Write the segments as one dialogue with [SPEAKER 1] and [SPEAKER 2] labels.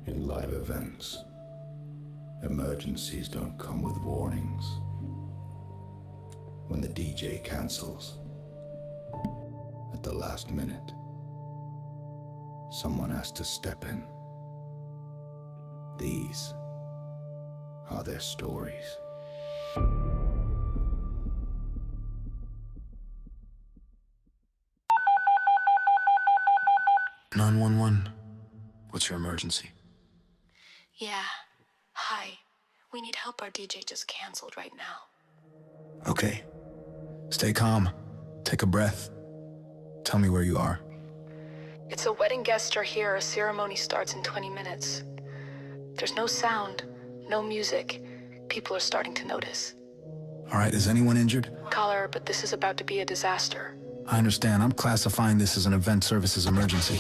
[SPEAKER 1] In live events, emergencies don't come with warnings. When the DJ cancels, at the last minute, someone has to step in. These are their stories.
[SPEAKER 2] "911, what's your emergency?"
[SPEAKER 3] Yeah. Hi. We need help. Our DJ just canceled right now.
[SPEAKER 2] Okay. Stay calm. Take a breath. Tell me where you are.
[SPEAKER 3] It's a wedding guests are here. A ceremony starts in 20 minutes. There's no sound, no music. People are starting to notice.
[SPEAKER 2] All right, is anyone injured?
[SPEAKER 3] Caller, but this is about to be a disaster.
[SPEAKER 2] I understand. I'm classifying this as an event services emergency.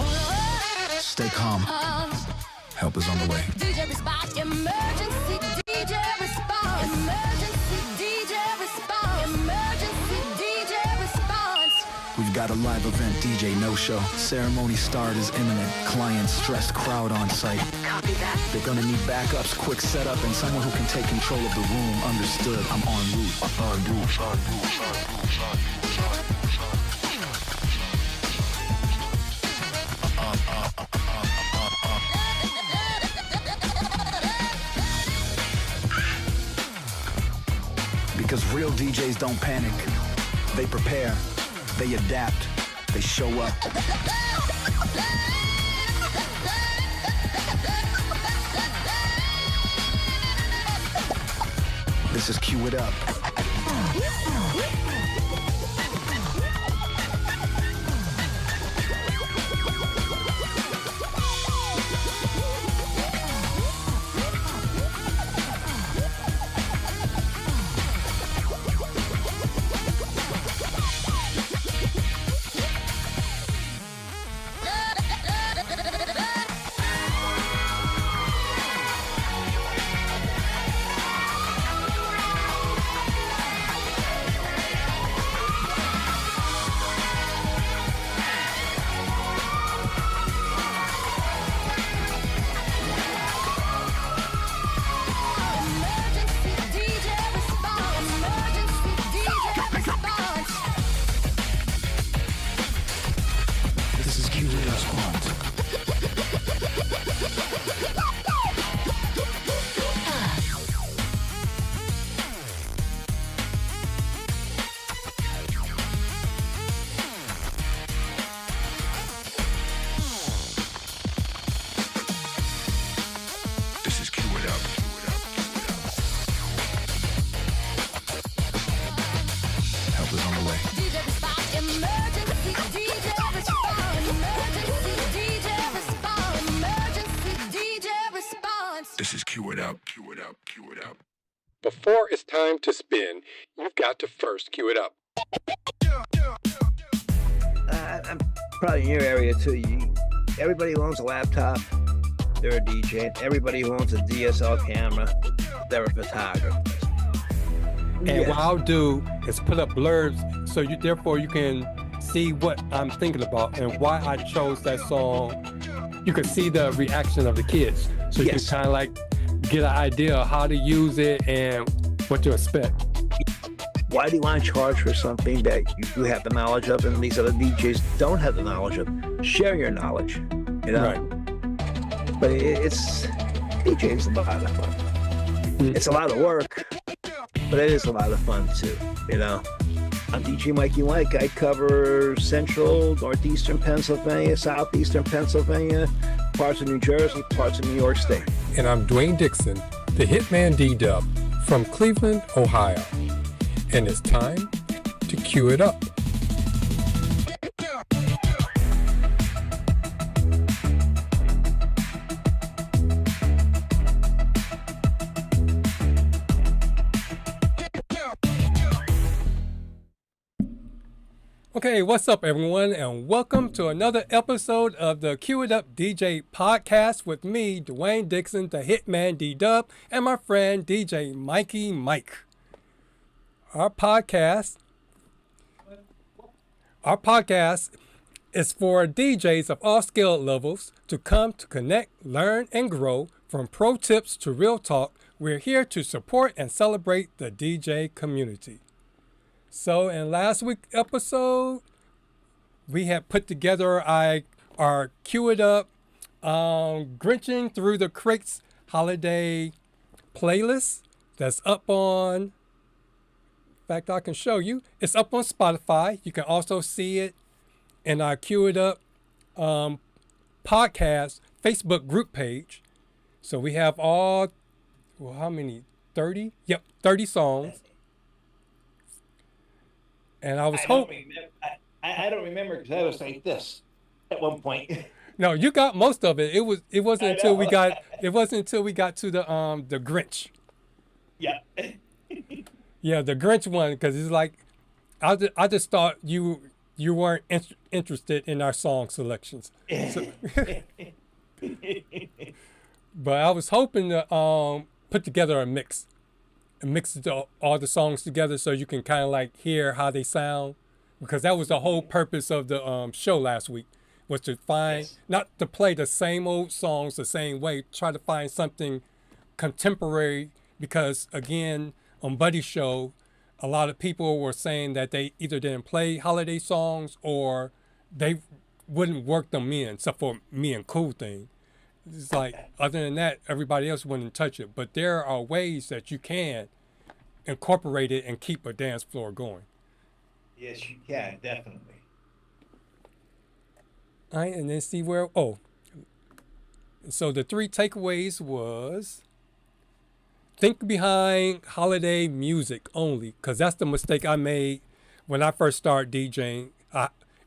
[SPEAKER 2] Stay calm. Help is on the way.
[SPEAKER 4] DJ response, emergency, DJ response, emergency, DJ response, emergency, DJ response.
[SPEAKER 2] We've got a live event DJ no-show. Ceremony start is imminent. Client stressed crowd on site.
[SPEAKER 3] Copy that.
[SPEAKER 2] They're gonna need backups, quick setup, and someone who can take control of the room. Understood. I'm en route. Because real DJs don't panic. They prepare. They adapt. They show up. This is Cue It Up.
[SPEAKER 5] Before it's time to spin, you've got to first cue it up.
[SPEAKER 6] I'm probably in your area too. Everybody who owns a laptop, they're a DJ. Everybody who owns a DSL camera, they're a photographer.
[SPEAKER 5] And what I'll do is put up blurbs so therefore you can see what I'm thinking about and why I chose that song. You can see the reaction of the kids. So you can kind of like get an idea of how to use it and what to expect.
[SPEAKER 6] Why do you want to charge for something that you have the knowledge of and these other DJs don't have the knowledge of? Share your knowledge, you know?
[SPEAKER 5] Right.
[SPEAKER 6] But it's DJing's a lot of fun. It's a lot of work, but it is a lot of fun too, you know? I'm djmikiemike. I cover central, northeastern Pennsylvania, southeastern Pennsylvania, parts of New Jersey, parts of New York State.
[SPEAKER 5] And I'm Dwayne Dixon, the HitmanDDub from Cleveland, Ohio. And it's time to cue it up. Okay, what's up everyone, and welcome to another episode of the Cue It Up DJ podcast with me, Dwayne Dixon, the HitmanDDub, and my friend djmikiemike. Our podcast is for DJs of all skill levels to come to connect, learn, and grow. From pro tips to real talk, we're here to support and celebrate the DJ community. So in last week's episode, we had put together our CUEITUP Grinching Through the Crates holiday playlist that's up on, in fact, I can show you. It's up on Spotify. You can also see it in our CUEITUP podcast Facebook group page. So we have all, well, how many? 30? Yep, 30 songs. And I was hoping.
[SPEAKER 6] I don't remember because I was like this at one point.
[SPEAKER 5] No, you got most of it. It wasn't until we got to the Grinch.
[SPEAKER 6] Yeah.
[SPEAKER 5] Yeah, the Grinch one, because it's like I just thought you weren't interested in our song selections. So, but I was hoping to put together a mix all the songs together so you can kind of like hear how they sound, because that was the whole purpose of the show last week, was to find, not to play the same old songs the same way, try to find something contemporary, because again, on Buddy's show, a lot of people were saying that they either didn't play holiday songs or they wouldn't work them in, except for me and Cool Thing. It's like, other than that, everybody else wouldn't touch it. But there are ways that you can incorporate it and keep a dance floor going.
[SPEAKER 6] Yes, you can, definitely.
[SPEAKER 5] All right, and then see where, so the 3 takeaways was, think behind holiday music only, because that's the mistake I made when I first started DJing.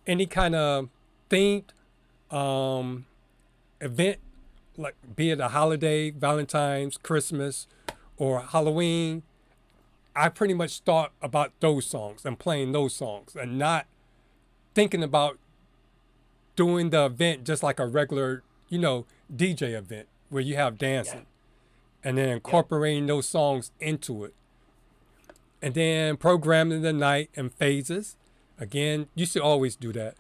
[SPEAKER 5] Any kind of themed event, like be it a holiday, Valentine's, Christmas, or Halloween, I pretty much thought about those songs and playing those songs and not thinking about doing the event just like a regular, DJ event where you have dancing and then incorporating those songs into it. And then programming the night in phases. Again, you should always do that.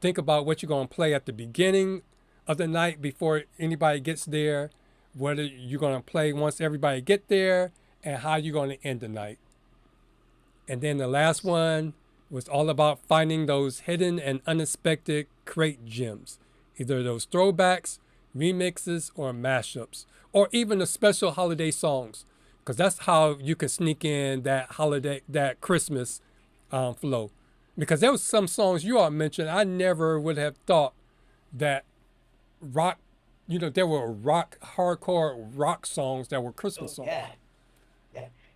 [SPEAKER 5] Think about what you're going to play at the beginning of the night before anybody gets there, whether you're going to play once everybody get there, and how you're going to end the night. And then the last one was all about finding those hidden and unexpected crate gems, either those throwbacks, remixes, or mashups, or even the special holiday songs, because that's how you can sneak in that holiday, that Christmas flow. Because there was some songs you all mentioned, I never would have thought that rock, there were hardcore rock songs that were Christmas songs.
[SPEAKER 6] Yeah.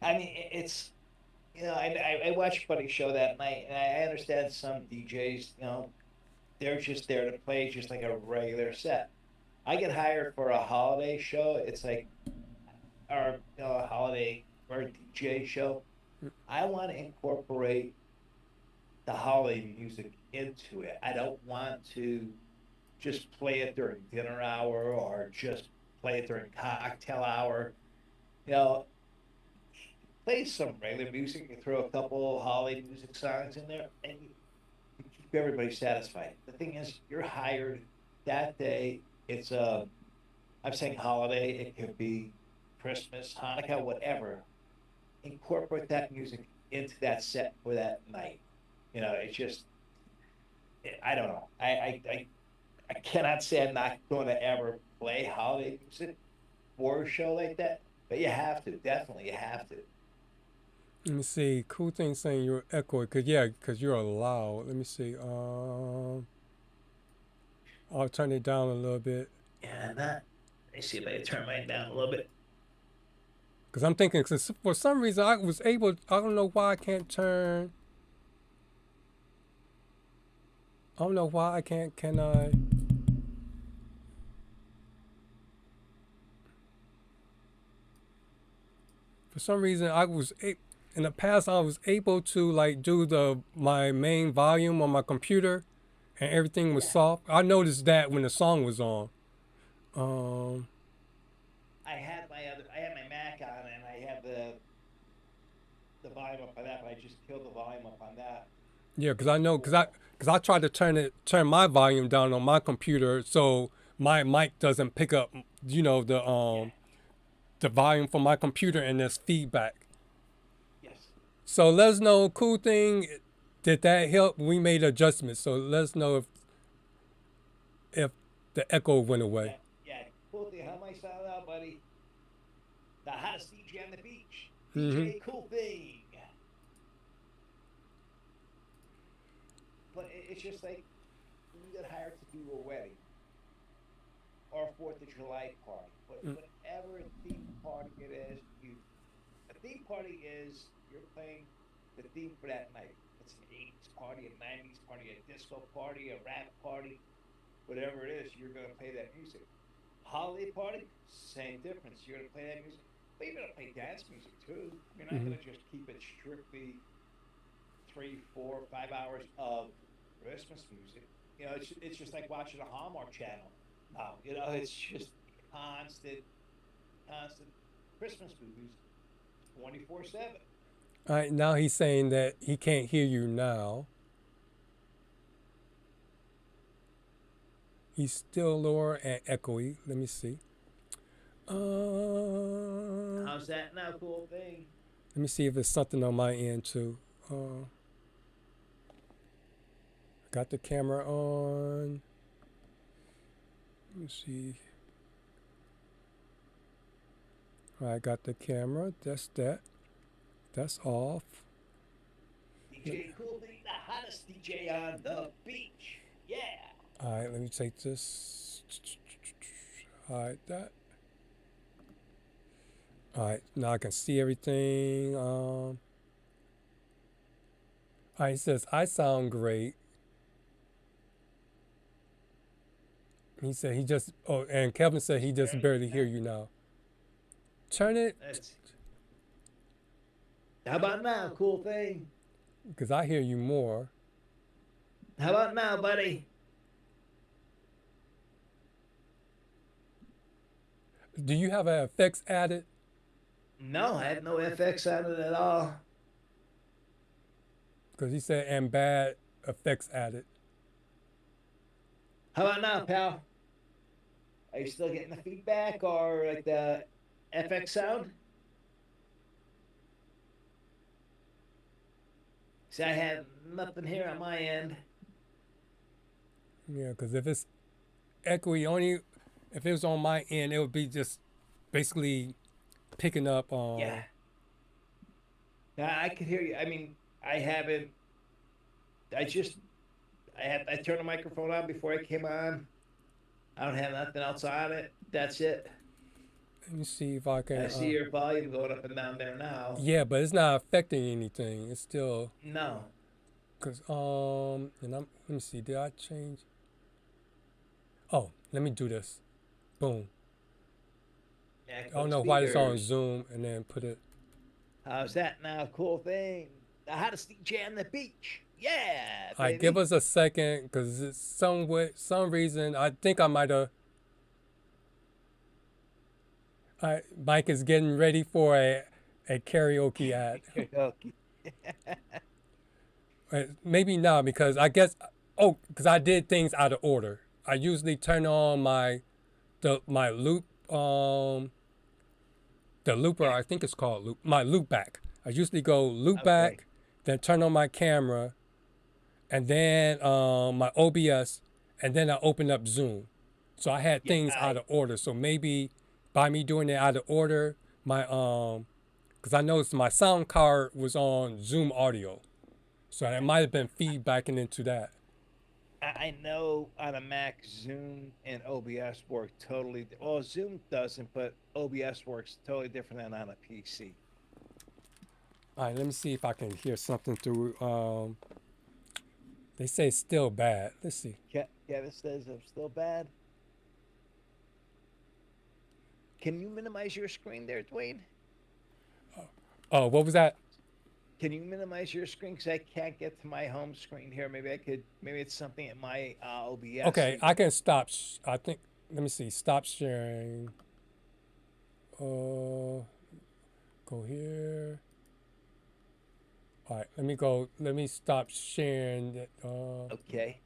[SPEAKER 6] I mean, it's, I watched Buddy's show that night, and I understand some DJs, they're just there to play just like a regular set. I get hired for a holiday show. It's like, or a holiday or a DJ show. I want to incorporate the holiday music into it. I don't want to just play it during dinner hour or just play it during cocktail hour. Play some regular music, you throw a couple holiday music songs in there, and you keep everybody satisfied. The thing is, you're hired that day. It's I'm saying holiday, it could be Christmas, Hanukkah, whatever. Incorporate that music into that set for that night. It's just, I don't know. I cannot say I'm not going to ever play holiday music for a show like that, but you have to. Definitely, you have to.
[SPEAKER 5] Let me see. Cool Thing saying you're echoing, because you're loud. Let me see. I'll turn it down a little bit.
[SPEAKER 6] Yeah, let me see if I can turn mine down a little bit.
[SPEAKER 5] Because I'm thinking, cause for some reason, I don't know why I can't turn. I don't know why I can't, can I? For some reason, in the past, I was able to do my main volume on my computer and everything was soft. I noticed that when the song was on.
[SPEAKER 6] I had my Mac on and I have the volume up on that, but I just killed the volume up on that.
[SPEAKER 5] Yeah, because I know, because because I tried to turn my volume down on my computer so my mic doesn't pick up, you know, the volume from my computer and there's feedback.
[SPEAKER 6] Yes.
[SPEAKER 5] So let us know. Cool thing, did that help? We made adjustments, so let us know if the echo went away.
[SPEAKER 6] Yeah. Cool thing. How am I sound out, buddy? The hottest DJ on the beach.
[SPEAKER 5] Mm-hmm.
[SPEAKER 6] DJ Cool Thing. But it's just like when you get hired to do a wedding or a 4th of July party, whatever theme party it is, a theme party is you're playing the theme for that night. It's an 80s party, a 90s party, a disco party, a rap party, whatever it is, you're going to play that music. Holiday party, same difference. You're going to play that music. But you're going to play dance music too. You're not going to just keep it strictly 3, 4, 5 hours of Christmas music. You know, it's just like watching a Hallmark channel. No, you know, it's just constant Christmas movies, 24/7.
[SPEAKER 5] All right, now he's saying that he can't hear you now. He's still lower and echoey. Let me see.
[SPEAKER 6] How's that now, Cool Thing?
[SPEAKER 5] Let me see if it's something on my end too. Got the camera on. Let me see. All right, got the camera. That's that. That's off.
[SPEAKER 6] DJ Cool Thing, the hottest DJ on the beach. Yeah.
[SPEAKER 5] All right, let me take this. All right, that. All right, now I can see everything. All right, it says, I sound great. He said he just, oh, and Kevin said he just barely hear you now. Turn it.
[SPEAKER 6] How about now, Cool Thing?
[SPEAKER 5] Because I hear you more.
[SPEAKER 6] How about now, buddy?
[SPEAKER 5] Do you have an effects added?
[SPEAKER 6] No, I have no FX on it at all.
[SPEAKER 5] Because he said, and bad effects added.
[SPEAKER 6] How about now, pal? Are you still getting the feedback or like the FX sound? See, I have nothing here on my end.
[SPEAKER 5] Yeah, because if it's echoey, only if it was on my end, it would be just basically picking up.
[SPEAKER 6] Yeah. I could hear you. I mean, I haven't. I turned the microphone on before I came on. I don't have nothing else on it. That's it.
[SPEAKER 5] Let me see if I can.
[SPEAKER 6] I see your volume going up and down there now.
[SPEAKER 5] Yeah, but it's not affecting anything. It's still.
[SPEAKER 6] No.
[SPEAKER 5] Cause let me see. Did I change? Oh, let me do this. Boom.
[SPEAKER 6] Yeah,
[SPEAKER 5] I don't know why it's on Zoom and then put it.
[SPEAKER 6] How's that now? Cool Thing. The hottest DJ on the beach. Yeah.
[SPEAKER 5] All right, give us a second, because it's some reason I think I might have. All right, Mike is getting ready for a karaoke ad.
[SPEAKER 6] Karaoke.
[SPEAKER 5] Maybe not, because I guess because I did things out of order. I usually turn on my loop the looper, I think it's called my loop back. I usually go loop back, then turn on my camera, and then my OBS, and then I open up Zoom. So I had things out of order. So maybe by me doing it out of order, my because I noticed my sound card was on Zoom audio, so it might have been feedbacking into that.
[SPEAKER 6] I know on a Mac, Zoom and OBS work totally. Well, Zoom doesn't, but OBS works totally different than on a PC.
[SPEAKER 5] All right, let me see if I can hear something through. They say it's still bad. Let's see.
[SPEAKER 6] Kevin says I'm still bad. Can you minimize your screen there, Dwayne?
[SPEAKER 5] Oh, what was that?
[SPEAKER 6] Can you minimize your screen? Because I can't get to my home screen here. Maybe I could. Maybe it's something at my OBS.
[SPEAKER 5] Okay, I can stop. I think. Let me see. Stop sharing. Go here. All right, let me go. Let me stop sharing that.
[SPEAKER 6] Okay.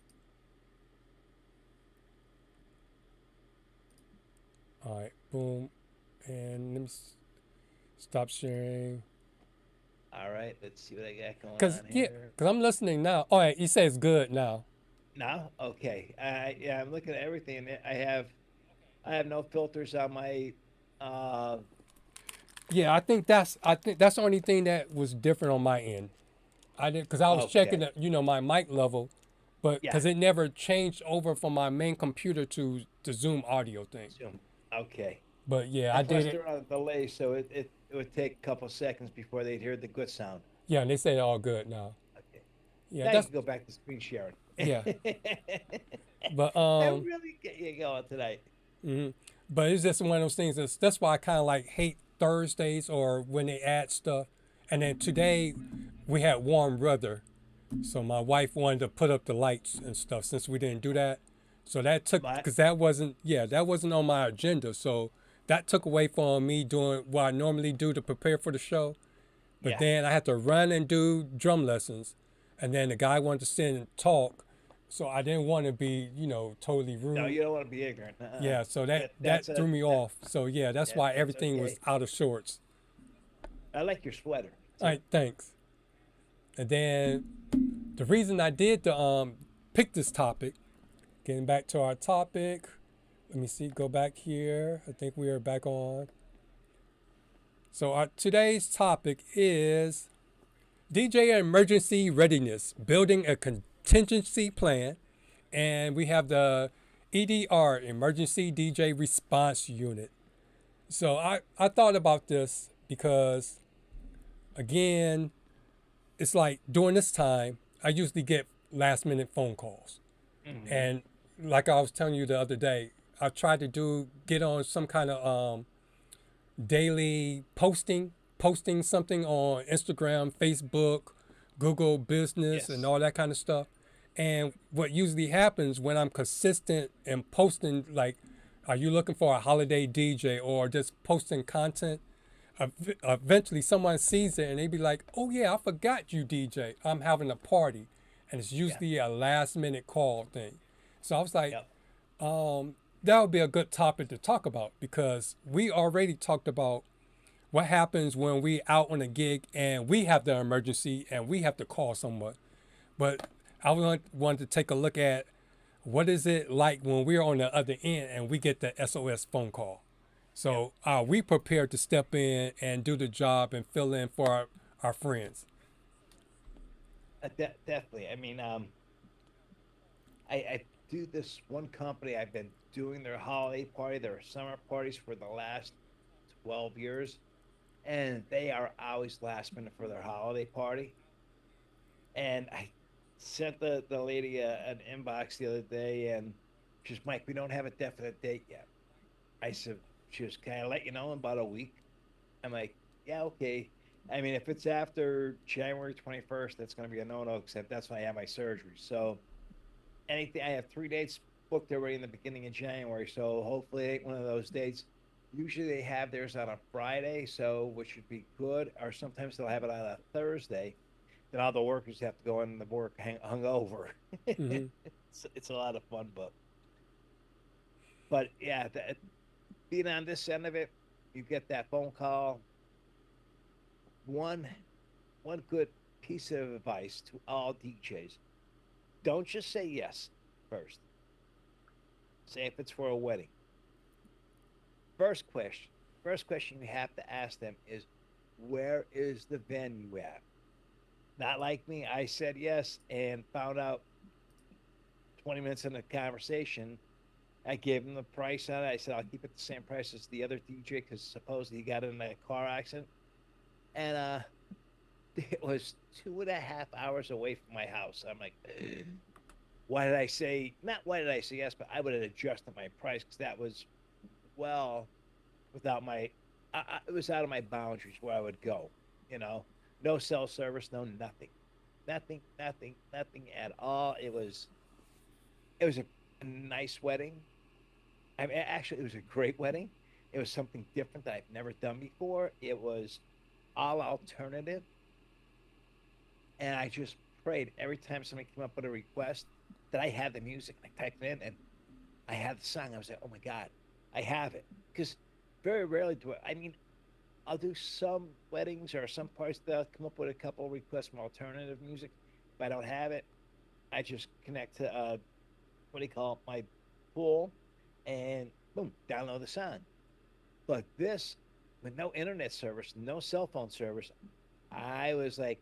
[SPEAKER 5] All right, boom, and let me stop sharing.
[SPEAKER 6] All right. Let's see what I got going
[SPEAKER 5] Cause
[SPEAKER 6] on
[SPEAKER 5] yeah,
[SPEAKER 6] here.
[SPEAKER 5] cause I'm listening now. All right, you say it's good now.
[SPEAKER 6] Now, okay. Yeah, I'm looking at everything. I have no filters on my. Uh,
[SPEAKER 5] Yeah, I think that's the only thing that was different on my end. I did because I was checking
[SPEAKER 6] okay.
[SPEAKER 5] my mic level, but
[SPEAKER 6] Yeah.
[SPEAKER 5] because it never changed over from my main computer to the Zoom audio thing.
[SPEAKER 6] Zoom. Okay.
[SPEAKER 5] But yeah, I
[SPEAKER 6] And plus,
[SPEAKER 5] did it.
[SPEAKER 6] they're on a delay, so it would take a couple seconds before they'd hear the good sound.
[SPEAKER 5] Yeah, and they say all good now.
[SPEAKER 6] Okay.
[SPEAKER 5] Yeah,
[SPEAKER 6] Now you
[SPEAKER 5] that's
[SPEAKER 6] can go back to screen sharing.
[SPEAKER 5] yeah. But
[SPEAKER 6] I really get you going tonight.
[SPEAKER 5] mhm. But it's just one of those things. That's why I kind of like hate Thursdays or when they add stuff. And then today we had warm weather, so my wife wanted to put up the lights and stuff since we didn't do that. So that took
[SPEAKER 6] But
[SPEAKER 5] because that wasn't on my agenda. So that took away from me doing what I normally do to prepare for the show. But
[SPEAKER 6] yeah.
[SPEAKER 5] then I had to run and do drum lessons, and then the guy wanted to sit and talk, so I didn't want to be totally rude.
[SPEAKER 6] No, you don't want to be ignorant.
[SPEAKER 5] Yeah, so that
[SPEAKER 6] That's
[SPEAKER 5] threw me
[SPEAKER 6] that,
[SPEAKER 5] off. So yeah, that's why
[SPEAKER 6] that's
[SPEAKER 5] everything
[SPEAKER 6] okay.
[SPEAKER 5] was out of sorts.
[SPEAKER 6] I like your sweater.
[SPEAKER 5] All right, thanks. And then the reason I did the pick this topic, getting back to our topic. Let me see. Go back here. I think we are back on. So our today's topic is DJ emergency readiness, building a contingency plan, and we have the EDR, emergency DJ response unit. So I thought about this because, again, it's like during this time, I usually get last minute phone calls.
[SPEAKER 6] Mm-hmm.
[SPEAKER 5] And like I was telling you the other day, I tried to get on some kind of daily posting something on Instagram, Facebook, Google Business, and
[SPEAKER 6] Yes.
[SPEAKER 5] all that kind of stuff. And what usually happens when I'm consistent and posting, like, are you looking for a holiday DJ or just posting content? Eventually someone sees it and they be like, oh yeah, I forgot you DJ. I'm having a party. And it's usually a last minute call thing. So I was like,
[SPEAKER 6] Yep.
[SPEAKER 5] that would be a good topic to talk about because we already talked about what happens when we out on a gig and we have the emergency and we have to call someone. But I wanted to take a look at what is it like when we're on the other end and we get the SOS phone call. So are we prepared to step in and do the job and fill in for our friends?
[SPEAKER 6] Definitely. I mean, I do this one company. I've been doing their holiday party, their summer parties for the last 12 years, and they are always last minute for their holiday party. And I sent the lady an inbox the other day, and she's Mike, we don't have a definite date yet. I said, she was, can I let you know in about a week? I'm like, yeah, okay. I mean, if it's after January 21st, that's going to be a no-no, except that's when I have my surgery. So anything, I have 3 dates booked already in the beginning of January. So hopefully it ain't one of those dates. Usually they have theirs on a Friday, so which should be good. Or sometimes they'll have it on a Thursday. Then all the workers have to go in the work hungover.
[SPEAKER 5] Mm-hmm.
[SPEAKER 6] It's a lot of fun, but yeah, being on this end of it, you get that phone call. One good piece of advice to all DJs: don't just say yes first. Say if it's for a wedding. First question you have to ask them is, where is the venue at? Not like me. I said yes and found out 20 minutes in the conversation. I gave him the price on it. I said, I'll keep it the same price as the other DJ because supposedly he got in a car accident. And it was 2.5 hours away from my house. I'm like, why did I say yes, but I would have adjusted my price because that was without my, it was out of my boundaries where I would go, no cell service, no nothing at all. It was a nice wedding. I mean, actually, it was a great wedding. It was something different that I've never done before. It was all alternative. and I just prayed every time somebody came up with a request that I had the music. I typed it in and I had the song. I was like, oh my God, I have it. Because very rarely do I mean, I'll do some weddings or some parts that I'll come up with a couple of requests from alternative music. If I don't have it, I just connect to what do you call it, my pool, and boom, download the song. But this, with no internet service, no cell phone service, I was like,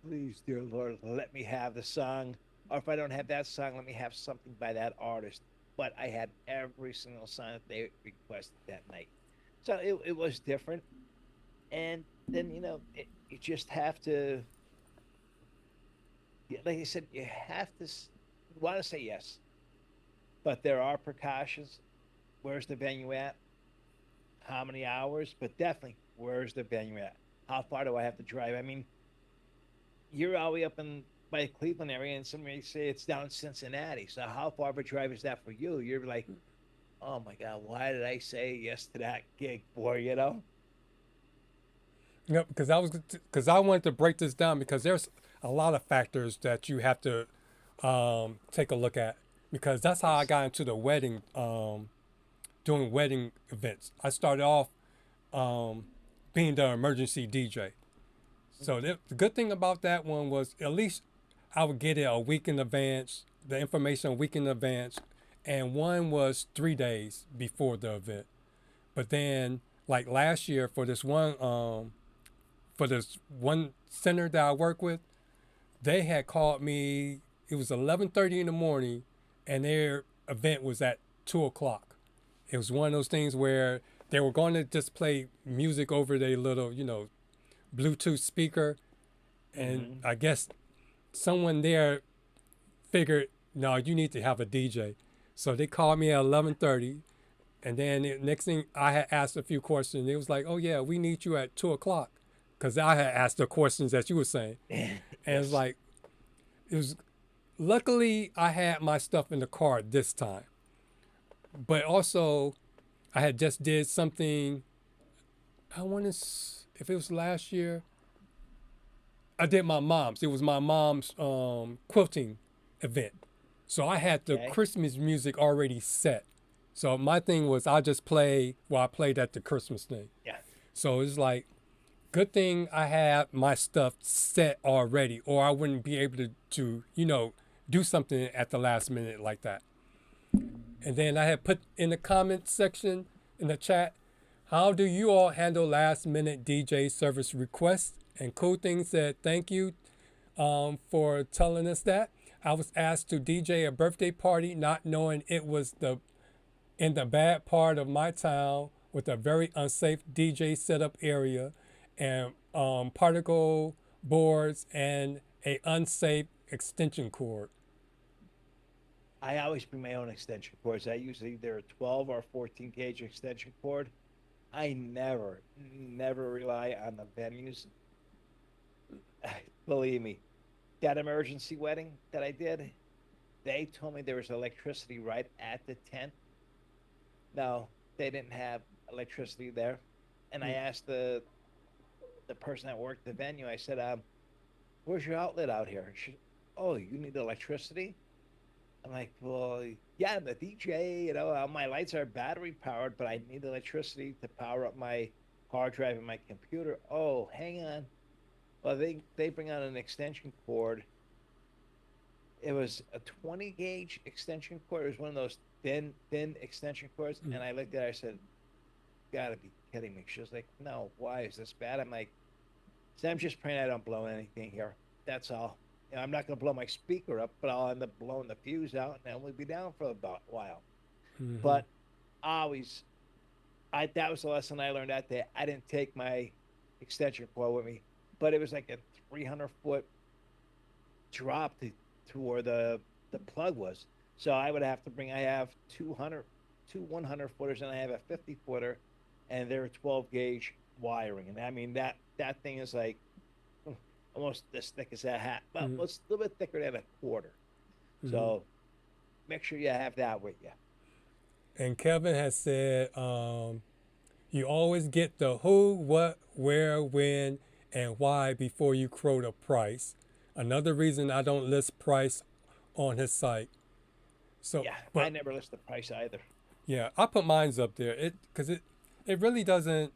[SPEAKER 6] please, dear Lord, let me have the song. Or if I don't have that song, let me have something by that artist. But I had every single song that they requested that night. So it was different. And then, you just have to, like I said, you have to want to say yes. But there are precautions. Where's the venue at? How many hours? But definitely, where's the venue at? How far do I have to drive? I mean, you're all the way up in by the Cleveland area, and somebody say it's down in Cincinnati. So how far of a drive is that for you? You're like, oh my God, why did I say yes to that gig, boy?
[SPEAKER 5] Yep, because I wanted to break this down because there's a lot of factors that you have to take a look at, because that's how I got into the wedding, doing wedding events. I started off being the emergency DJ. So the good thing about that one was at least I would get it a week in advance, the information a week in advance, and one was 3 days before the event. But then, like last year, for this one center that I work with, they had called me. It was 11:30 in the morning, and their event was at 2:00. It was one of those things where they were going to just play music over their little, Bluetooth speaker, and I guess someone there figured, no, you need to have a DJ. So they called me at 11:30, and then the next thing I had asked a few questions. It was like, oh yeah, we need you at 2:00, because I had asked the questions that you were saying, and it's like, it was. Luckily, I had my stuff in the car this time, but also, I had just did something. I want to. If it was last year, I did my mom's. It was my mom's quilting event. So I had the Christmas music already set. So my thing was I just play while I played at the Christmas thing.
[SPEAKER 6] Yeah.
[SPEAKER 5] So it's like, good thing I had my stuff set already, or I wouldn't be able to do something at the last minute like that. And then I had put in the comment section in the chat, how do you all handle last minute DJ service requests? And Cool Thing said, thank you for telling us that. I was asked to DJ a birthday party, not knowing it was in the bad part of my town with a very unsafe DJ setup area and particle boards and a unsafe extension cord.
[SPEAKER 6] I always bring my own extension cords. I use either a 12 or 14 gauge extension cord. I never rely on the venues. Believe me, that emergency wedding that I did, they told me there was electricity right at the tent. No, they didn't have electricity there. And I asked the person that worked the venue, I said, where's your outlet out here? She, oh, you need electricity? I'm like, well, yeah, I'm the DJ, my lights are battery powered, but I need electricity to power up my hard drive and my computer. Oh, hang on. Well, they bring out an extension cord. It was a 20 gauge extension cord. It was one of those thin extension cords. And I looked at her, I said, gotta be kidding me. She was like, no, why is this bad? I'm like, so I'm just praying I don't blow anything here. That's all. I'm not going to blow my speaker up, but I'll end up blowing the fuse out, and we'll be down for about a while. But that was the lesson I learned that day. I didn't take my extension cord with me, but it was like a 300-foot drop to where the plug was. So I would have to I have two 100-footers, and I have a 50-footer, and they're 12 gauge wiring. And I mean, that thing is like almost as thick as a hat, but it's a little bit thicker than a quarter. So make sure you have that with you.
[SPEAKER 5] And Kevin has said, you always get the who, what, where, when, and why before you quote a price. Another reason I don't list price on his site. So,
[SPEAKER 6] Yeah,
[SPEAKER 5] but
[SPEAKER 6] I never list the price either.
[SPEAKER 5] yeah, I put mine's up there. Because it really doesn't.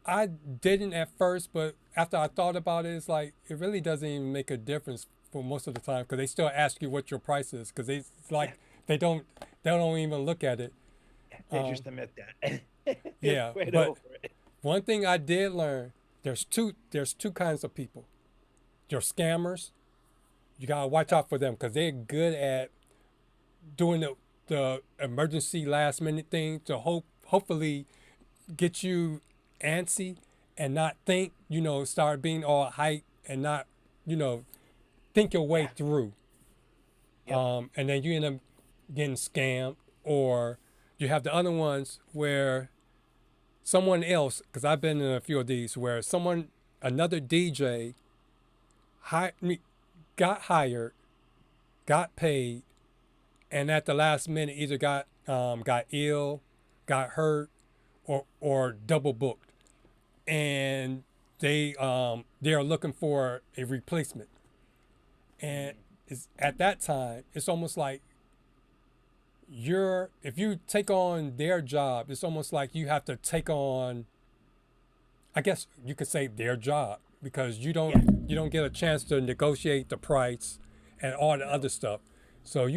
[SPEAKER 5] I didn't at first, but after I thought about it, it's like it really doesn't even make a difference for most of the time because they still ask you what your price is because it's like they don't even look at it.
[SPEAKER 6] They just admit that.
[SPEAKER 5] Yeah,
[SPEAKER 6] Right
[SPEAKER 5] but
[SPEAKER 6] over it.
[SPEAKER 5] one thing I did learn there's two kinds of people. Your scammers, you gotta watch out for them because they're good at doing the emergency last minute thing to hopefully get you antsy and not think, start being all hype and not, think your way through.
[SPEAKER 6] Yep.
[SPEAKER 5] And then you end up getting scammed, or you have the other ones where someone else, because I've been in a few of these, where another DJ got hired, got paid, and at the last minute either got ill, got hurt, or double booked, and they are looking for a replacement. And at that time, it's almost like if you take on their job, it's almost like you have to take on, I guess you could say, their job, because you don't get a chance to negotiate the price and all the other stuff. So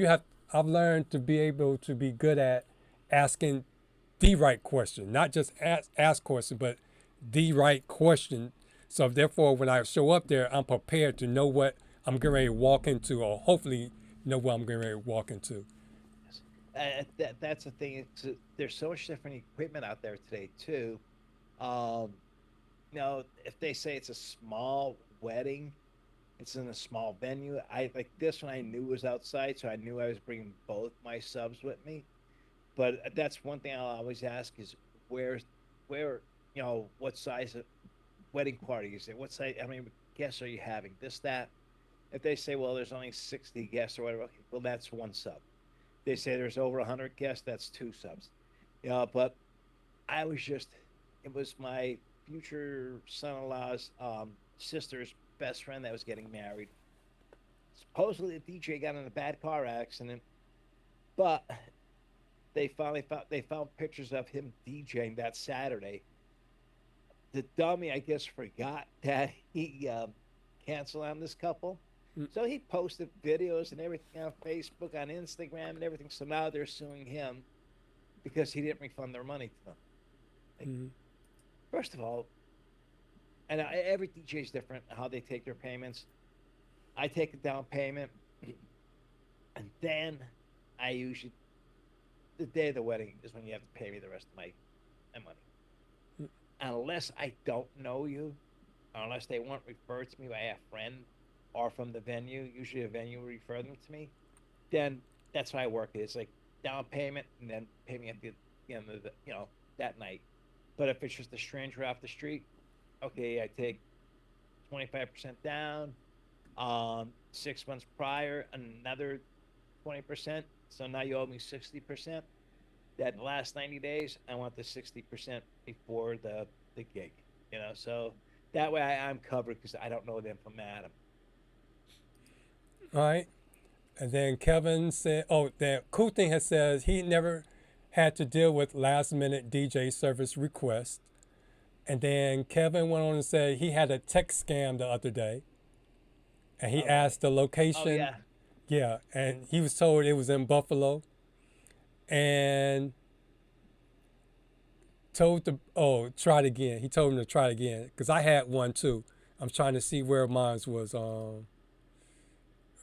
[SPEAKER 5] I've learned to be able to be good at asking the right question, not just ask question, but the right question. So therefore, when I show up there, I'm prepared to know what I'm getting ready to walk into, or hopefully know what I'm getting ready to walk into.
[SPEAKER 6] That's the thing. There's so much different equipment out there today too. If they say it's a small wedding, it's in a small venue. I like this one. I knew was outside, so I knew I was bringing both my subs with me. But that's one thing I'll always ask is where, what size of wedding party is it? What size? How many guests are you having? This, that. If they say, well, there's only 60 guests or whatever, okay, well, that's one sub. They say there's over 100 guests, that's two subs. But it was my future son-in-law's sister's best friend that was getting married. Supposedly the DJ got in a bad car accident, but they found pictures of him DJing that Saturday. The dummy, I guess, forgot that he canceled on this couple. So he posted videos and everything on Facebook, on Instagram, and everything. So now they're suing him because he didn't refund their money to them. First of all, and every DJ is different how they take their payments. I take a down payment, and then I usually, the day of the wedding is when you have to pay me the rest of my money. Unless I don't know you, or unless they weren't referred to me by a friend or from the venue, usually a venue will refer them to me, then that's how I work it. It's like down payment and then pay me at the end of that night. But if it's just a stranger off the street, okay, I take 25% down. 6 months prior, another 20%. So now you owe me 60%. That last 90 days, I want the 60% before the gig. So that way I'm covered because I don't know them from Adam.
[SPEAKER 5] All right. And then Kevin said, the cool thing says he never had to deal with last minute DJ service requests. And then Kevin went on and said he had a text scam the other day. And he asked the location.
[SPEAKER 6] Oh, yeah.
[SPEAKER 5] Yeah. And he was told it was in Buffalo. And try it again. He told him to try it again. Because I had one too. I'm trying to see where mine was.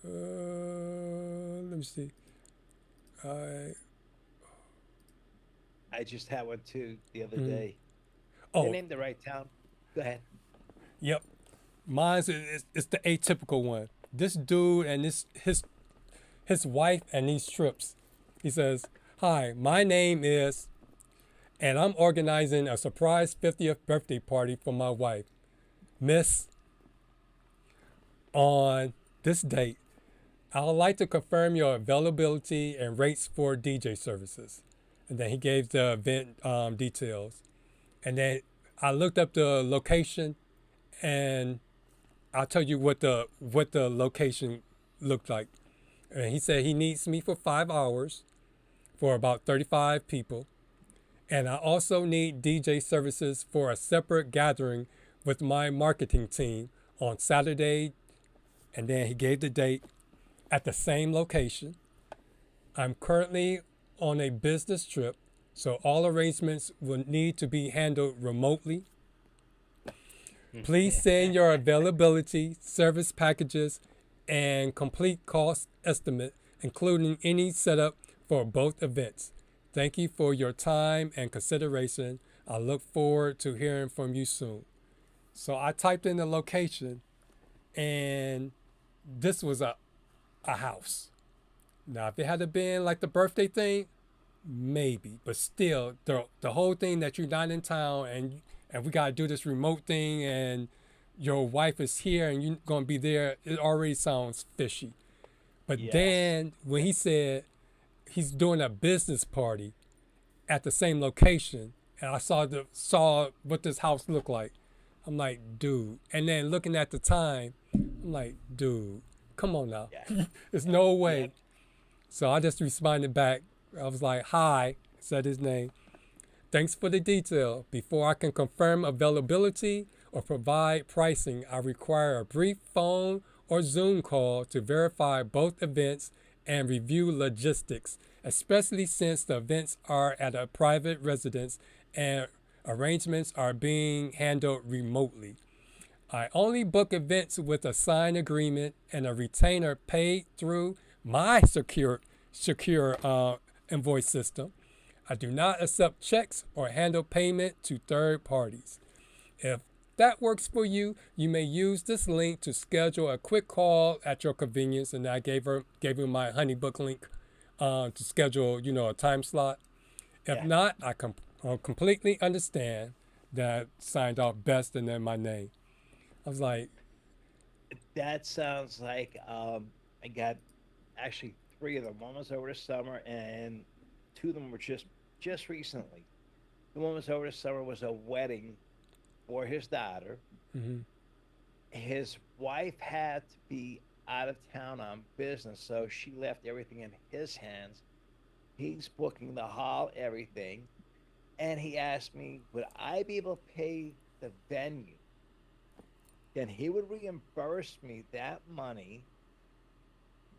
[SPEAKER 5] Let me see.
[SPEAKER 6] I just had one too the other day.
[SPEAKER 5] Oh,
[SPEAKER 6] They named the right town. Go ahead.
[SPEAKER 5] Yep. Mine's it's the atypical one. This dude and his wife and these trips. He says, "Hi, my name is, and I'm organizing a surprise 50th birthday party for my wife, Miss. On this date, I would like to confirm your availability and rates for DJ services." And then he gave the event details. And then I looked up the location, and I'll tell you what the location looked like. And he said he needs me for 5 hours for about 35 people. And I also need DJ services for a separate gathering with my marketing team on Saturday. And then he gave the date at the same location. I'm currently on a business trip, so all arrangements will need to be handled remotely. Please send your availability, service packages, and complete cost estimate, including any setup for both events. Thank you for your time and consideration. I look forward to hearing from you soon. So I typed in the location, and this was a house. Now, if it had been like the birthday thing, maybe, but still, the whole thing that you're not in town and we gotta do this remote thing, and your wife is here and you're gonna be there, it already sounds fishy. But then when he said he's doing a business party at the same location, and I saw what this house looked like, I'm like, dude. And then looking at the time, I'm like, dude, come on now. There's no way. So I just responded back. I was like, hi, said his name. Thanks for the detail. Before I can confirm availability or provide pricing, I require a brief phone or Zoom call to verify both events and review logistics, especially since the events are at a private residence and arrangements are being handled remotely. I only book events with a signed agreement and a retainer paid through my secure invoice system. I do not accept checks or handle payment to third parties. If that works for you, you may use this link to schedule a quick call at your convenience. And I gave him my HoneyBook link to schedule, a time slot. If not, I completely understand. That signed off Best and then my name. I was like,
[SPEAKER 6] That sounds like I got actually 3 of them. One was over the summer, and 2 of them were just recently. The one was over the summer was a wedding for his daughter.
[SPEAKER 5] mm-hmm.
[SPEAKER 6] His wife had to be out of town on business, so she left everything in his hands. He's booking the hall, everything, and he asked me, would I be able to pay the venue? Then he would reimburse me that money,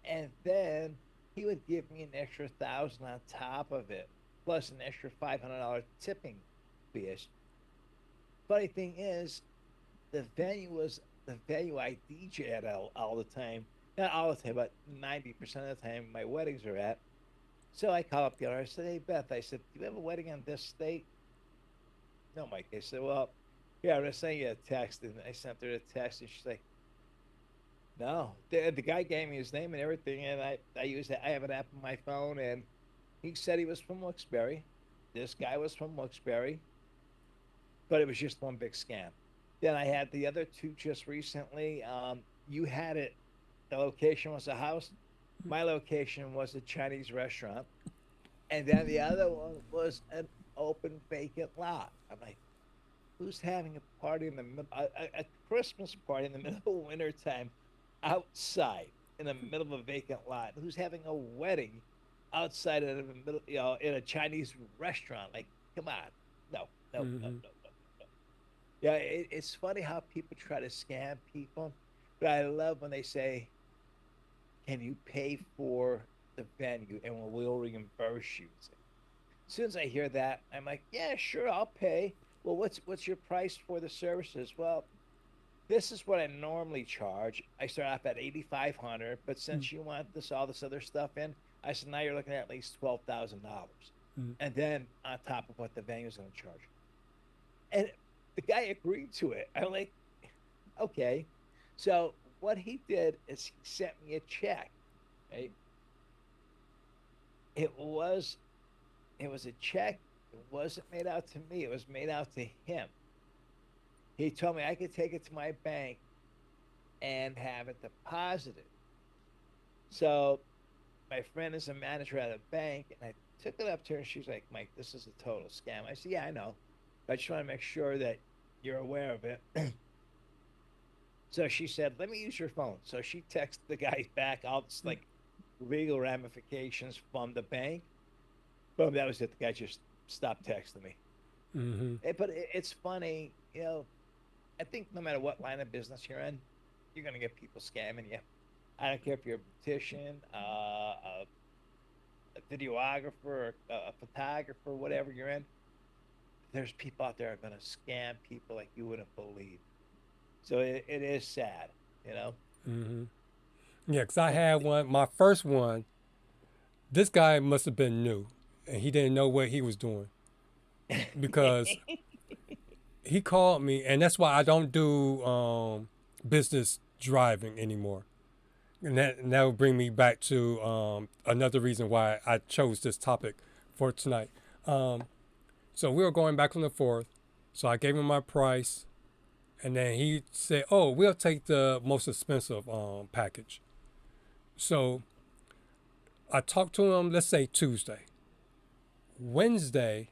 [SPEAKER 6] and then he would give me an extra 1,000 on top of it, plus an extra $500 tipping fee. Funny thing is, the venue I DJ at all the time. Not all the time, but 90% of the time my weddings are at. So I call up the owner. I said, hey, Beth, I said, do you have a wedding on this state? No, Mike. I said, well, yeah, I'm going to send you a text. And I sent her a text, and she's like, no. The guy gave me his name and everything, and I have an app on my phone, and he said he was from Wilkes-Barre. This guy was from Wilkes-Barre, but it was just one big scam. Then I had the other 2 just recently. You had it. The location was a house. My location was a Chinese restaurant. And then the other one was an open vacant lot. I'm like, who's having a party in the middle, a Christmas party in the middle of winter time outside in the middle of a vacant lot? Who's having a wedding outside in the middle, in a Chinese restaurant? Like, come on. No. Yeah, it's funny how people try to scam people, but I love when they say, can you pay for the venue and we'll reimburse you? As soon as I hear that, I'm like, yeah, sure, I'll pay. Well, what's your price for the services? Well, this is what I normally charge. I start off at $8,500, but since you want all this other stuff in, I said, now you're looking at least $12,000, and then on top of what the venue's going to charge. And the guy agreed to it. I'm like, okay. So what he did is he sent me a check. Right? It was a check. It wasn't made out to me. It was made out to him. He told me I could take it to my bank and have it deposited. So my friend is a manager at a bank, and I took it up to her, and she's like, Mike, this is a total scam. I said, yeah, I know. But I just want to make sure that you're aware of it. So she said, "Let me use your phone." So she texted the guy back all this like legal ramifications from the bank. Boom, that was it. The guy just stopped texting me. But it's funny, you know. I think no matter what line of business you're in, you're gonna get people scamming you. I don't care if you're a beautician, a videographer, a photographer, whatever you're in. There's people out there that are gonna scam people like you wouldn't believe. So it is sad, you know.
[SPEAKER 5] Yeah, because I had one, my first one. This guy must have been new, and he didn't know what he was doing because he called me, and that's why I don't do business driving anymore. And that will bring me back to another reason why I chose this topic for tonight. So we were going back and forth. So I gave him my price, and then he said, "Oh, we'll take the most expensive package." So I talked to him, let's say Tuesday. Wednesday,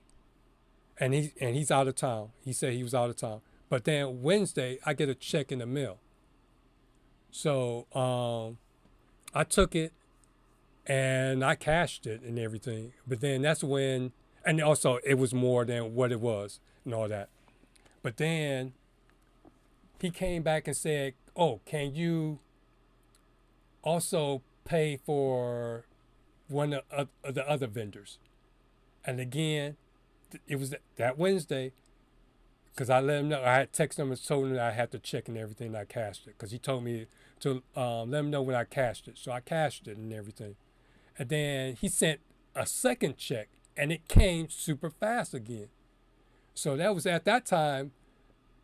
[SPEAKER 5] and he's out of town. He said he was out of town. But then Wednesday, I get a check in the mail. So I took it and I cashed it and everything. But then that's when, and also it was more than what it was and all that. But then he came back and said, "Oh, can you also pay for one of the other vendors?" And again, it was that Wednesday, because I let him know. I had texted him and told him that I had to check and everything, and I cashed it. Because he told me to let him know when I cashed it. So I cashed it and everything. And then he sent a second check, and it came super fast again. So that was at that time,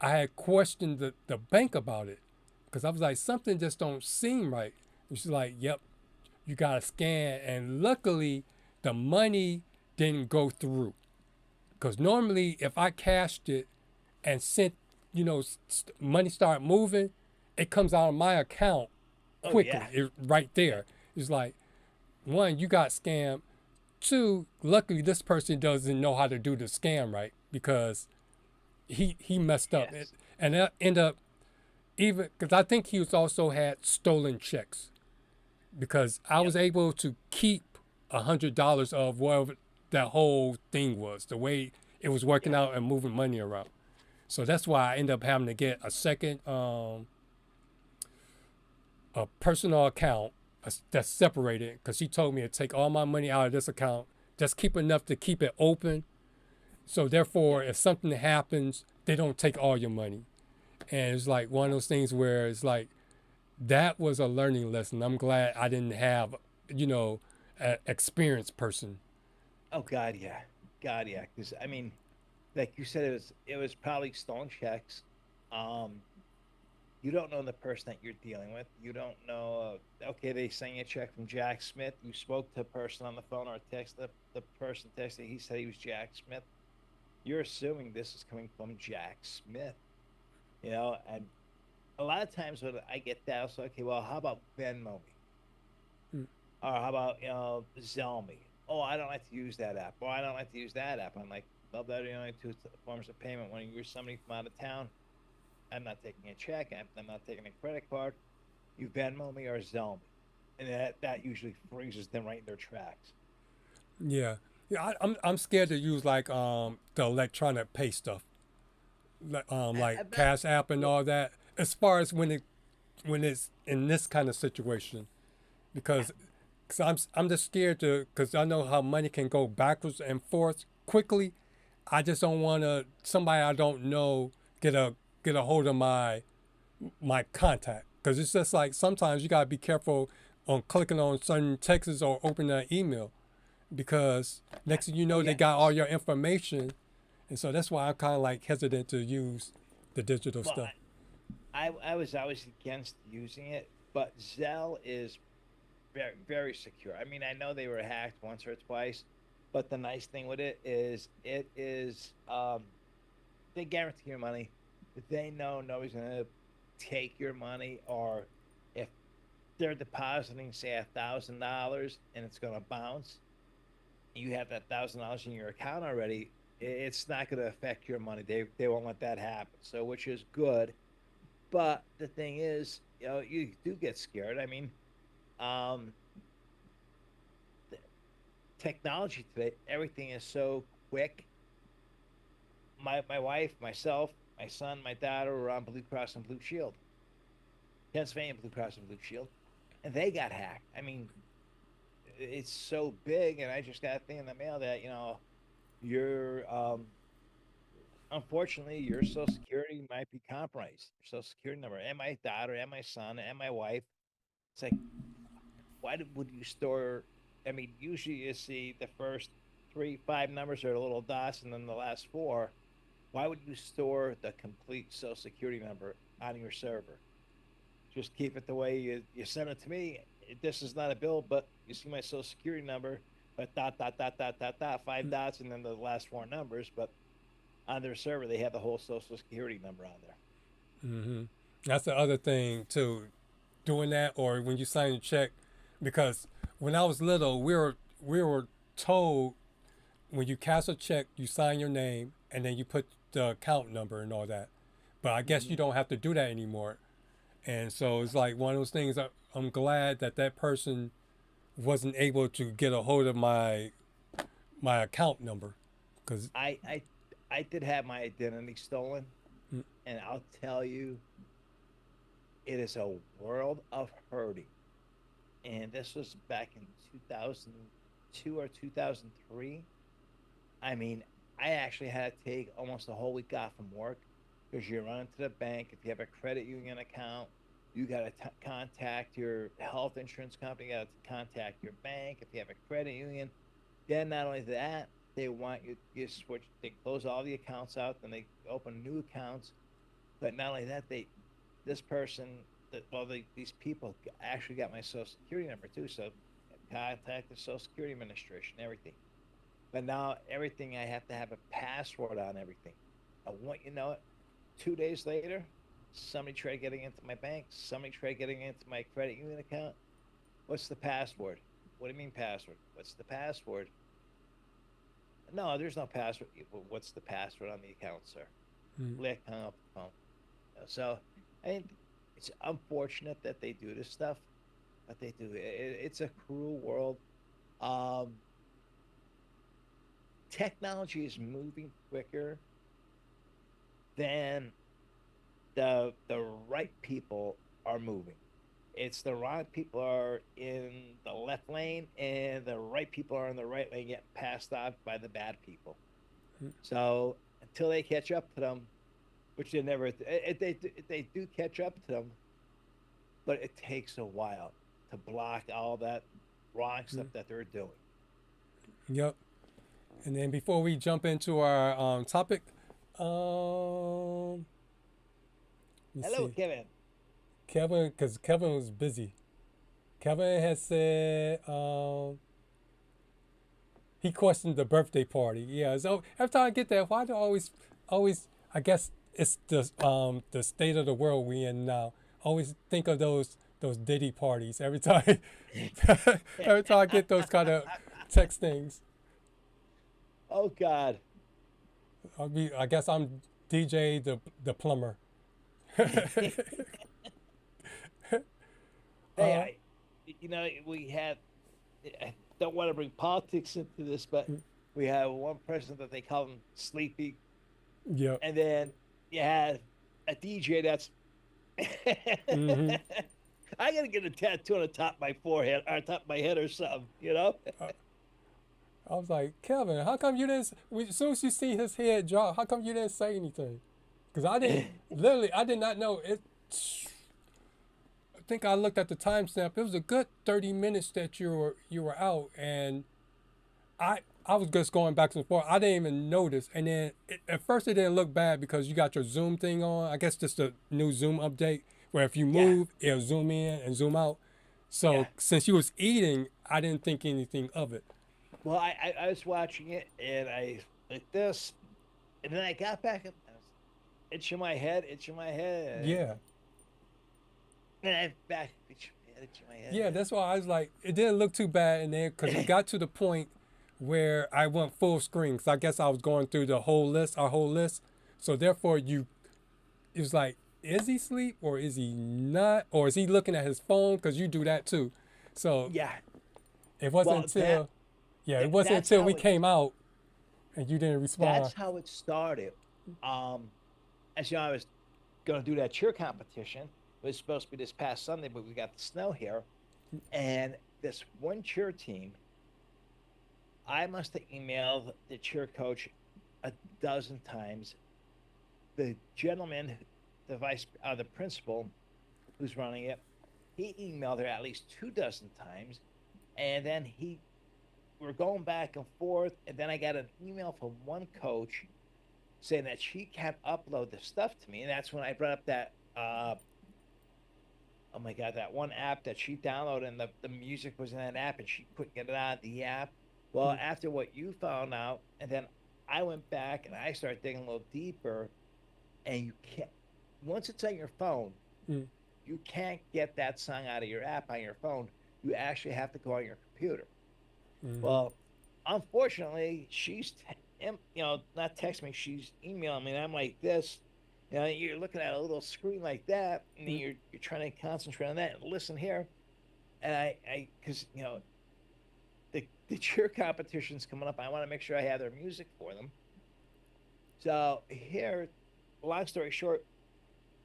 [SPEAKER 5] I had questioned the bank about it. Because I was like, something just don't seem right. And she's like, "Yep, you got to scan." And luckily, the money didn't go through. Because normally, if I cashed it and sent, money start moving, it comes out of my account quickly, right there. It's like, one, you got scammed. Two, luckily, this person doesn't know how to do the scam right because he messed up.
[SPEAKER 6] Yes.
[SPEAKER 5] And that ended up, even, because I think he was also had stolen checks. Because I was able to keep $100 of whatever that whole thing was, the way it was working out and moving money around. So that's why I ended up having to get a second a personal account that's separated, because he told me to take all my money out of this account, just keep enough to keep it open. So therefore, if something happens, they don't take all your money. And it's like one of those things where it's like, that was a learning lesson. I'm glad I didn't have, an experienced person.
[SPEAKER 6] Oh God, yeah, Because I mean, like you said, it was probably stolen checks. You don't know the person that you're dealing with. You don't know. Okay, they sent you a check from Jack Smith. You spoke to a person on the phone or texted the person texted. He said he was Jack Smith. You're assuming this is coming from Jack Smith, And a lot of times when I get that, I was like, okay, well, how about Venmo me? Or how about Zelle me? Oh, I don't like to use that app. Or I don't like to use that app. I'm like, well, that are the only two forms of payment. When you're somebody from out of town, I'm not taking a check. I'm not taking a credit card. You Venmo me or Zelle me, and that usually freezes them right in their tracks.
[SPEAKER 5] Yeah, I'm scared to use like the electronic pay stuff, like Cash App and all that. As far as when it's in this kind of situation, because I'm just scared because I know how money can go backwards and forth quickly. I just don't want somebody I don't know get a hold of my contact, because it's just like sometimes you gotta be careful on clicking on certain texts or opening an email, because next thing you know they got all your information, and so that's why I'm kind of like hesitant to use the digital stuff.
[SPEAKER 6] I was always against using it, but Zelle is very, very secure. I mean, I know they were hacked once or twice, but the nice thing with it is they guarantee your money. They know nobody's gonna take your money, or if they're depositing, say, $1,000 and it's gonna bounce, you have that $1,000 in your account already. It's not going to affect your money. They won't let that happen. So, which is good. But the thing is, you do get scared. I mean, um, technology today, everything is so quick. My wife, myself, my son, my daughter were on Blue Cross and Blue Shield, Pennsylvania Blue Cross and Blue Shield, and they got hacked. I mean, it's so big, and I just got a thing in the mail that your unfortunately your Social Security might be compromised. Your Social Security number, and my daughter, and my son, and my wife. It's like, would you store? I mean, usually you see the first 5 numbers are little dots, and then the last 4. Why would you store the complete Social Security number on your server? Just keep it the way you sent it to me. This is not a bill, but you see my Social Security number, but dot, dot, dot, dot, dot, dot, 5 dots, and then the last 4 numbers. But on their server, they have the whole Social Security number on there.
[SPEAKER 5] Mm-hmm. That's the other thing, too. Doing that, or when you sign a check, because when I was little, we were told when you cash a check, you sign your name, and then you put the account number and all that. But I guess you don't have to do that anymore. And so it's like one of those things. I'm glad that person wasn't able to get a hold of my account number, because
[SPEAKER 6] I did have my identity stolen, and I'll tell you, it is a world of hurting. And this was back in 2002 or 2003. I mean, I actually had to take almost a whole week off from work, because you run into the bank. If you have a credit union account, you got to contact your health insurance company. You got to contact your bank. If you have a credit union, then not only that, they want you switch. They close all the accounts out, then they open new accounts. But not only that, these people actually got my Social Security number too. So contact the Social Security Administration, everything. But now everything, I have to have a password on everything. I want you to know it. 2 days later, somebody tried getting into my bank. Somebody tried getting into my credit union account. What's the password? What do you mean password? What's the password? No, there's no password. What's the password on the account, sir? Lick, hung up the phone. So I think it's unfortunate that they do this stuff, but they do. It's a cruel world. Technology is moving quicker than the right people are moving. It's the wrong people are in the left lane, and the right people are in the right lane, getting passed off by the bad people. So until they catch up to them, which they never, they do catch up to them, but it takes a while to block all that wrong stuff that they're doing.
[SPEAKER 5] Yep. And then before we jump into our topic,
[SPEAKER 6] Hello, Kevin.
[SPEAKER 5] Kevin, because Kevin was busy. Kevin has said he questioned the birthday party. Yeah, so every time I get that, why do I always? I guess it's the state of the world we in now. Always think of those Diddy parties every time. Every time I get those kind of text things.
[SPEAKER 6] Oh God.
[SPEAKER 5] I guess I'm DJ the plumber.
[SPEAKER 6] Hey, we have. I don't want to bring politics into this, but we have one person that they call him Sleepy.
[SPEAKER 5] Yeah.
[SPEAKER 6] And then you have a DJ that's.
[SPEAKER 5] Mm-hmm.
[SPEAKER 6] I gotta get a tattoo on the top of my forehead, or top of my head, or something.
[SPEAKER 5] I was like, Kevin, how come you didn't? As soon as you see his head drop, how come you didn't say anything? Because I did not know it. I think I looked at the timestamp. It was a good 30 minutes that you were out, and I was just going back and forth. I didn't even notice, and then at first it didn't look bad because you got your Zoom thing on. I guess just a new Zoom update where if you move, it'll zoom in and zoom out. So since you was eating, I didn't think anything of it.
[SPEAKER 6] Well, I was watching it, and I like this, and then I got back up. I was itching my head.
[SPEAKER 5] Yeah.
[SPEAKER 6] And I back itching my head.
[SPEAKER 5] Yeah, that's why I was like, it didn't look too bad, and then because it got to the point where I went full screen because I guess I was going through the whole list, our whole list. So therefore, it was like, is he asleep or is he not, or is he looking at his phone? Because you do that too. So
[SPEAKER 6] Yeah.
[SPEAKER 5] it wasn't
[SPEAKER 6] Well,
[SPEAKER 5] until it wasn't
[SPEAKER 6] that's
[SPEAKER 5] until
[SPEAKER 6] how
[SPEAKER 5] we
[SPEAKER 6] it-
[SPEAKER 5] came out and you didn't respond.
[SPEAKER 6] That's how it started. As you know, I was going to do that cheer competition. It was supposed to be this past Sunday, but we got the snow here. And this one cheer team, I must have emailed the cheer coach a dozen times. The gentleman, the principal who's running it, he emailed her at least 24 times. And then we're going back and forth. And then I got an email from one coach saying that she can't upload the stuff to me. And that's when I brought up that, oh my God, that one app that she downloaded and the music was in that app and she couldn't get it out of the app. Well, after what you found out, and then I went back and I started digging a little deeper, and you can't, once it's on your phone, you can't get that song out of your app on your phone. You actually have to go on your computer. Well, unfortunately, she's, not texting me, she's emailing me, and I'm like this. You're looking at a little screen like that, and then you're trying to concentrate on that and listen here. And because the cheer competition's coming up, I want to make sure I have their music for them. So here, long story short,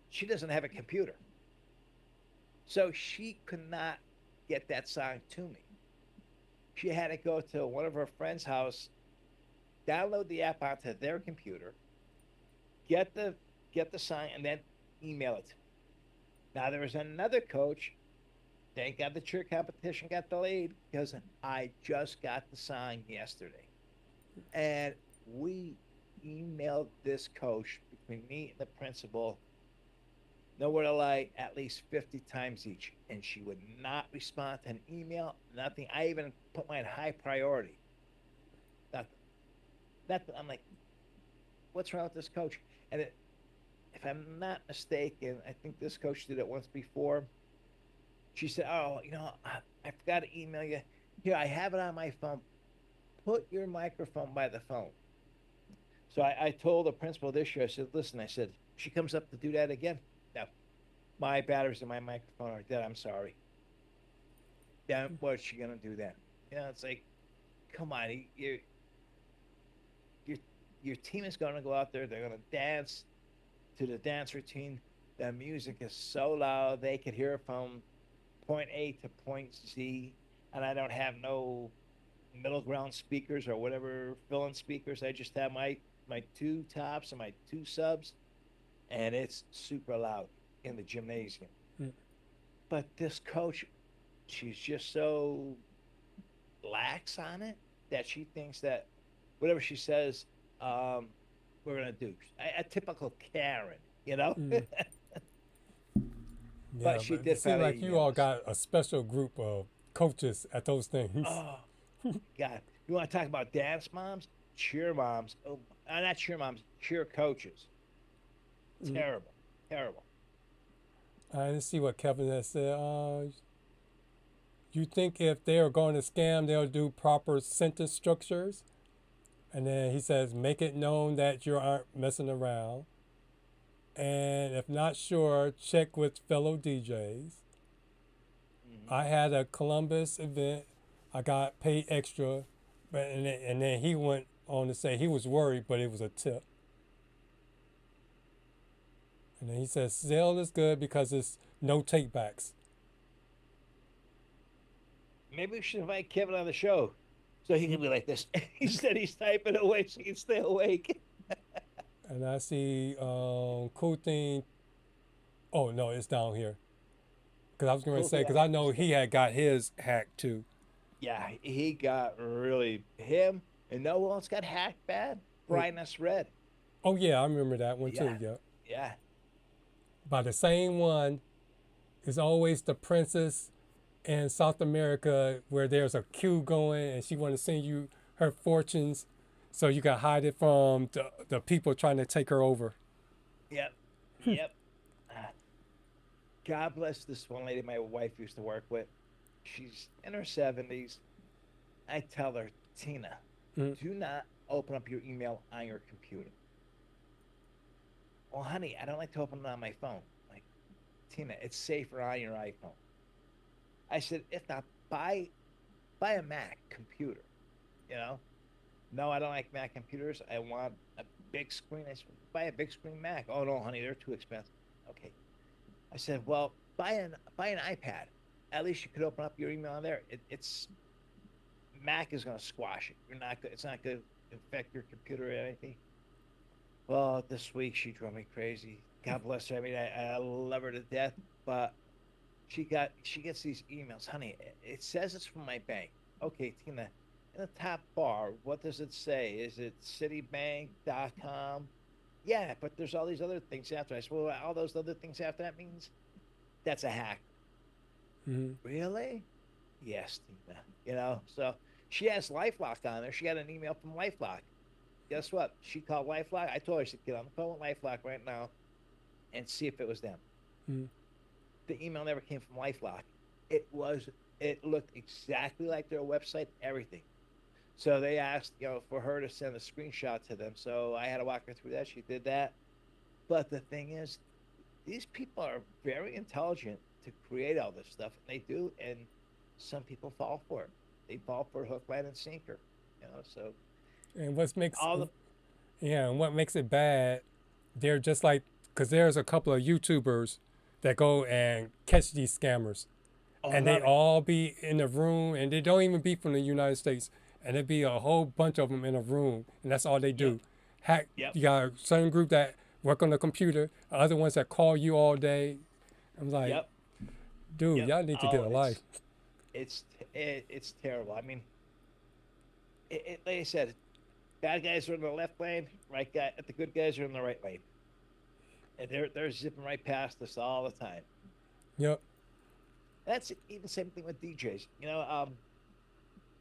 [SPEAKER 6] she doesn't have a computer, so she could not get that song to me. She had to go to one of her friends' house, download the app onto their computer, get the song, and then email it. Now there was another coach. Thank God the cheer competition got delayed because I just got the song yesterday, and we emailed this coach, between me and the principal, nowhere to lie, at least 50 times each, and she would not respond to an email. Nothing. I even put mine high priority. Nothing. I'm like, what's wrong with this coach? And if I'm not mistaken, I think this coach did it once before. She said, "Oh, I forgot to email you. Here, I have it on my phone. Put your microphone by the phone." So I told the principal this year, I said, "Listen," I said, "she comes up to do that again. No, my batteries in my microphone are dead. I'm sorry." Yeah, what's she gonna do then? It's like, come on, your team is gonna go out there. They're gonna dance to the dance routine. The music is so loud they could hear it from point A to point Z, and I don't have no middle ground speakers or whatever fill-in speakers. I just have my two tops and my two subs, and it's super loud in the gymnasium. But this coach, she's just so lax on it that she thinks that whatever she says, we're gonna do. A typical Karen,
[SPEAKER 5] Yeah,
[SPEAKER 6] but she
[SPEAKER 5] it
[SPEAKER 6] did.
[SPEAKER 5] seems like you all got a special group of coaches at those things.
[SPEAKER 6] Oh, God. You want to talk about dance moms? Cheer moms. Oh, not cheer moms, cheer coaches. Terrible. Terrible.
[SPEAKER 5] I didn't see what Kevin has said. You think if they are going to scam, they'll do proper sentence structures? And then he says, make it known that you aren't messing around. And if not sure, check with fellow DJs. I had a Columbus event. I got paid extra. And then he went on to say he was worried, but it was a tip. And then he says, sale is good because it's no takebacks.
[SPEAKER 6] Maybe we should invite Kevin on the show so he can be like this. He said he's typing away so he can stay awake.
[SPEAKER 5] And I see cool thing. Oh, no, it's down here. Because I was going to say, because I know he had got his hacked too.
[SPEAKER 6] Yeah, he got him. And no one else got hacked bad. Brightness Red.
[SPEAKER 5] Oh, yeah, I remember that one too. Yeah.
[SPEAKER 6] Yeah.
[SPEAKER 5] By the same one is always the princess in South America where there's a queue going and she want to send you her fortunes so you can hide it from the people trying to take her over.
[SPEAKER 6] Yep. Yep. God bless this one lady my wife used to work with. She's in her 70s. I tell her, Tina,
[SPEAKER 5] Mm.
[SPEAKER 6] do not open up your email on your computer. Well, honey, I don't like to open it on my phone. Like, Tina, it's safer on your iPhone. I said, if not, buy a Mac computer. You know? No, I don't like Mac computers. I want a big screen. I said, buy a big screen Mac. Oh no, honey, they're too expensive. Okay. I said, well, buy an iPad. At least you could open up your email on there. It's Mac is going to squash it. You're not. It's not going to affect your computer or anything. Well, this week she drove me crazy. God bless her. I mean, I love her to death, but she gets these emails, honey. It says it's from my bank. Okay, Tina. In the top bar, what does it say? Is it Citibank.com? Yeah, but there's all these other things after. I said, well, all those other things after that means that's a hack.
[SPEAKER 5] Mm-hmm.
[SPEAKER 6] Really? Yes, Tina. You know, so she has LifeLock on there. She got an email from LifeLock. Guess what? She called LifeLock. I told her, she said, get on the phone with LifeLock right now and see if it was them.
[SPEAKER 5] Mm-hmm.
[SPEAKER 6] The email never came from LifeLock. It looked exactly like their website, everything. So they asked, for her to send a screenshot to them. So I had to walk her through that. She did that. But the thing is, these people are very intelligent to create all this stuff. And they do. And some people fall for it. They fall for hook, line, and sinker. So.
[SPEAKER 5] And what makes it bad, they're just like, because there's a couple of YouTubers that go and catch these scammers. And they all be in a room, and they don't even be from the United States. And there'd be a whole bunch of them in a room, and that's all they do.
[SPEAKER 6] Yep.
[SPEAKER 5] Hack.
[SPEAKER 6] Yep.
[SPEAKER 5] You got a certain group that work on the computer, other ones that call you all day. I'm like, dude, y'all need to get a life.
[SPEAKER 6] It's terrible. I mean, like I said, bad guys are in the left lane, the good guys are in the right lane, and they're zipping right past us all the time.
[SPEAKER 5] Yep.
[SPEAKER 6] That's even the same thing with DJs.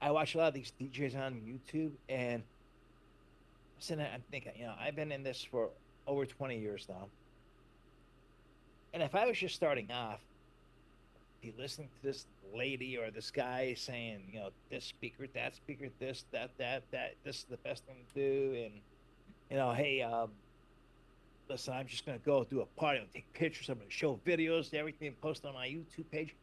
[SPEAKER 6] I watch a lot of these DJs on YouTube, and I'm thinking, I've been in this for over 20 years now. And if I was just starting off, be listening to this lady or this guy saying, this speaker, this, that, this is the best thing to do, and, hey, listen, I'm just going to go do a party and take pictures. I'm going to show videos, everything, post on my YouTube page.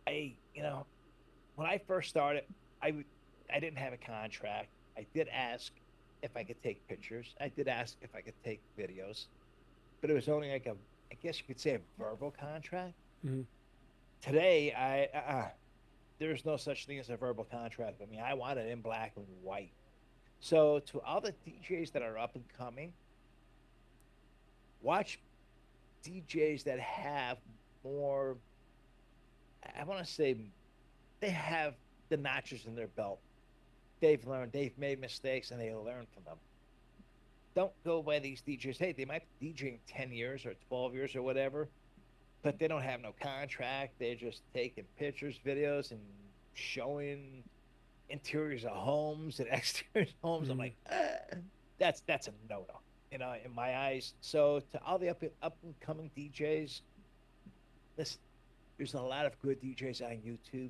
[SPEAKER 6] When I first started, I didn't have a contract. I did ask if I could take pictures. I did ask if I could take videos, but it was only like I guess you could say a verbal contract.
[SPEAKER 5] Mm-hmm.
[SPEAKER 6] Today, there's no such thing as a verbal contract. I mean, I want it in black and white. So to all the DJs that are up and coming, watch DJs that have more, I want to say, they have the notches in their belt. They've learned, they've made mistakes, and they learn from them. Don't go by these DJs. Hey, they might be DJing 10 years or 12 years or whatever, but they don't have no contract. They're just taking pictures, videos, and showing interiors of homes and exteriors of homes. I'm like, that's a no-no, in my eyes. So to all the up and coming DJs, listen, there's a lot of good DJs on YouTube.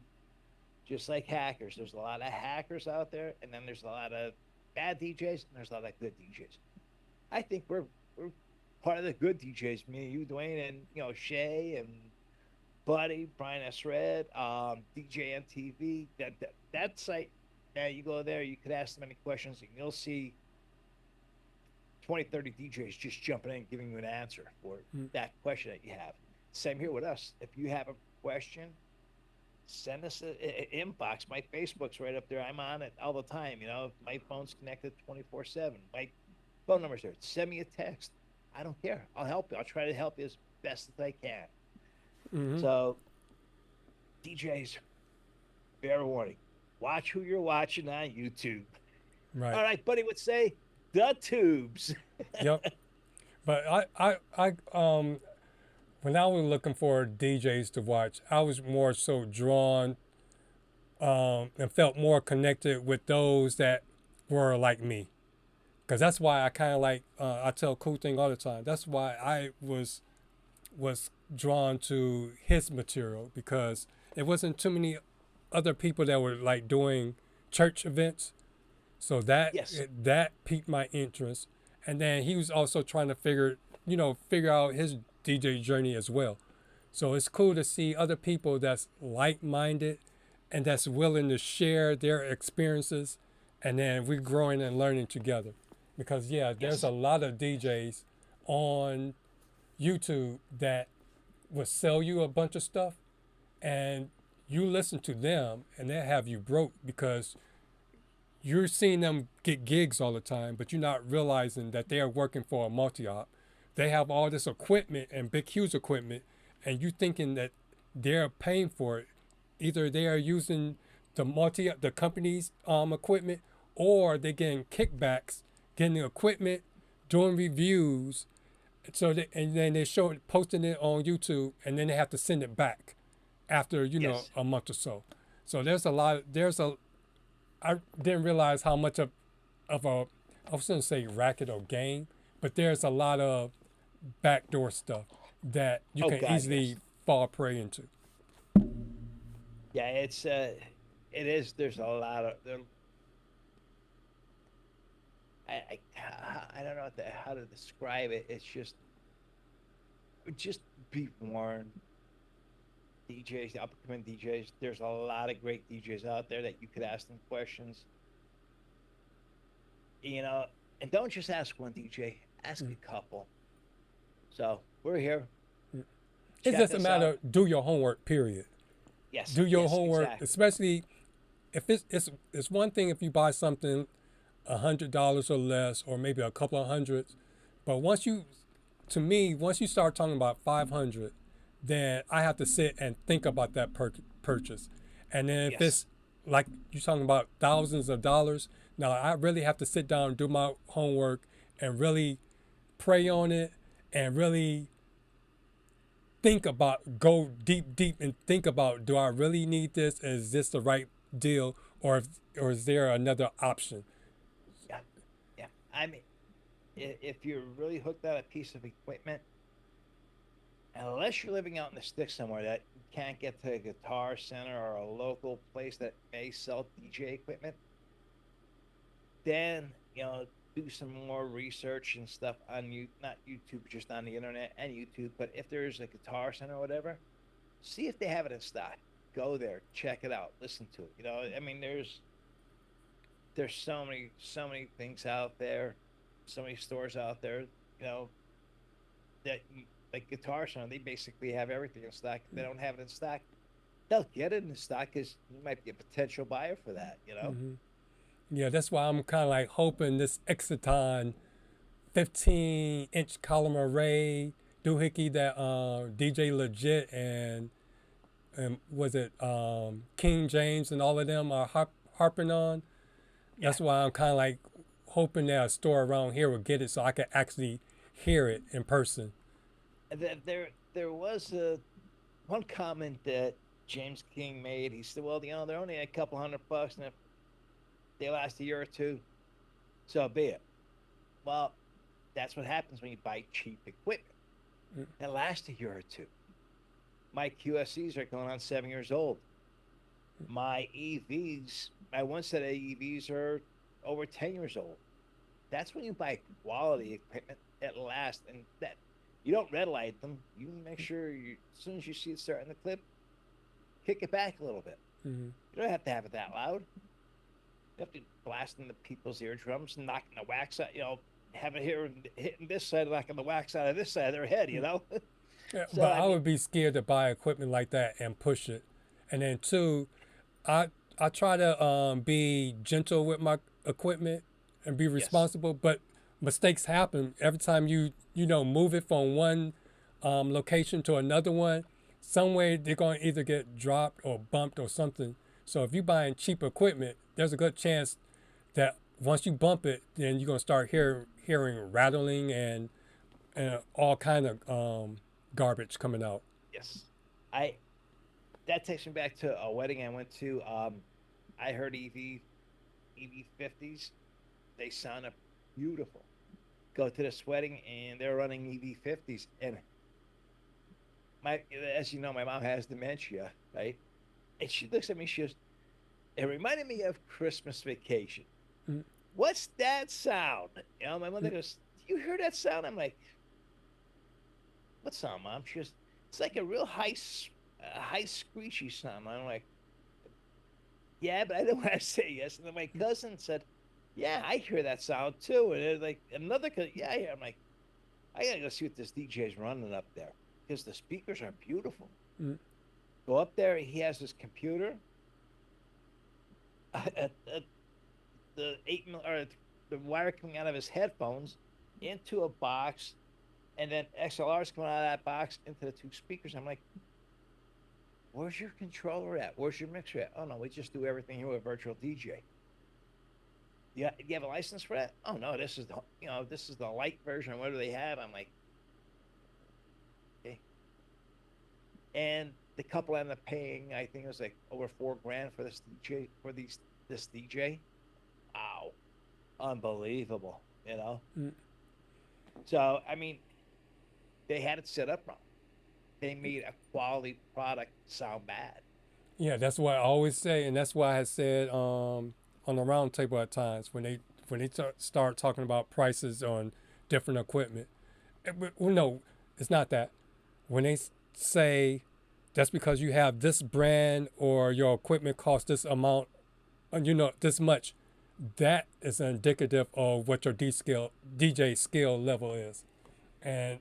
[SPEAKER 6] Just like hackers, there's a lot of hackers out there, and then there's a lot of bad DJs, and there's a lot of good DJs. I think we're part of the good DJs. Me, you, Dwayne, and Shay and Buddy, Brian S. Red, DJ MTV. That site. Now you go there, you could ask them any questions, and you'll see 20, 30 DJs just jumping in and giving you an answer for that question that you have. Same here with us. If you have a question, send us an inbox. My Facebook's right up there. I'm on it all the time. My phone's connected 24/7. My phone number's there. Send me a text. I don't care. I'll help you. I'll try to help you as best as I can.
[SPEAKER 5] Mm-hmm.
[SPEAKER 6] So, DJs, fair warning. Watch who you're watching on YouTube.
[SPEAKER 5] Right.
[SPEAKER 6] All right, Buddy would say, the tubes.
[SPEAKER 5] Yep. But when I was looking for DJs to watch, I was more so drawn and felt more connected with those that were like me. Because that's why I kind of like, I tell Cool Thing all the time, that's why I was drawn to his material, because it wasn't too many other people that were like doing church events. So that
[SPEAKER 6] Yes.
[SPEAKER 5] that piqued my interest. And then he was also trying to figure out his DJ journey as well. So it's cool to see other people that's like-minded and that's willing to share their experiences, and then we're growing and learning together. Because there's
[SPEAKER 6] Yes.
[SPEAKER 5] a lot of DJs on YouTube that will sell you a bunch of stuff, and you listen to them, and they have you broke because you're seeing them get gigs all the time, but you're not realizing that they are working for a multi-op. They have all this equipment and big, huge equipment, and you thinking that they're paying for it. Either they are using the company's equipment, or they're getting kickbacks, getting the equipment, doing reviews, and then they posting it on YouTube, and then they have to send it back after
[SPEAKER 6] Yes.
[SPEAKER 5] a month or so. So I didn't realize how much of a, I was gonna say racket or game, but there's a lot of backdoor stuff that you
[SPEAKER 6] Oh,
[SPEAKER 5] can
[SPEAKER 6] God,
[SPEAKER 5] easily
[SPEAKER 6] yes.
[SPEAKER 5] fall prey into.
[SPEAKER 6] Yeah, it is. There's a lot of them. I don't know how to describe it. It's just be warned. DJs, the up and coming DJs. There's a lot of great DJs out there that you could ask them questions. And don't just ask one DJ. Ask a couple. So we're here.
[SPEAKER 5] It's
[SPEAKER 6] Check
[SPEAKER 5] just a
[SPEAKER 6] us
[SPEAKER 5] matter
[SPEAKER 6] out.
[SPEAKER 5] of do your homework, period.
[SPEAKER 6] Yes.
[SPEAKER 5] Do your
[SPEAKER 6] yes,
[SPEAKER 5] homework,
[SPEAKER 6] exactly.
[SPEAKER 5] especially if it's one thing if you buy something $100 or less, or maybe a couple of hundreds, but once you start talking about 500, then I have to sit and think about that purchase. And then if
[SPEAKER 6] Yes.
[SPEAKER 5] it's like you're talking about thousands of dollars, now I really have to sit down and do my homework and really pray on it and really go deep and think about, do I really need this? Is this the right deal, or is there another option?
[SPEAKER 6] Yeah. Yeah. I mean, if you're really hooked on a piece of equipment, unless you're living out in the sticks somewhere that you can't get to a guitar center or a local place that may sell DJ equipment, then do some more research and stuff on not YouTube, just on the internet and YouTube. But if there's a guitar center or whatever, see if they have it in stock. Go there, check it out, listen to it. I mean, there's so many things out there, so many stores out there, that like Guitar Center, they basically have everything in stock. If they don't have it in stock, they'll get it in stock because you might be a potential buyer for that.
[SPEAKER 5] Mm-hmm. Yeah, that's why I'm kind of like hoping this Exiton 15-inch column array doohickey that DJ Legit and was it King James and all of them are harping on.
[SPEAKER 6] Yeah.
[SPEAKER 5] That's why I'm kind of like hoping that a store around here will get it so I can actually hear it in person.
[SPEAKER 6] There was one comment that James King made. He said, "Well, they're only a couple $100, and if they last a year or two, so be it." Well, that's what happens when you buy cheap equipment. That lasts a year or two. My QSCs are going on 7 years old. My EVs, my one set of EVs are over 10 years old. That's when you buy quality equipment that lasts, and that you don't red light them. You make sure as soon as you see it starting to clip, kick it back a little bit.
[SPEAKER 5] Mm-hmm.
[SPEAKER 6] You don't have to have it that loud. You have to blast into people's eardrums and knocking the wax out, have it here hitting this side, knocking the wax out of this side of their head,
[SPEAKER 5] Yeah,
[SPEAKER 6] So,
[SPEAKER 5] but I would be scared to buy equipment like that and push it. And then two, I try to be gentle with my equipment and be responsible, but mistakes happen every time you move it from one location to another one. Some way they're going to either get dropped or bumped or something. So if you're buying cheap equipment, there's a good chance that once you bump it, then you're going to start hearing rattling and all kind of garbage coming out.
[SPEAKER 6] yes. That takes me back to a wedding I went to. I heard EV50s. They sounded beautiful. Go to this wedding and they're running EV50s, and as you know, my mom has dementia, right? And she looks at me, she goes, It reminded me of Christmas Vacation. What's that sound? You know, my mother goes, "Do you hear that sound?" I'm like, "What sound, Mom?" She goes, "It's like a real high screechy sound." I'm like, "Yeah, but I didn't want to say yes." And then my cousin said, "Yeah, I hear that sound too." And like another cousin, "Yeah, I hear." I'm like, "I gotta go see what this DJ's running up there because the speakers are beautiful." Go up there. He has his computer. The the wire coming out of his headphones into a box, and then XLRs coming out of that box into the two speakers. I'm like, "Where's your controller at? Where's your mixer at?" "Oh no, we just do everything here with virtual DJ." "Yeah, do you have a license for that?" "Oh no, this is the light version. What do they have?" I'm like, okay. And the couple ended up paying, I think it was like over $4,000 for this DJ. Wow, unbelievable, you know. So I mean, they had it set up wrong. They made a quality product sound bad.
[SPEAKER 5] Yeah, that's what I always say, and that's why I said on the round table at times when they start talking about prices on different equipment. Well, no, it's not that. When they say that's because you have this brand or your equipment costs this amount, this much, that is indicative of what your DJ skill level is. And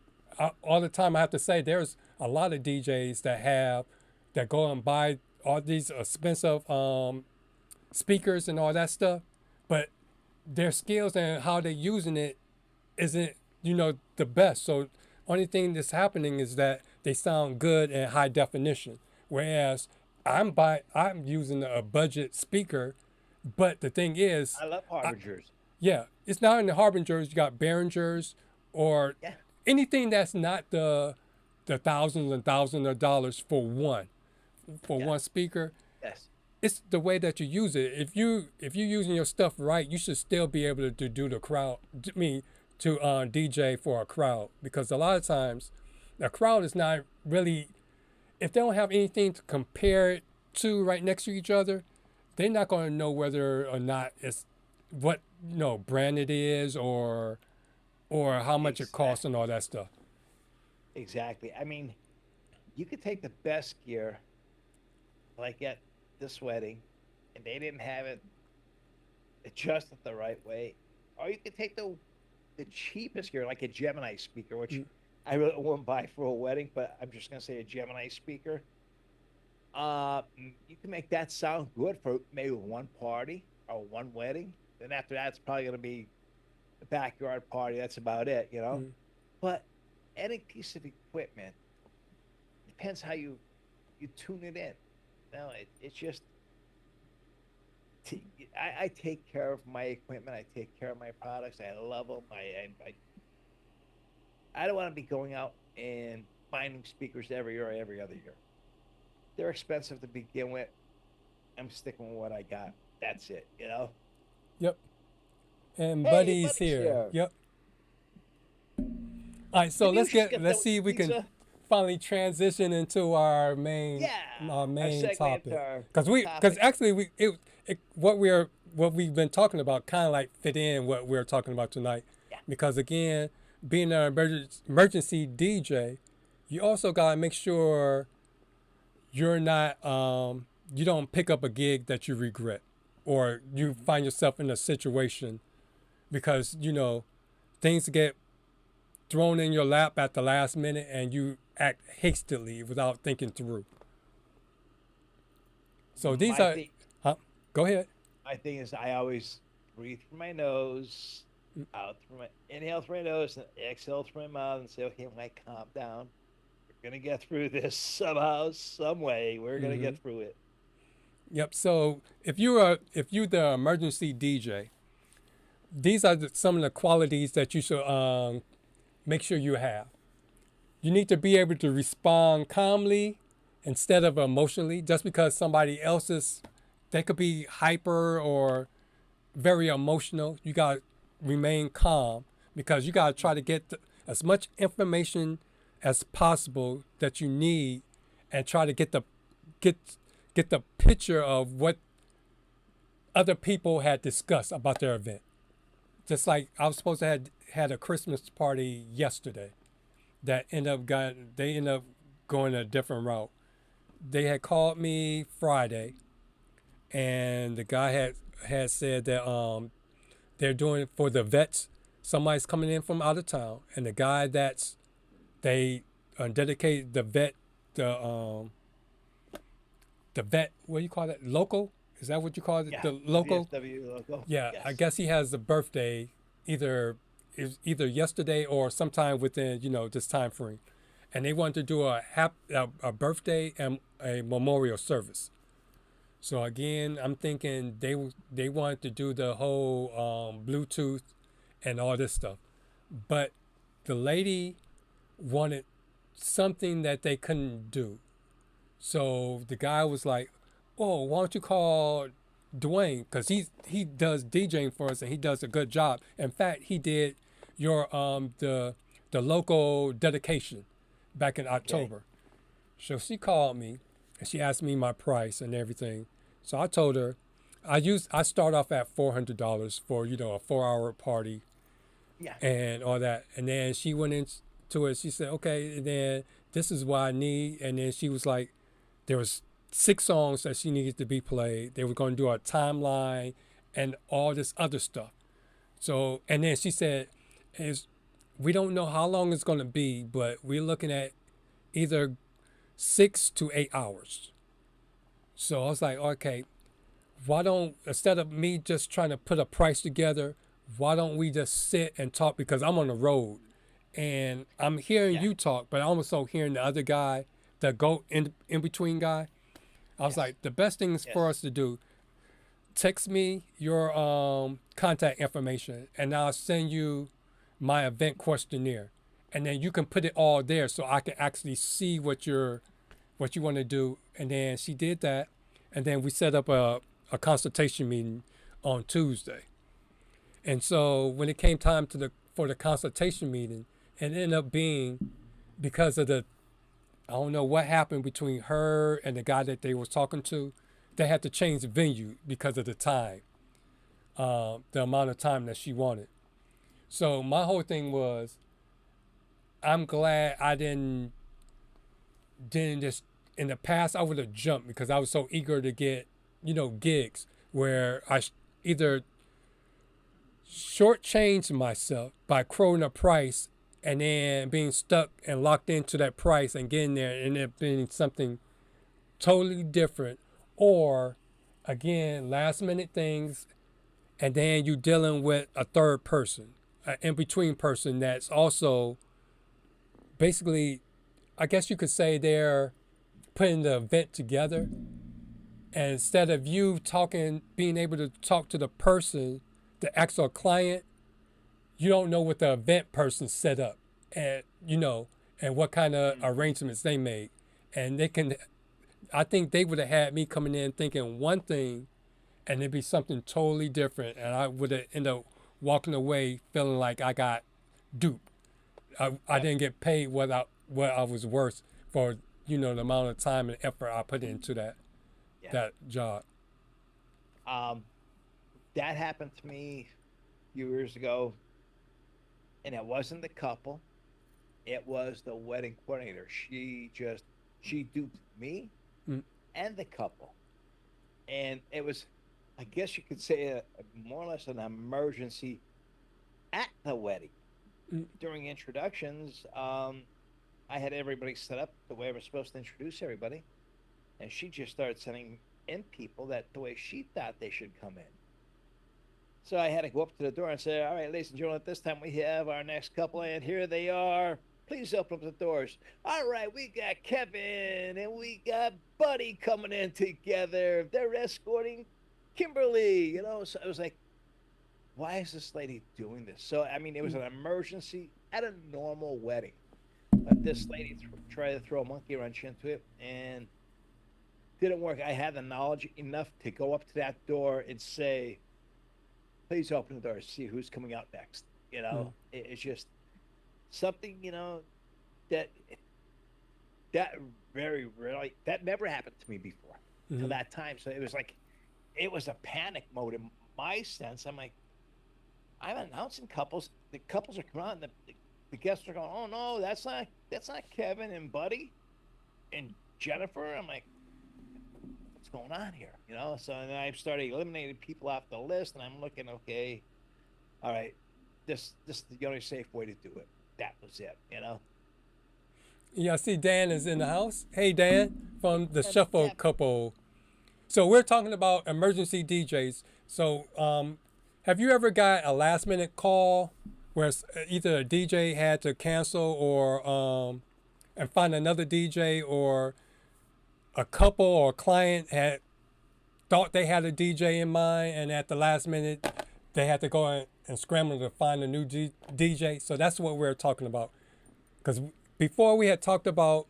[SPEAKER 5] all the time I have to say there's a lot of DJs that go and buy all these expensive speakers and all that stuff, but their skills and how they're using it isn't, the best. So only thing that's happening is that they sound good in high definition. Whereas I'm using a budget speaker, but the thing is,
[SPEAKER 6] I love Harbingers.
[SPEAKER 5] Yeah, it's not in the Harbingers. You got Behringers or anything that's not the thousands and thousands of dollars for one speaker.
[SPEAKER 6] Yes.
[SPEAKER 5] It's the way that you use it. If you're using your stuff right, you should still be able to do the crowd. To DJ for a crowd, because a lot of times the crowd is not really, if they don't have anything to compare it to right next to each other, they're not going to know whether or not it's what brand it is or how much it costs and all that stuff.
[SPEAKER 6] Exactly. I mean, you could take the best gear, like at this wedding, and they didn't have it adjusted the right way, or you could take the cheapest gear, like a Gemini speaker, which I really wouldn't buy for a wedding, but I'm just gonna say a Gemini speaker. You can make that sound good for maybe one party or one wedding. Then after that, it's probably gonna be a backyard party. That's about it, But any piece of equipment depends how you tune it in. It's just. I take care of my equipment. I take care of my products. I love them. I don't want to be going out and finding speakers every year or every other year. They're expensive to begin with. I'm sticking with what I got. That's it,
[SPEAKER 5] Yep. And
[SPEAKER 6] Hey,
[SPEAKER 5] Buddy's here. Yep. All right, so let's see if we can finally transition into our main topic. Because actually what we've been talking about kind of like fit in what we're talking about tonight. Yeah. Because again, being an emergency DJ, you also gotta make sure you're not you don't pick up a gig that you regret, or you find yourself in a situation because things get thrown in your lap at the last minute and you act hastily without thinking through. So go ahead.
[SPEAKER 6] My thing is, I always breathe through my nose, inhale through my nose, and exhale through my mouth, and say, "Okay, Mike, calm down. We're gonna get through this somehow, some way. We're gonna get through it."
[SPEAKER 5] Yep. So if you're the emergency DJ, these are some of the qualities that you should make sure you have. You need to be able to respond calmly instead of emotionally. Just because somebody else's, they could be hyper or very emotional, you got to remain calm, because you got to try to get as much information as possible that you need, and try to get the picture of what other people had discussed about their event. Just like I was supposed to had a Christmas party yesterday that they ended up going a different route. They had called me Friday, and the guy had said that they're doing it for the vets. Somebody's coming in from out of town, and the guy they dedicated the vet what do you call that, local? Is that what you call it?
[SPEAKER 6] Yeah,
[SPEAKER 5] The local?
[SPEAKER 6] VFW logo.
[SPEAKER 5] Yeah,
[SPEAKER 6] Yes.
[SPEAKER 5] I guess he has the birthday either yesterday or sometime within this time frame, and they wanted to do a birthday and a memorial service. So again, I'm thinking they wanted to do the whole Bluetooth and all this stuff, but the lady wanted something that they couldn't do. So the guy was like, "Oh, why don't you call Dwayne? Because he does DJing for us and he does a good job. In fact, he did your the local dedication back in October." So she called me and she asked me my price and everything. So I told her I start off at $400 for a 4-hour party.
[SPEAKER 6] Yeah.
[SPEAKER 5] And all that. And then she went into it. She said, okay, and then this is what I need. And then she was like, there was 6 songs that she needed to be played. They were going to do a timeline and all this other stuff. So, and then she said, we don't know how long it's going to be, but we're looking at either 6 to 8 hours. So I was like, okay, instead of me just trying to put a price together, why don't we just sit and talk? Because I'm on the road and I'm hearing you talk, but I'm also hearing the other guy, the go in between guy. I was like, the best thing is for us to do, text me your contact information and I'll send you my event questionnaire. And then you can put it all there so I can actually see what you want to do. And then she did that. And then we set up a consultation meeting on Tuesday. And so when it came time for the consultation meeting, it ended up being because of I don't know what happened between her and the guy that they were talking to. They had to change the venue because of the time, the amount of time that she wanted. So my whole thing was, I'm glad I didn't just, in the past I would have jumped because I was so eager to get, gigs where I either shortchange myself by quoting a price and then being stuck and locked into that price and getting there and it being something totally different, or again, last minute things, and then you dealing with a third person, an in-between person that's also basically, I guess you could say they're putting the event together. And instead of you being able to talk to the person, the actual client, you don't know what the event person set up and, and what kind of arrangements they made. And I think they would have had me coming in thinking one thing and it'd be something totally different. And I would have ended up walking away feeling like I got duped. I didn't get paid what I was worth for, the amount of time and effort I put into that job.
[SPEAKER 6] That happened to me a few years ago, and it wasn't the couple, it was the wedding coordinator. She duped me and the couple, and it was, I guess you could say, more or less an emergency at the wedding. During introductions, I had everybody set up the way I was supposed to introduce everybody, and she just started sending in people that the way she thought they should come in. So I had to go up to the door and say, all right, ladies and gentlemen, at this time we have our next couple, and here they are. Please open up the doors. All right, we got Kevin and we got Buddy coming in together. They're escorting Kimberly, So I was like, why is this lady doing this? So, I mean, it was an emergency at a normal wedding. But this lady tried to throw a monkey wrench into it and didn't work. I had the knowledge enough to go up to that door and say, please open the door to see who's coming out next. It's just something, that very rarely, that never happened to me before till that time. So it was like, it was a panic mode in my sense. I'm like, I'm announcing couples. The couples are coming on. The guests are going, oh no, that's not Kevin and Buddy and Jennifer. I'm like, what's going on here? So then I started eliminating people off the list, and I'm looking, okay, all right, this is the only safe way to do it. That was it.
[SPEAKER 5] Yeah, I see Dan is in the house. Hey, Dan, from the Shuffle Couple. So we're talking about emergency DJs. So have you ever got a last minute call where either a DJ had to cancel or and find another DJ, or a couple or a client had thought they had a DJ in mind, and at the last minute they had to go and scramble to find a new DJ? So that's what we're talking about. Because before we had talked about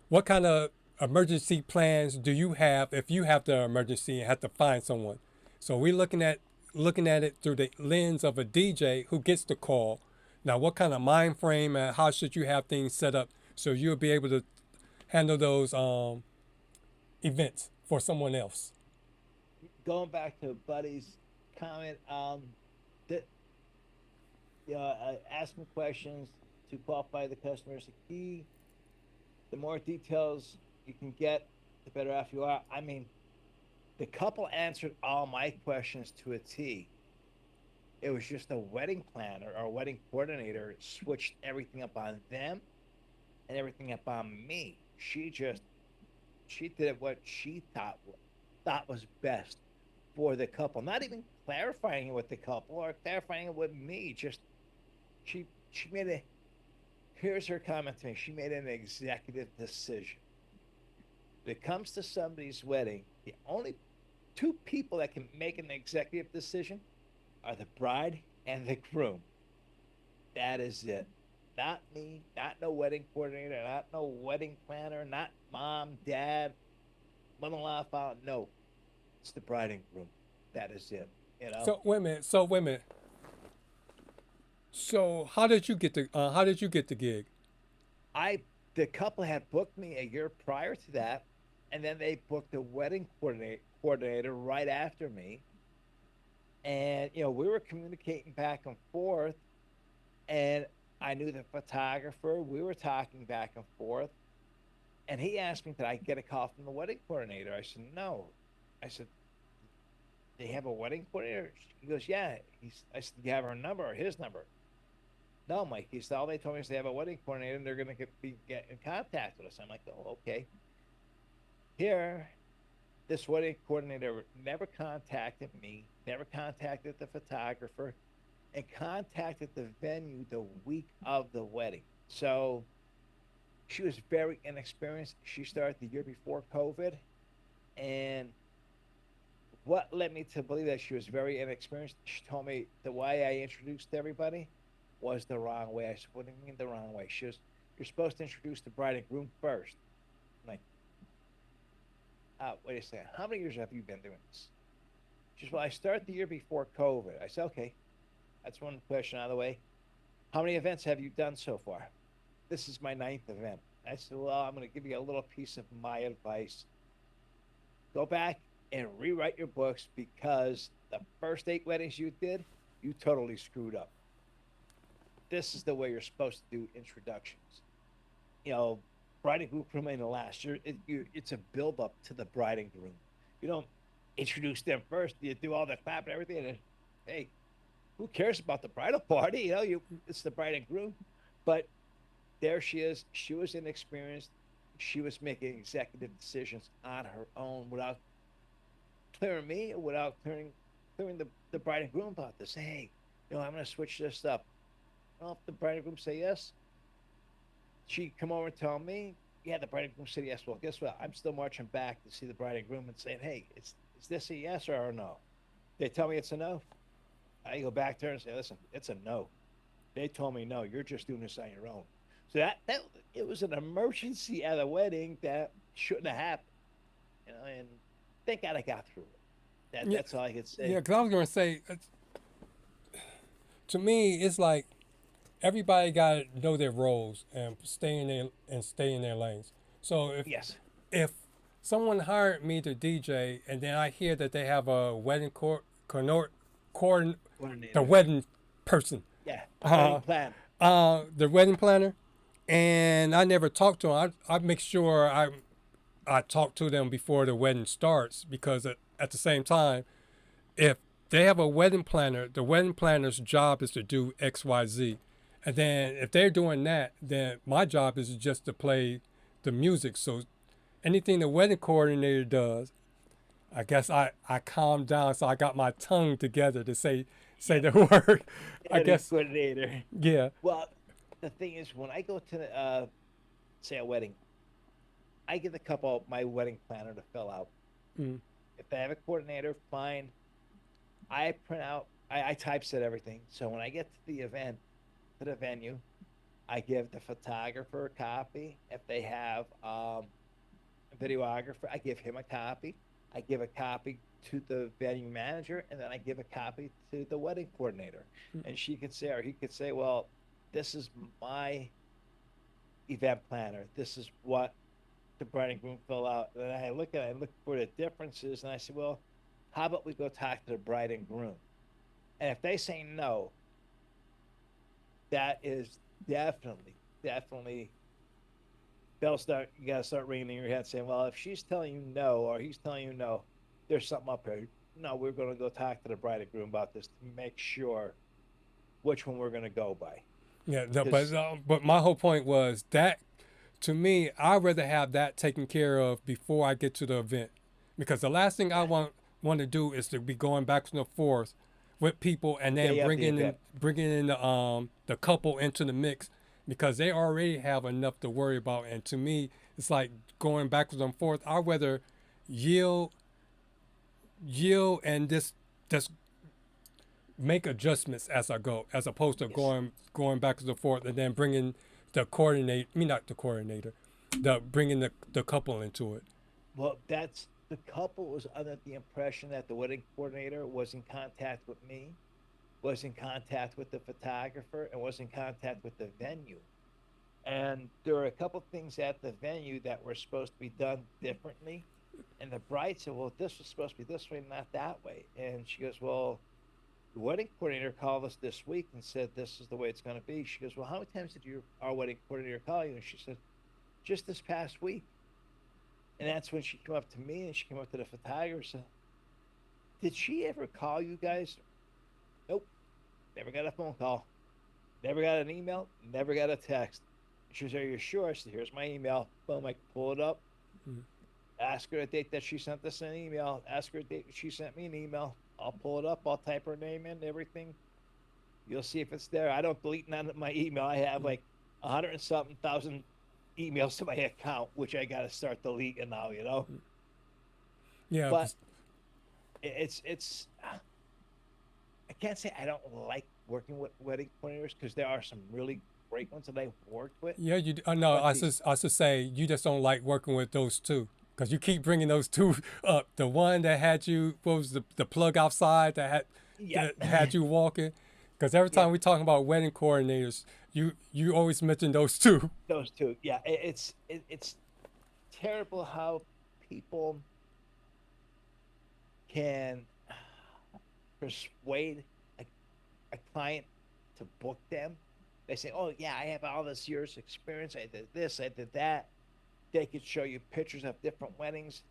[SPEAKER 5] what kind of emergency plans do you have if you have the emergency and have to find someone. So we're looking at it through the lens of a DJ who gets the call. Now, what kind of mind frame and how should you have things set up so you'll be able to handle those events for someone else?
[SPEAKER 6] Going back to Buddy's comment, asking questions to qualify the customer is the key. The more details you can get, the better off you are. I mean, the couple answered all my questions to a T. It was just a wedding planner or a wedding coordinator switched everything up on them and everything up on me. She did what she thought was best for the couple. Not even clarifying it with the couple or clarifying it with me. Just she made here's her comment to me. She made an executive decision. When it comes to somebody's wedding, the only two people that can make an executive decision are the bride and the groom. That is it. Not me, not no wedding coordinator, not no wedding planner, not mom, dad, mother-in-law, father. No, it's the bride and groom. That is it.
[SPEAKER 5] So wait a minute. So how did you get the gig?
[SPEAKER 6] The couple had booked me a year prior to that, and then they booked a wedding coordinator right after me. And we were communicating back and forth, and I knew the photographer. We were talking back and forth, and he asked me, did I get a call from the wedding coordinator? I said, no. I said, they have a wedding coordinator? He goes, yeah. I said, do you have her number or his number? No, Mike. He said, all they told me is they have a wedding coordinator and they're going to get in contact with us. I'm like, oh, okay. Here, this wedding coordinator never contacted me, never contacted the photographer, and contacted the venue the week of the wedding. So she was very inexperienced. She started the year before COVID. And what led me to believe that she was very inexperienced, she told me the way I introduced everybody was the wrong way. I said, what do you mean the wrong way? She goes, you're supposed to introduce the bride and groom first. I'm like, wait a second. How many years have you been doing this? She says, well, I started the year before COVID. I said, okay, that's one question out of the way. How many events have you done so far? This is my 9th event. I said, well, I'm going to give you a little piece of my advice. Go back and rewrite your books, because the first 8 weddings you did, you totally screwed up. This is the way you're supposed to do introductions. Bride and groom in the last year, it's a build up to the bride and groom. You don't introduce them first. You do all the clap and everything, and then, hey, who cares about the bridal party? It's the bride and groom. But there she is. She was inexperienced. She was making executive decisions on her own without clearing me, without clearing the bride and groom about this. Hey, I'm going to switch this up. Well, if the bride and groom say yes, she'd come over and tell me, yeah, the bride and groom said yes. Well, guess what? I'm still marching back to see the bride and groom and saying, hey, is this a yes or a no? They tell me it's a no. I go back there and say, listen, it's a no. They told me no. You're just doing this on your own. So that it was an emergency at a wedding that shouldn't have happened. And thank God I got through it. That's all I could say.
[SPEAKER 5] Yeah, because I was going to say, to me, it's like everybody got to know their roles and stay in their lanes. So if someone hired me to DJ, and then I hear that they have a wedding the
[SPEAKER 6] Coordinator.
[SPEAKER 5] wedding person,
[SPEAKER 6] Yeah. Wedding plan.
[SPEAKER 5] the wedding planner, and I never talked to them. I make sure I talk to them before the wedding starts, because at the same time, if they have a wedding planner, the wedding planner's job is to do X, Y, Z. And then if they're doing that, then my job is just to play the music. So anything the wedding coordinator does, I guess I calmed down, so I got my tongue together to say the word. I guess.
[SPEAKER 6] Coordinator.
[SPEAKER 5] Yeah.
[SPEAKER 6] Well, the thing is, when I go to, say, a wedding, I give the couple my wedding planner to fill out.
[SPEAKER 5] Mm.
[SPEAKER 6] If they have a coordinator, fine. I print out, I typeset everything. So when I get to the event, to the venue, I give the photographer a copy. If they have a videographer, I give him a copy. I give a copy to the venue manager, and then I give a copy to the wedding coordinator. And she could say, or he could say, well, this is my event planner. This is what the bride and groom fill out. And I look for the differences, and I say, well, how about we go talk to the bride and groom? And if they say no, that is definitely, you gotta start ringing in your head saying, well, if she's telling you no, or he's telling you no, there's something up here. No, we're gonna go talk to the bride and groom about this to make sure which one we're gonna go by.
[SPEAKER 5] Yeah, no, but my whole point was that, to me, I'd rather have that taken care of before I get to the event, because the last thing I want to do is to be going back and forth with people, and then bringing in the couple into the mix, because they already have enough to worry about. And to me, it's like going backwards and forth. I'd rather yield and just make adjustments as I go, as opposed to going backwards and forth and then bringing bringing the couple into it.
[SPEAKER 6] Well, the couple was under the impression that the wedding coordinator was in contact with me, was in contact with the photographer, and was in contact with the venue. And there were a couple things at the venue that were supposed to be done differently. And the bride said, well, this was supposed to be this way, not that way. And she goes, well, the wedding coordinator called us this week and said this is the way it's going to be. She goes, well, how many times did our wedding coordinator call you? And she said, just this past week. And that's when she came up to me, and she came up to the photographer and said, did she ever call you guys? Nope. Never got a phone call. Never got an email. Never got a text. She says, are you sure? I said, here's my email. Boom, I pull it up. Mm-hmm. Ask her a date that she sent us an email. Ask her a date she sent me an email. I'll pull it up. I'll type her name in, everything. You'll see if it's there. I don't delete none of my email. I have like 100 and something thousand emails to my account, which I got to start deleting now, you know?
[SPEAKER 5] Yeah.
[SPEAKER 6] But it's I can't say I don't like working with wedding coordinators, because there are some really great ones that I've worked with.
[SPEAKER 5] Yeah, you no, I should say you just don't like working with those two, because you keep bringing those two up. The one that had you, what was the plug outside that had you walking? Because every time we talking about wedding coordinators, you always mention those two.
[SPEAKER 6] Those two, yeah. It's terrible how people can persuade a client to book them. They say, oh, yeah, I have all this years experience. I did this, I did that. They could show you pictures of different weddings.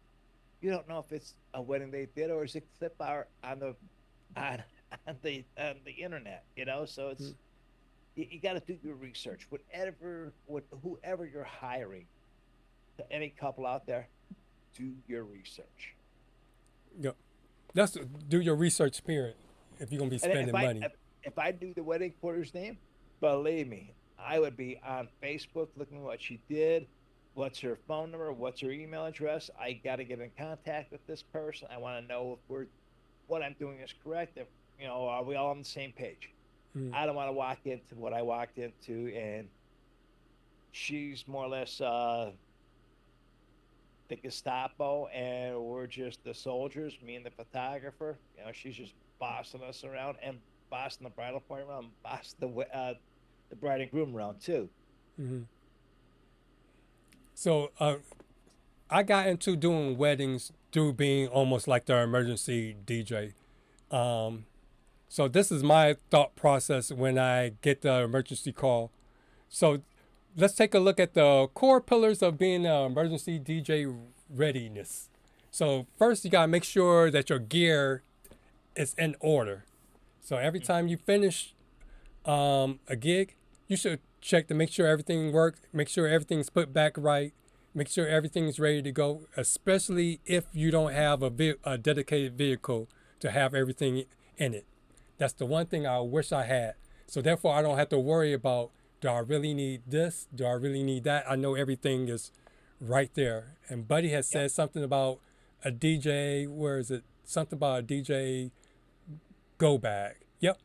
[SPEAKER 6] You don't know if it's a wedding they did or is it clip art on the internet, you know? So it's you got to do your research. Whoever you're hiring, to any couple out there, do your research.
[SPEAKER 5] Yeah, do your research, period. If you're gonna be spending money.
[SPEAKER 6] If I knew the wedding coordinator's name, believe me, I would be on Facebook looking at what she did, what's her phone number, what's her email address. I got to get in contact with this person. I want to know if what I'm doing is correct. If, you know, are we all on the same page? I don't want to walk into what I walked into, and she's more or less the Gestapo, and we're just the soldiers, me and the photographer. You know, she's just bossing us around and bossing the bridal party around, bossing the bride and groom around too.
[SPEAKER 5] Mm-hmm. So I got into doing weddings through being almost like the emergency DJ. So this is my thought process when I get the emergency call. So let's take a look at the core pillars of being an emergency DJ readiness. So first you gotta make sure that your gear is in order. So every time you finish a gig, you should check to make sure everything works, make sure everything's put back right, make sure everything's ready to go, especially if you don't have a dedicated vehicle to have everything in it. That's the one thing I wish I had. So therefore I don't have to worry about, do I really need this? Do I really need that? I know everything is right there. And Buddy has said something about a DJ, where is it? Something about a DJ go bag. Yep.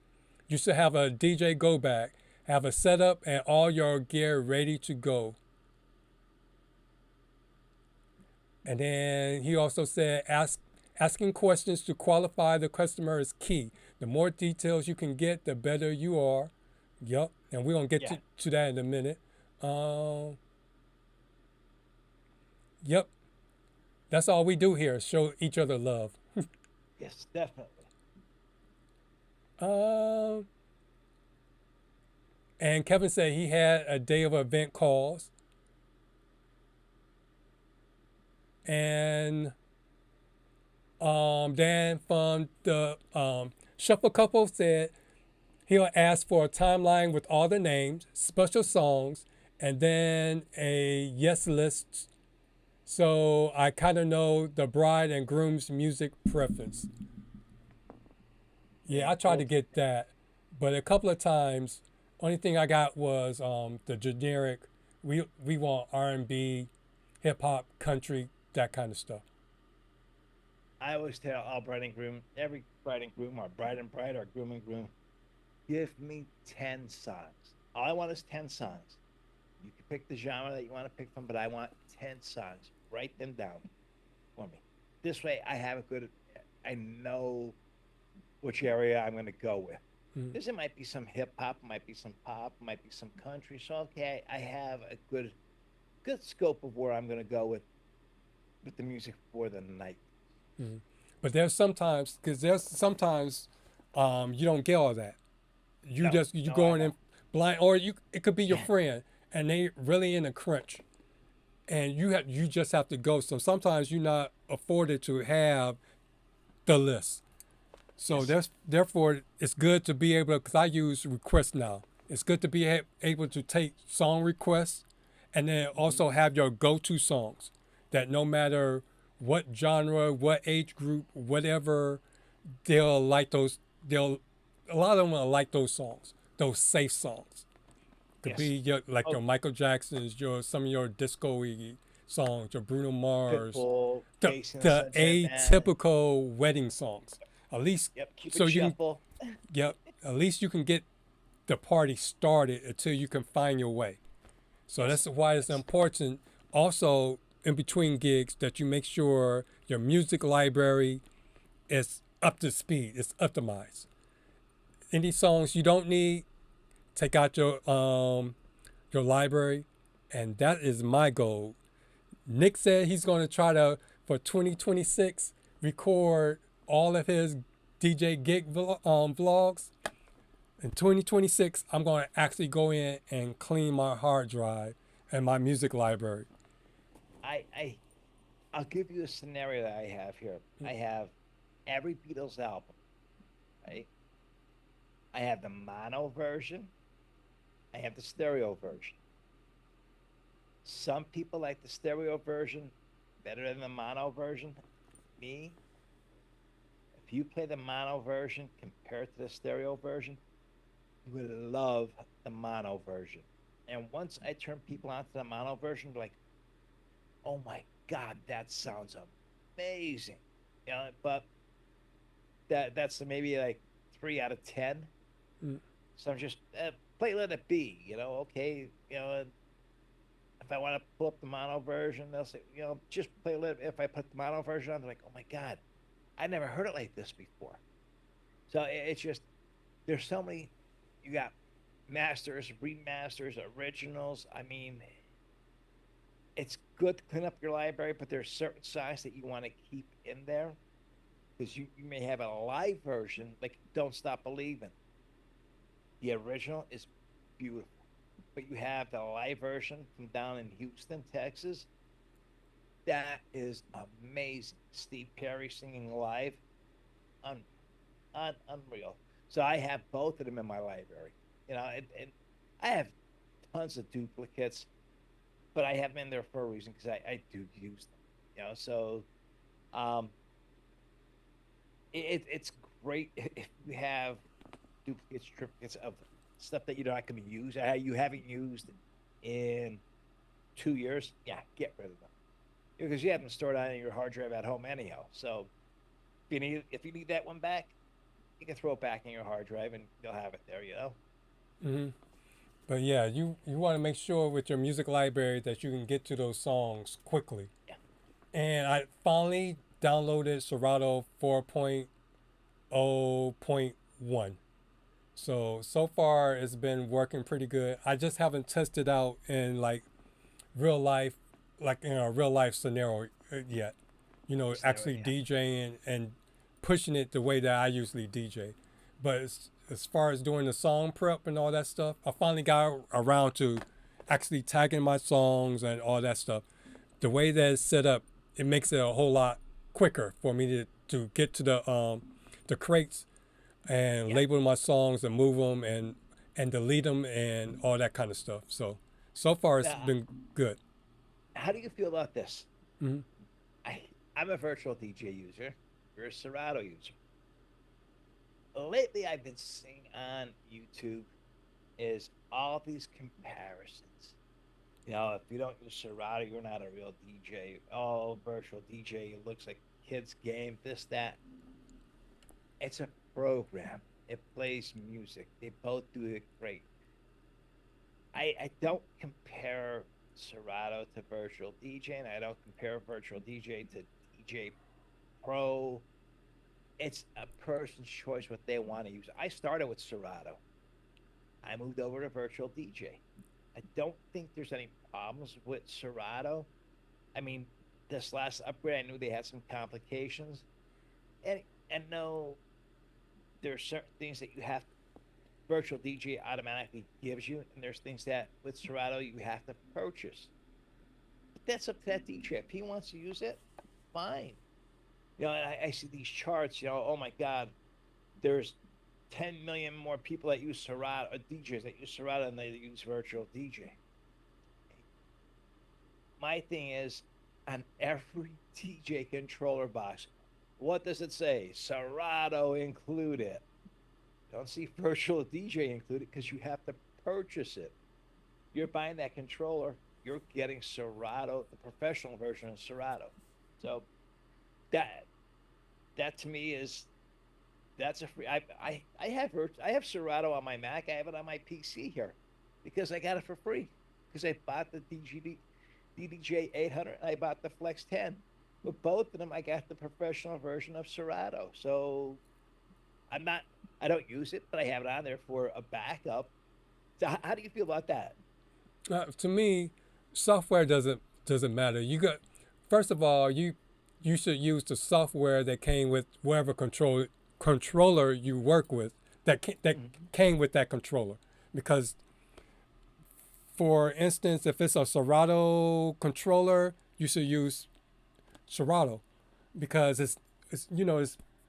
[SPEAKER 5] You should have a DJ go bag, have a setup and all your gear ready to go. And then he also said, asking questions to qualify the customer is key. The more details you can get, the better you are. Yep. And we're going to get to that in a minute. Yep. That's all we do here, show each other love.
[SPEAKER 6] Yes, definitely.
[SPEAKER 5] And Kevin said he had a day of event calls. And Dan from the Shuffle Couple said he'll ask for a timeline with all the names, special songs, and then a yes list. So I kind of know the bride and groom's music preference. Yeah, I tried to get that, but a couple of times, only thing I got was the generic. We want R&B, hip hop, country, that kind of stuff.
[SPEAKER 6] I always tell all bride and groom, every bride and groom, or bride and bride, or groom and groom, give me 10 songs. All I want is 10 songs. You can pick the genre that you want to pick from, but I want 10 songs. Write them down for me. This way I know which area I'm going to go with. Because it might be some hip hop, might be some pop, might be some country. So, okay, I have a good scope of where I'm going to go with the music for the night.
[SPEAKER 5] But there's sometimes you don't get all that. You going in blind, or it could be your friend and they really in a crunch, and you just have to go. So sometimes you're not afforded to have the list. So therefore it's good to be able to, because I use requests now. It's good to be able to take song requests and then also have your go-to songs that no matter what genre, what age group, whatever, they'll like those. A lot of them will like those songs, those safe songs. Could be your Michael Jackson's, some of your disco-y songs, your Bruno Mars,
[SPEAKER 6] Pitbull,
[SPEAKER 5] the atypical wedding songs. At least so you can, at least you can get the party started until you can find your way. So that's why it's important also in between gigs that you make sure your music library is up to speed, it's optimized. Any songs you don't need, take out your library, and that is my goal. Nick said he's going to try to, for 2026, record all of his DJ gig vlogs. In 2026, I'm going to actually go in and clean my hard drive and my music library.
[SPEAKER 6] I'll give you a scenario that I have here. I have every Beatles album, right? I have the mono version. I have the stereo version. Some people like the stereo version better than the mono version. Me, if you play the mono version compared to the stereo version, you would love the mono version. And once I turn people onto the mono version, they're like, oh my God, that sounds amazing. You know, but that's maybe like 3 out of 10. So I'm just let it be, okay, if I want to pull up the mono version, they'll say, just play it. If I put the mono version on, they're like, oh my God, I never heard it like this before. So it's just, there's so many, you got masters, remasters, originals. I mean, it's good to clean up your library, but there's certain songs that you want to keep in there because you may have a live version, like "Don't Stop Believing." The original is beautiful, but you have the live version from down in Houston, Texas. That is amazing. Steve Perry singing live, un, unreal. So I have both of them in my library. And I have tons of duplicates, but I have them in there for a reason because I do use them. So um, it's great if you have duplicates, triplicates of stuff that you're not going to use, you haven't used in 2 years. Yeah, get rid of them because you have them stored on your hard drive at home anyhow. So if you need that one back, you can throw it back in your hard drive and you'll have it there.
[SPEAKER 5] Mm-hmm. But yeah, you want to make sure with your music library that you can get to those songs quickly.
[SPEAKER 6] Yeah.
[SPEAKER 5] And I finally downloaded Serato 4.0.1. So far it's been working pretty good. I just haven't tested out in like real life, like in a real life scenario yet. Actually DJing and pushing it the way that I usually DJ. But as far as doing the song prep and all that stuff, I finally got around to actually tagging my songs and all that stuff. The way that it's set up, it makes it a whole lot quicker for me to get to the crates and label my songs and move them and delete them and all that kind of stuff. So far it's been good.
[SPEAKER 6] How do you feel about this?
[SPEAKER 5] Mm-hmm.
[SPEAKER 6] I'm a virtual DJ user. You're a Serato user. Lately, I've been seeing on YouTube is all these comparisons. If you don't use Serato, you're not a real DJ. Oh, virtual DJ, it looks like kids' game, this, that. It's a program. It plays music. They both do it great. I don't compare Serato to virtual DJ, and I don't compare virtual DJ to DJ Pro. It's a person's choice what they want to use. I started with Serato. I moved over to virtual DJ. I don't think there's any problems with Serato. I mean, this last upgrade, I knew they had some complications. And no, there are certain things that you have virtual DJ automatically gives you, and there's things that with Serato you have to purchase. But that's up to that DJ. If he wants to use it, fine. And I see these charts, oh my God, there's 10 million more people that use Serato, DJs that use Serato than they use virtual DJ. My thing is, on every DJ controller box, what does it say? Serato included. Don't see virtual DJ included because you have to purchase it. You're buying that controller, you're getting Serato, the professional version of Serato. So that to me that's a free. I have Serato on my Mac. I have it on my PC here because I got it for free because I bought the DDJ 800 and I bought the Flex 10. With both of them, I got the professional version of Serato. So I don't use it, but I have it on there for a backup. So how do you feel about that?
[SPEAKER 5] To me, software doesn't matter. First of all, you should use the software that came with whatever controller you work with that came with that controller. Because, for instance, if it's a Serato controller, you should use Serato because it's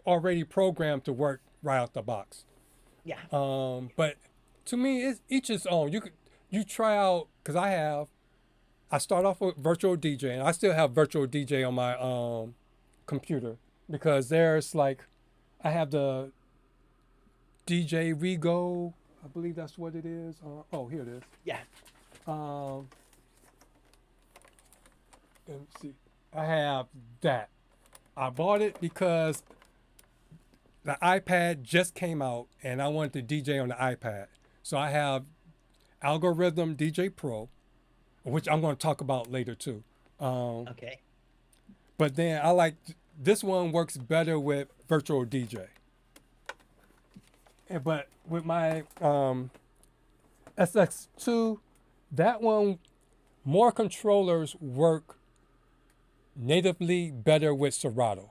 [SPEAKER 5] already programmed to work right out the box.
[SPEAKER 6] Yeah.
[SPEAKER 5] But to me, it's each its own. You try out because I start off with virtual DJ, and I still have virtual DJ on my computer because there's I have the DJ Rego, I believe that's what it is. Here it is.
[SPEAKER 6] Yeah.
[SPEAKER 5] Let me see. I have that. I bought it because the iPad just came out, and I wanted to DJ on the iPad. So I have Algorithm DJ Pro, which I'm going to talk about later too.
[SPEAKER 6] Okay.
[SPEAKER 5] But then this one works better with virtual DJ. But with my SX2, that one more controllers work natively better with Serato.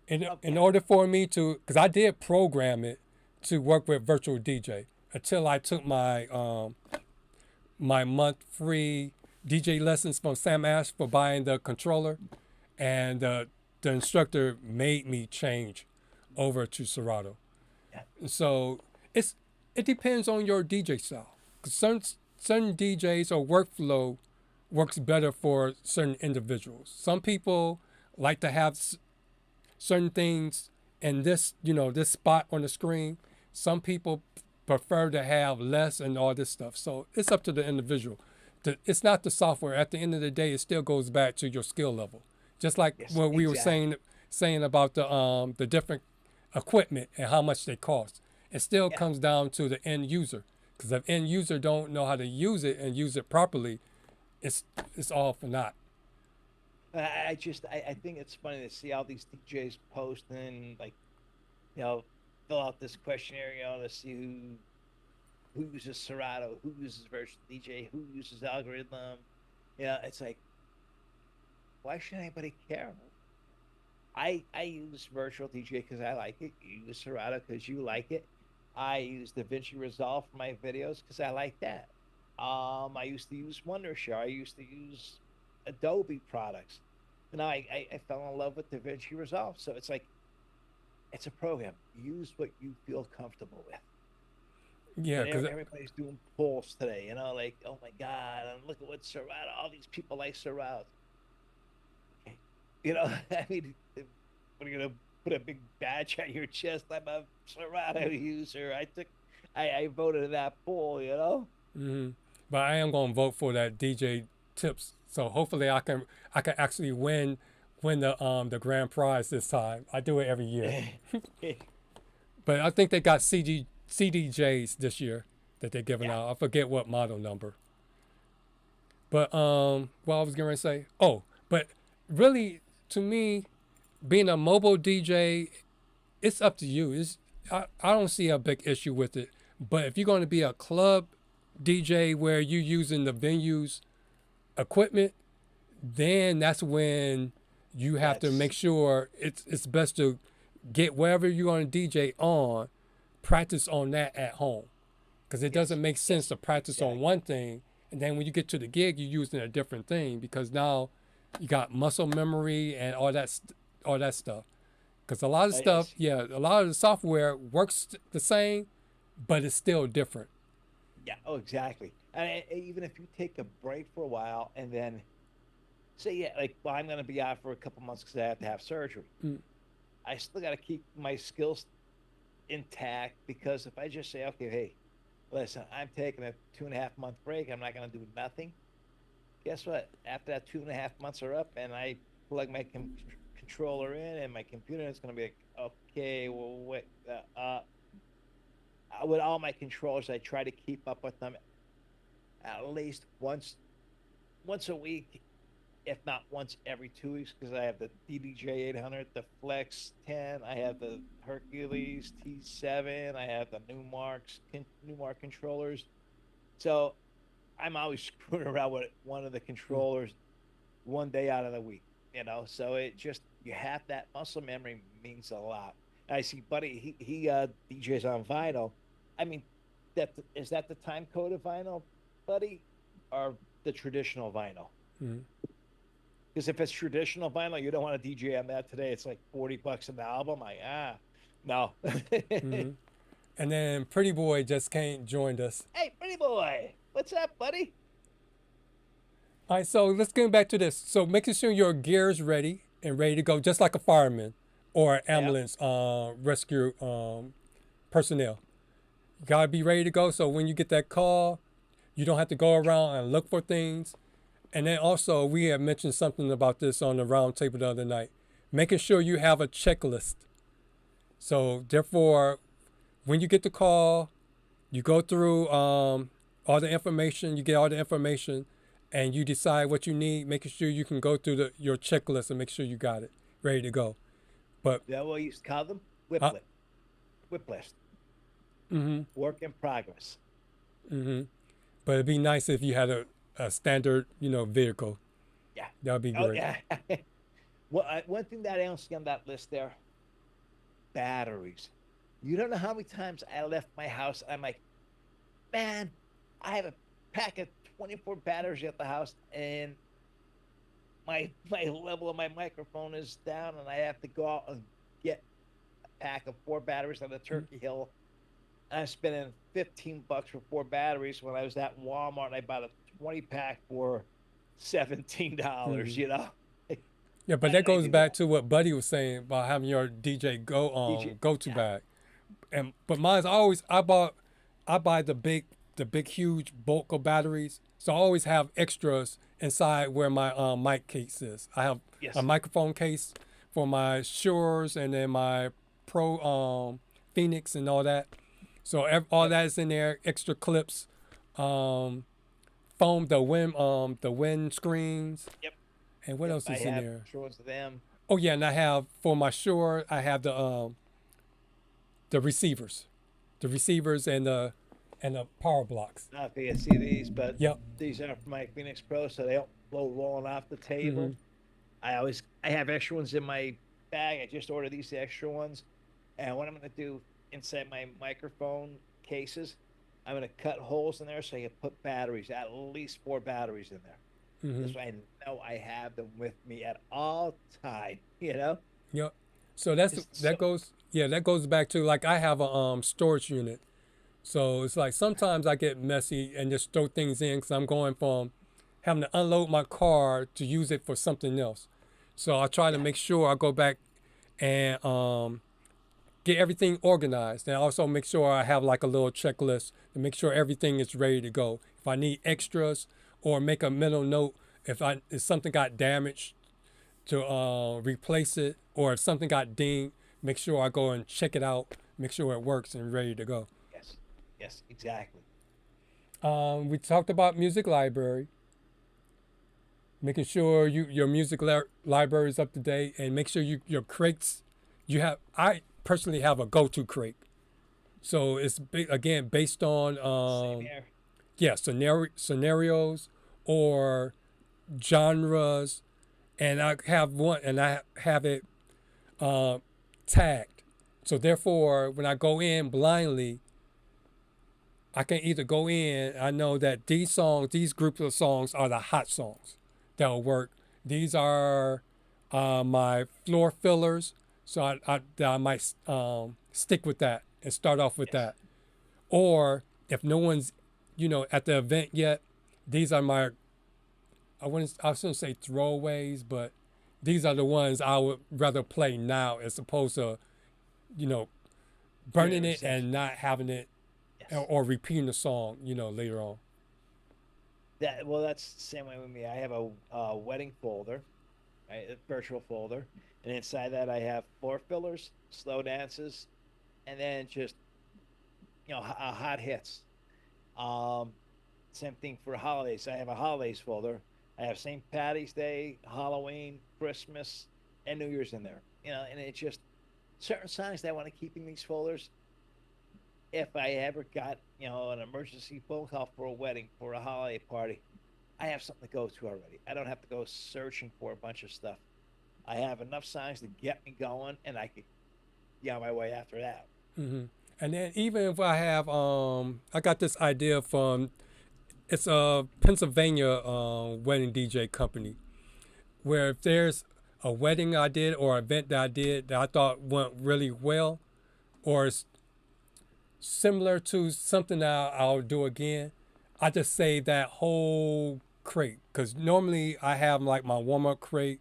[SPEAKER 5] In order for me to, because I did program it to work with Virtual DJ until I took my my month free DJ lessons from Sam Ash for buying the controller, and the instructor made me change over to Serato.
[SPEAKER 6] Yeah.
[SPEAKER 5] So it depends on your DJ style. 'Cause certain DJs or workflow works better for certain individuals. Some people like to have certain things in this, this spot on the screen. Some people prefer to have less and all this stuff. So it's up to the individual. It's not the software. At the end of the day, it still goes back to your skill level. Just like what we were saying about the different equipment and how much they cost. It still comes down to the end user. Because if end user don't know how to use it and use it properly, it's all for naught.
[SPEAKER 6] I think it's funny to see all these DJs posting, like, fill out this questionnaire, to see who uses Serato, who uses virtual DJ, who uses algorithm. It's like, why should anybody care? I use virtual DJ because I like it. You use Serato because you like it. I use DaVinci Resolve for my videos because I like that. I used to use Wondershare. I used to use Adobe products. And I fell in love with DaVinci Resolve. So it's like, it's a program. Use what you feel comfortable with.
[SPEAKER 5] Yeah, because
[SPEAKER 6] everybody's doing polls today, like, oh my God, and look at what Serato, all these people like Serato. Okay. I mean, what are you going to put a big badge on your chest? I'm a Serato user. I voted in that poll,
[SPEAKER 5] Mm-hmm. But I am going to vote for that DJ tips. So hopefully I can actually win the grand prize this time. I do it every year. But I think they got CDJs this year that they're giving out. I forget what model number. But what I was going to say, but really, to me, being a mobile DJ, it's up to you. I don't see a big issue with it. But if you're going to be a club DJ where you're using the venue's equipment, then that's when you have to make sure it's best to get wherever you're going to DJ on, practice on that at home. Because it doesn't make sense to practice on one thing, and then when you get to the gig, you're using a different thing, because now you got muscle memory and all that stuff. Because a lot of stuff, a lot of the software works the same, but it's still different.
[SPEAKER 6] Yeah, exactly. And even if you take a break for a while and then say, I'm going to be out for a couple months because I have to have surgery. I still got to keep my skills intact, because if I just say, okay, hey, listen, I'm taking a 2.5 month break, I'm not going to do nothing. Guess what? After that 2.5 months are up and I plug my controller in and my computer, is going to be like, okay, well, wait, with all my controllers, I try to keep up with them at least once a week, if not once every 2 weeks, because I have the DDJ 800, the Flex 10, I have the Hercules T7, I have the Newmark controllers. So I'm always screwing around with one of the controllers one day out of the week, So it just, you have that muscle memory, means a lot. And I see Buddy, he DJs on vinyl. I mean, is that the time coded vinyl, Buddy, or the traditional vinyl? Because if it's traditional vinyl, you don't want to DJ on that today. It's like $40 an album. No.
[SPEAKER 5] And then Pretty Boy just joined us.
[SPEAKER 6] Hey, Pretty Boy, what's up, buddy?
[SPEAKER 5] All right, so let's get back to this. So making sure your gear is ready and ready to go, just like a fireman or ambulance rescue personnel. You gotta be ready to go. So when you get that call, you don't have to go around and look for things. And then also, we have mentioned something about this on the round table the other night, making sure you have a checklist. So therefore, when you get the call, you go through all the information, you get all the information, and you decide what you need, making sure you can go through your checklist and make sure you got it ready to go. But
[SPEAKER 6] yeah, well, you used to call them whip list. Work in progress.
[SPEAKER 5] But it'd be nice if you had a standard, vehicle.
[SPEAKER 6] Yeah.
[SPEAKER 5] That would be
[SPEAKER 6] Oh,
[SPEAKER 5] great.
[SPEAKER 6] yeah. Well, one thing that I don't see on that list there, batteries. You don't know how many times I left my house. I'm like, man, I have a pack of 24 batteries at the house, and my level of my microphone is down, and I have to go out and get a pack of 4 batteries on the Turkey Hill. I'm spending $15 for 4 batteries when I was at Walmart and I bought a 20 pack for $17. You know.
[SPEAKER 5] Yeah, but that goes back to what Buddy was saying about having your DJ go-to bag. But mine's always I buy the big huge bulk of batteries. So I always have extras inside where my mic case is. I have a microphone case for my Shures and then my Pro Phoenix and all that. So all that is in there. Extra clips, foam, the wind screens.
[SPEAKER 6] Yep.
[SPEAKER 5] And what else is in there?
[SPEAKER 6] Shorts of them.
[SPEAKER 5] Oh yeah, and I have for my Shure, I have the receivers, and the power blocks.
[SPEAKER 6] Not if you can see these, but
[SPEAKER 5] Yep.
[SPEAKER 6] these are for my Phoenix Pro, so they don't blow rolling off the table. I have extra ones in my bag. I just ordered these extra ones, and what I'm going to do inside my microphone cases, I'm going to cut holes in there so I can put batteries, at least 4 batteries in there. This way I know I have them with me at all time. You know.
[SPEAKER 5] Yep. So that goes back to, like, I have a storage unit. So it's like sometimes I get messy and just throw things in because I'm going from having to unload my car to use it for something else. So I try to make sure I go back and get everything organized, and also make sure I have like a little checklist to make sure everything is ready to go. If I need extras, or make a mental note if something got damaged to replace it, or if something got dinged, make sure I go and check it out, make sure it works and ready to go.
[SPEAKER 6] Yes, exactly.
[SPEAKER 5] We talked about music library, making sure your music library is up to date, and make sure your crates, I personally have a go-to crate. So it's again based on scenarios or genres, and I have one, and I have it tagged. So therefore, when I go in blindly, I can either go in, I know that these groups of songs are the hot songs that will work. These are my floor fillers, so I might stick with that and start off with that. Or if no one's, at the event yet, these are my, I shouldn't say throwaways, but these are the ones I would rather play now as opposed to, burning it and not having it or repeating the song, later on.
[SPEAKER 6] That's the same way with me. I have a wedding folder, right, a virtual folder, and inside that I have floor fillers, slow dances, and then just hot hits. Same thing for holidays. I have a holidays folder. I have St. Patty's Day, Halloween, Christmas, and New Year's in there. And it's just certain songs that I want to keep in these folders. If I ever got, an emergency phone call for a wedding, for a holiday party, I have something to go to already. I don't have to go searching for a bunch of stuff. I have enough songs to get me going, and I could get on my way after that.
[SPEAKER 5] Mm-hmm. And then even if I have, I got this idea from, it's a Pennsylvania wedding DJ company, where if there's a wedding I did or event that I did that I thought went really well, or it's similar to something that I'll do again, I just save that whole crate. Because normally I have like my warm-up crate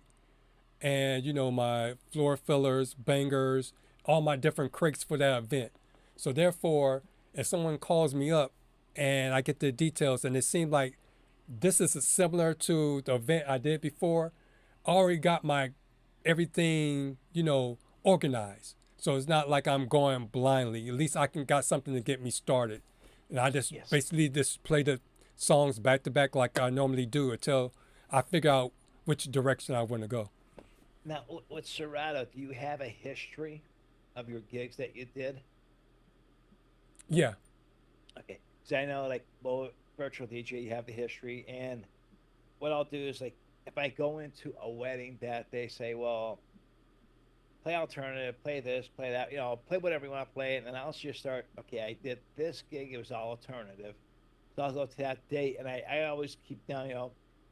[SPEAKER 5] and, my floor fillers, bangers, all my different crates for that event. So therefore, if someone calls me up and I get the details and it seems like this is similar to the event I did before, I already got my everything, organized. So it's not like I'm going blindly. At least I got something to get me started. And I just basically just play the songs back to back like I normally do until I figure out which direction I want to go.
[SPEAKER 6] Now, with Serato, do you have a history of your gigs that you did?
[SPEAKER 5] Yeah.
[SPEAKER 6] Okay. So I know, virtual DJ, you have the history, and what I'll do is like if I go into a wedding that they say, well, play alternative, play this, play that, play whatever you want to play, and then I'll just start. Okay, I did this gig; it was all alternative, so I'll go to that date, and I always keep down,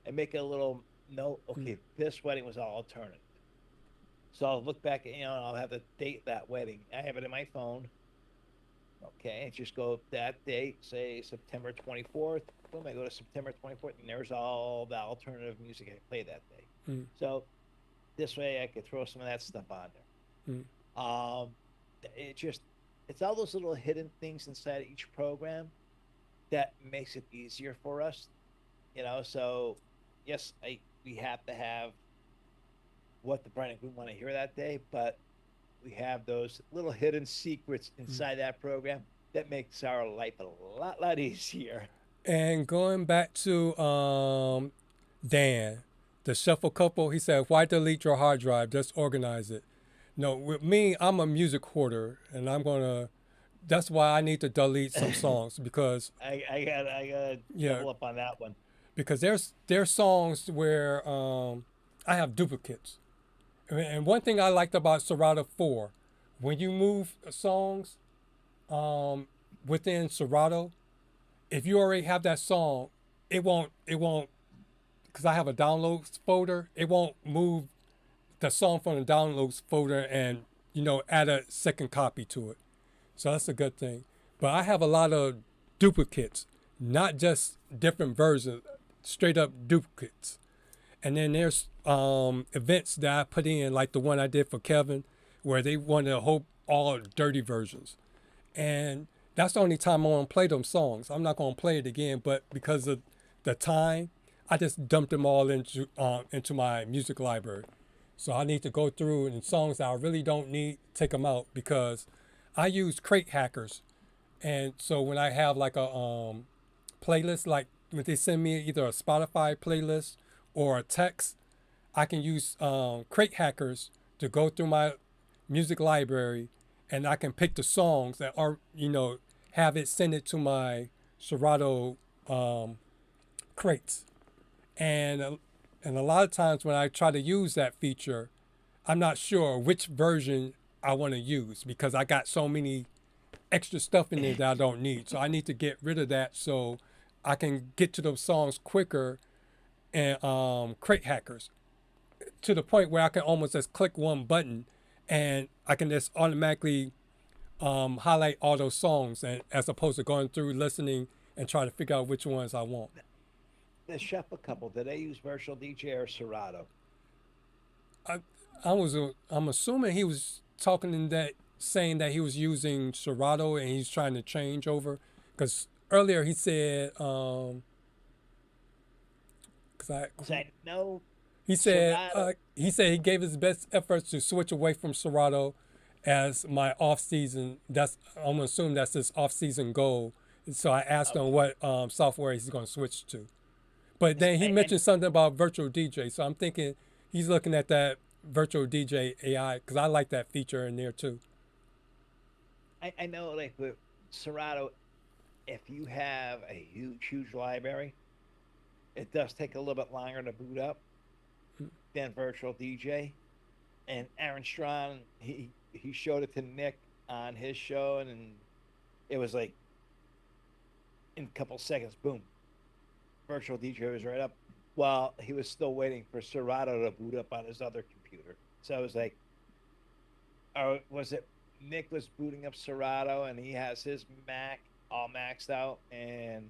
[SPEAKER 6] I make a little note. Okay, this wedding was all alternative, so I'll look back at and I'll have the date of that wedding. I have it in my phone. Okay, just go that date, say September 24th. Boom, I go to September 24th, and there's all the alternative music I play that day. So this way I could throw some of that stuff on there. It's all those little hidden things inside of each program that makes it easier for us. So yes, we have to have what the bride and groom want to hear that day, but we have those little hidden secrets inside that program that makes our life a lot easier.
[SPEAKER 5] And going back to Dan, the shuffle couple, he said, why delete your hard drive? Just organize it. No, with me, I'm a music hoarder, and that's why I need to delete some songs, because
[SPEAKER 6] I gotta double up on that one.
[SPEAKER 5] Because there's songs where I have duplicates. And one thing I liked about Serato 4, when you move songs within Serato, if you already have that song, it won't, because I have a downloads folder, it won't move the song from the downloads folder and, add a second copy to it. So that's a good thing. But I have a lot of duplicates, not just different versions, straight up duplicates. And then there's events that I put in, like the one I did for Kevin, where they wanted all dirty versions. And that's the only time I want to play them songs. I'm not going to play it again, but because of the time, I just dumped them all into my music library. So I need to go through, and songs that I really don't need, take them out, because I use crate hackers. And so when I have like a playlist, like when they send me either a Spotify playlist or a text, I can use crate hackers to go through my music library, and I can pick the songs that are, have it send it to my Serato crates. And a lot of times when I try to use that feature, I'm not sure which version I want to use, because I got so many extra stuff in there that I don't need. So I need to get rid of that so I can get to those songs quicker and crate hackers, to the point where I can almost just click one button and I can just automatically highlight all those songs, and as opposed to going through listening and try to figure out which ones I want.
[SPEAKER 6] The shuffle couple, did they use virtual DJ or Serato?
[SPEAKER 5] I'm assuming he was saying that he was using Serato and he's trying to change over, because earlier he said he said he gave his best efforts to switch away from Serato as my off season. I'm gonna assume that's his off season goal. So I asked him what software he's gonna switch to. But then he mentioned something about virtual DJ. So I'm thinking he's looking at that virtual DJ AI, because I like that feature in there too.
[SPEAKER 6] I know, like with Serato, if you have a huge library, it does take a little bit longer to boot up than virtual DJ. And Aaron Strawn, he showed it to Nick on his show, and it was like in a couple seconds, boom, virtual DJ was right up, while he was still waiting for Serato to boot up on his other computer. So it was like, or was it Nick was booting up Serato and he has his Mac all maxed out, and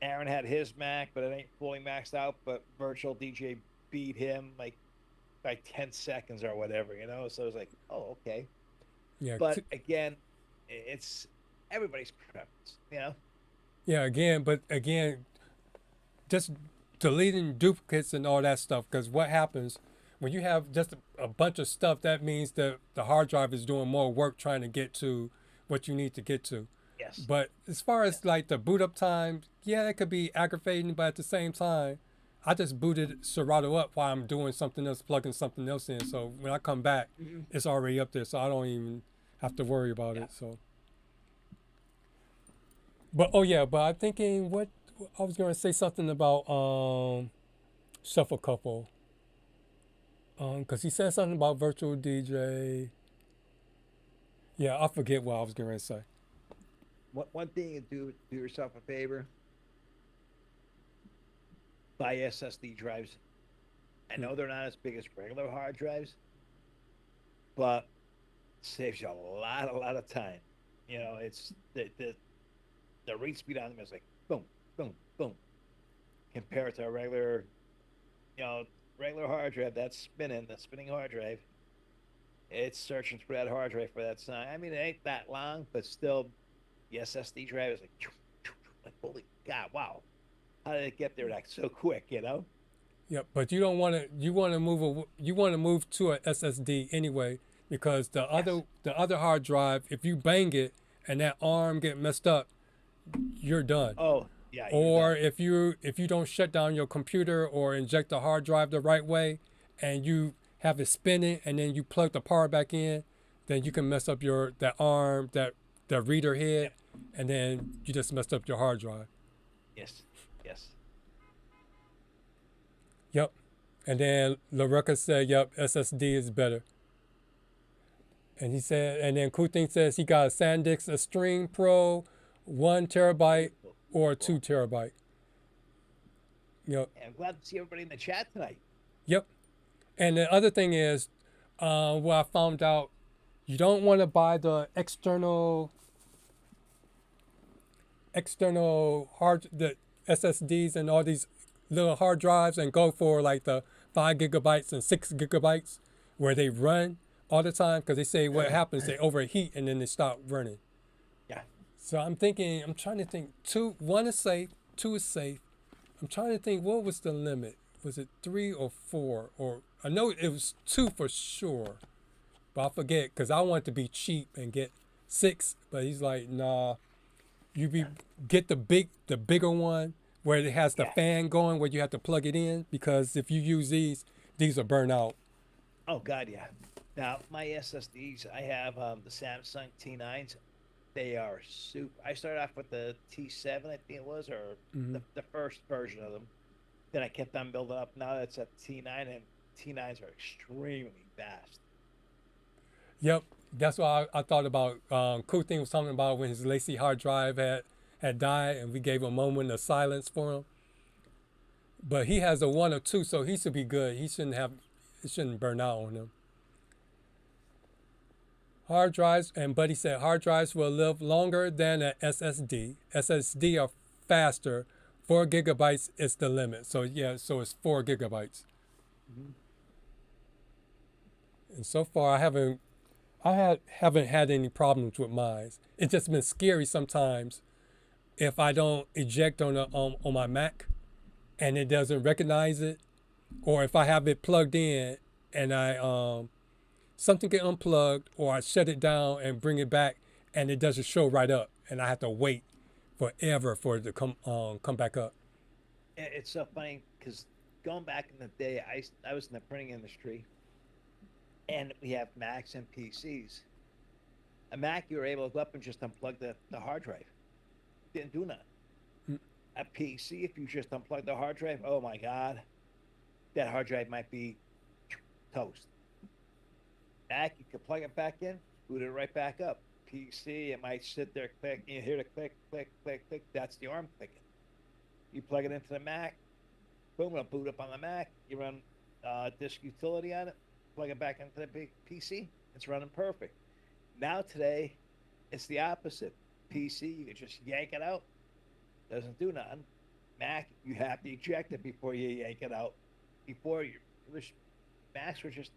[SPEAKER 6] Aaron had his Mac, but it ain't fully maxed out, but virtual DJ beat him like by 10 seconds or whatever, So it was like, oh, okay. Yeah. But again, it's everybody's preference,
[SPEAKER 5] Yeah, again, just deleting duplicates and all that stuff, because what happens when you have just a bunch of stuff, that means that the hard drive is doing more work trying to get to what you need to get to.
[SPEAKER 6] Yes.
[SPEAKER 5] But as far as like the boot up time, yeah, it could be aggravating, but at the same time, I just booted Serato up while I'm doing something else, plugging something else in. So when I come back, it's already up there, so I don't even have to worry about it. So, But oh yeah, but I'm thinking what I was gonna say something about Shuffle Couple. Cause he said something about virtual DJ. Yeah, I forget what I was gonna say.
[SPEAKER 6] One thing you do yourself a favor. Buy SSD drives. I know they're not as big as regular hard drives, but it saves you a lot of time. You know, it's the read speed on them is like boom, boom, boom, compared to a regular, regular hard drive that's the spinning hard drive. It's searching through that hard drive for that song. I mean, it ain't that long, but still, the SSD drive is like holy God, wow. How did it get there like so quick, you know?
[SPEAKER 5] Yeah, but you don't want to. You want to move to a SSD anyway, because the other hard drive, if you bang it and that arm get messed up, you're done.
[SPEAKER 6] Oh, yeah.
[SPEAKER 5] Or if you don't shut down your computer or inject the hard drive the right way, and you have it spinning, and then you plug the power back in, then you can mess up that arm, the reader head, and then you just messed up your hard drive.
[SPEAKER 6] Yes.
[SPEAKER 5] Yep. And then LaRucka said, yep, SSD is better. And he said, and then Cool Thing says he got a SanDisk Extreme Pro, 1 terabyte or 2 terabyte. Yep.
[SPEAKER 6] I'm glad to see everybody in the chat tonight.
[SPEAKER 5] Yep. And the other thing is, what I found out, you don't want to buy the external the SSDs and all these little hard drives and go for like the 5 gigabytes and 6 gigabytes where they run all the time, because they say what happens, they overheat and then they stop running.
[SPEAKER 6] Yeah.
[SPEAKER 5] So I'm trying to think, 1 is safe, 2 is safe. I'm trying to think, what was the limit? Was it 3 or 4? Or I know it was 2 for sure, but I forget, because I want to be cheap and get 6, but he's like, nah, get the bigger one where it has the fan going, where you have to plug it in, because if you use these will burn out.
[SPEAKER 6] Oh God, yeah. Now my SSDs, I have the Samsung T9s. They are super. I started off with the T7, I think it was, or the first version of them. Then I kept on building up. Now that's at T9, and T9s are extremely fast.
[SPEAKER 5] Yep, that's what I thought about. Cool Thing was talking about when his Lacy hard drive had died, and we gave him a moment of silence for him. But he has a 1 or 2, so he should be good. It shouldn't burn out on him. Hard drives, and Buddy said hard drives will live longer than an SSD. SSD are faster. 4 gigabytes is the limit. So yeah, so it's 4 gigabytes. Mm-hmm. And so far, I haven't had any problems with mine. It's just been scary sometimes if I don't eject on my Mac and it doesn't recognize it, or if I have it plugged in and I something get unplugged, or I shut it down and bring it back and it doesn't show right up, and I have to wait forever for it to come back up.
[SPEAKER 6] It's so funny because going back in the day, I was in the printing industry, and we have Macs and PCs. A Mac, you were able to go up and just unplug the hard drive. Didn't do nothing. A PC, if you just unplug the hard drive, oh my God, that hard drive might be toast. Mac, you can plug it back in, boot it right back up. PC, it might sit there, click, you hear the click, click, click, click. That's the arm clicking. You plug it into the Mac, boom, it'll boot up on the Mac. You run disk utility on it, plug it back into the big PC, it's running perfect. Now today, it's the opposite. PC, you can just yank it out, doesn't do nothing. Mac, you have to eject it before you yank it out. Macs were just,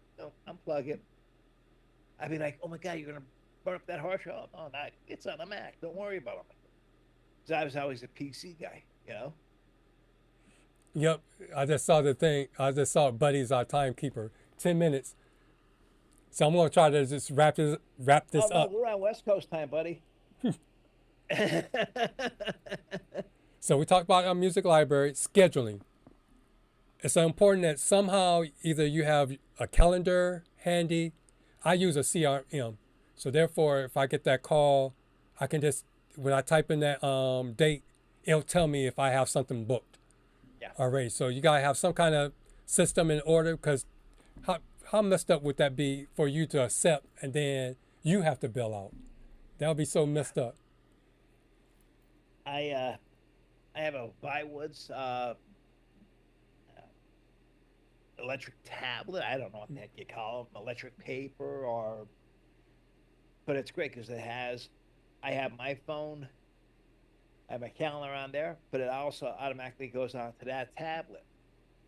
[SPEAKER 6] unplug it. I'd be like, oh my God, you're going to burn up that hard drive? Oh, no, it's on a Mac. Don't worry about it. Because I was always a PC guy, you know?
[SPEAKER 5] Yep, I just saw the thing. I just saw Buddy's our timekeeper. 10 minutes. So I'm going to try to just wrap this up.
[SPEAKER 6] We're on West Coast time, buddy.
[SPEAKER 5] So we talked about our music library, scheduling. It's important that somehow either you have a calendar handy. I use a CRM. So therefore, if I get that call, I can just when I type in that date, it'll tell me if I have something booked
[SPEAKER 6] Yeah.
[SPEAKER 5] already. So you gotta have some kind of system in order, because how messed up would that be for you to accept and then you have to bill out? That would be so messed up.
[SPEAKER 6] I have a Bywoods electric tablet. I don't know what the heck you call them, electric paper, or, but it's great because I have my phone, I have my calendar on there, but it also automatically goes onto that tablet.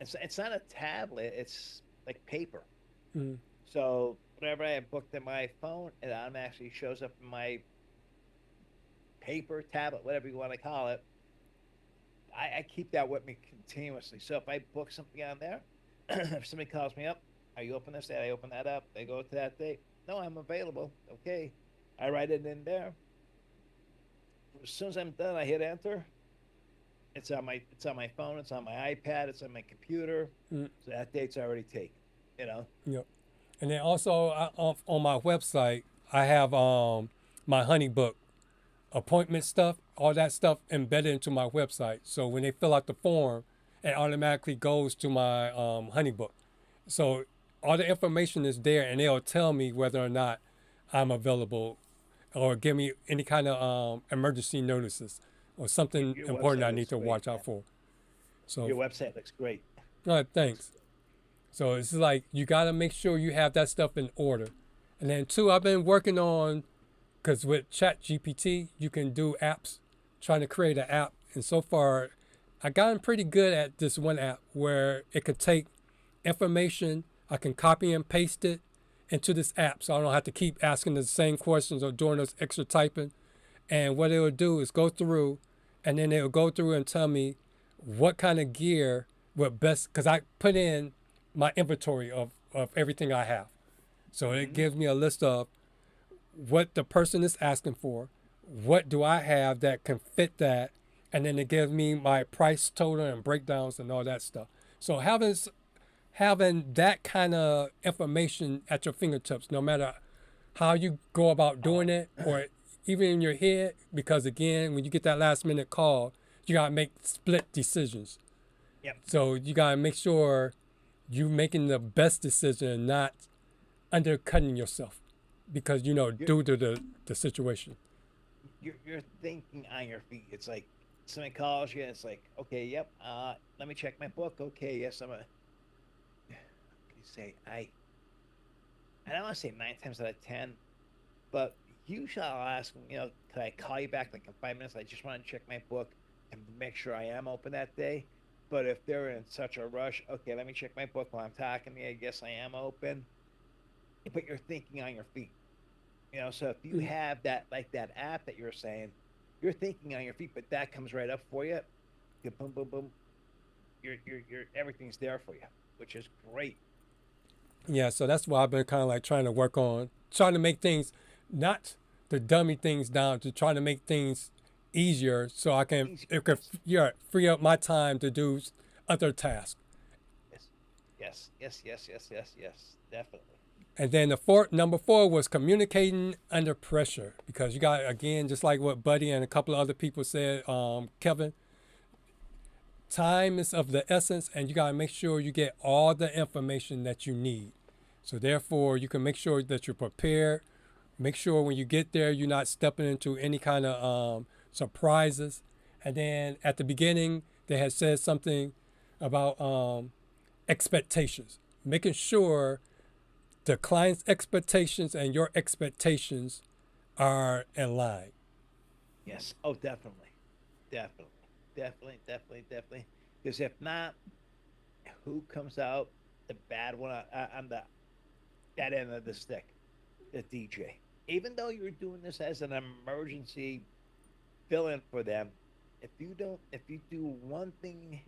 [SPEAKER 6] It's not a tablet, it's like paper.
[SPEAKER 5] Mm.
[SPEAKER 6] So whenever I have booked in my phone, it automatically shows up in my paper, tablet, whatever you want to call it. I keep that with me continuously. So if I book something on there, if somebody calls me up, are you open this day? I open that up. They go to that date. No, I'm available. Okay. I write it in there. As soon as I'm done, I hit enter. It's on my phone. It's on my iPad. It's on my computer.
[SPEAKER 5] Mm.
[SPEAKER 6] So that date's already taken. You know.
[SPEAKER 5] Yep. And then also on my website, I have my HoneyBook appointment stuff, all that stuff embedded into my website. So when they fill out the form, it automatically goes to my HoneyBook. So all the information is there, and they'll tell me whether or not I'm available, or give me any kind of emergency notices or something
[SPEAKER 6] Your
[SPEAKER 5] important
[SPEAKER 6] website
[SPEAKER 5] I need
[SPEAKER 6] looks
[SPEAKER 5] to
[SPEAKER 6] great,
[SPEAKER 5] watch
[SPEAKER 6] yeah.
[SPEAKER 5] out for. So
[SPEAKER 6] Your website looks great.
[SPEAKER 5] thanks. So it's like you got to make sure you have that stuff in order. And then two, I've been working on, because with ChatGPT, you can do apps, trying to create an app. And so far, I've gotten pretty good at this one app where it could take information, I can copy and paste it into this app, so I don't have to keep asking the same questions or doing those extra typing. And what it will do is go through, and then it will go through and tell me what kind of gear would best, because I put in my inventory of everything I have. So it gives me a list of what the person is asking for, what do I have that can fit that, and then it gives me my price total and breakdowns and all that stuff. So having that kind of information at your fingertips, no matter how you go about doing it, or even in your head, because again, when you get that last minute call, you gotta make split decisions.
[SPEAKER 6] Yep.
[SPEAKER 5] So you gotta make sure you're making the best decision and not undercutting yourself, because due to the situation.
[SPEAKER 6] You're thinking on your feet. It's like somebody calls you and it's like, okay, yep, let me check my book. Okay, yes, I'm a. You say I don't want to say 9 times out of 10, but usually I'll ask them, can I call you back like in 5 minutes? I just want to check my book and make sure I am open that day. But if they're in such a rush, okay, let me check my book while I'm talking to you. I guess I am open. But you're thinking on your feet. So if you have that, like that app that you're saying, you're thinking on your feet, but that comes right up for you. You boom, boom, boom. You're everything's there for you, which is great.
[SPEAKER 5] Yeah, so that's why I've been kind of like trying to work on, trying to make things, not to dummy things down, to try to make things easier, so I can free up my time to do other tasks.
[SPEAKER 6] Yes, definitely.
[SPEAKER 5] And then number four was communicating under pressure, because you got, again, just like what Buddy and a couple of other people said, Kevin, time is of the essence, and you got to make sure you get all the information that you need. So therefore, you can make sure that you're prepared. Make sure when you get there, you're not stepping into any kind of surprises. And then at the beginning, they had said something about expectations, making sure the client's expectations and your expectations are in line.
[SPEAKER 6] Yes. Oh, definitely. Because if not, who comes out the bad one on that end of the stick? The DJ. Even though you're doing this as an emergency fill-in for them, if you do one thing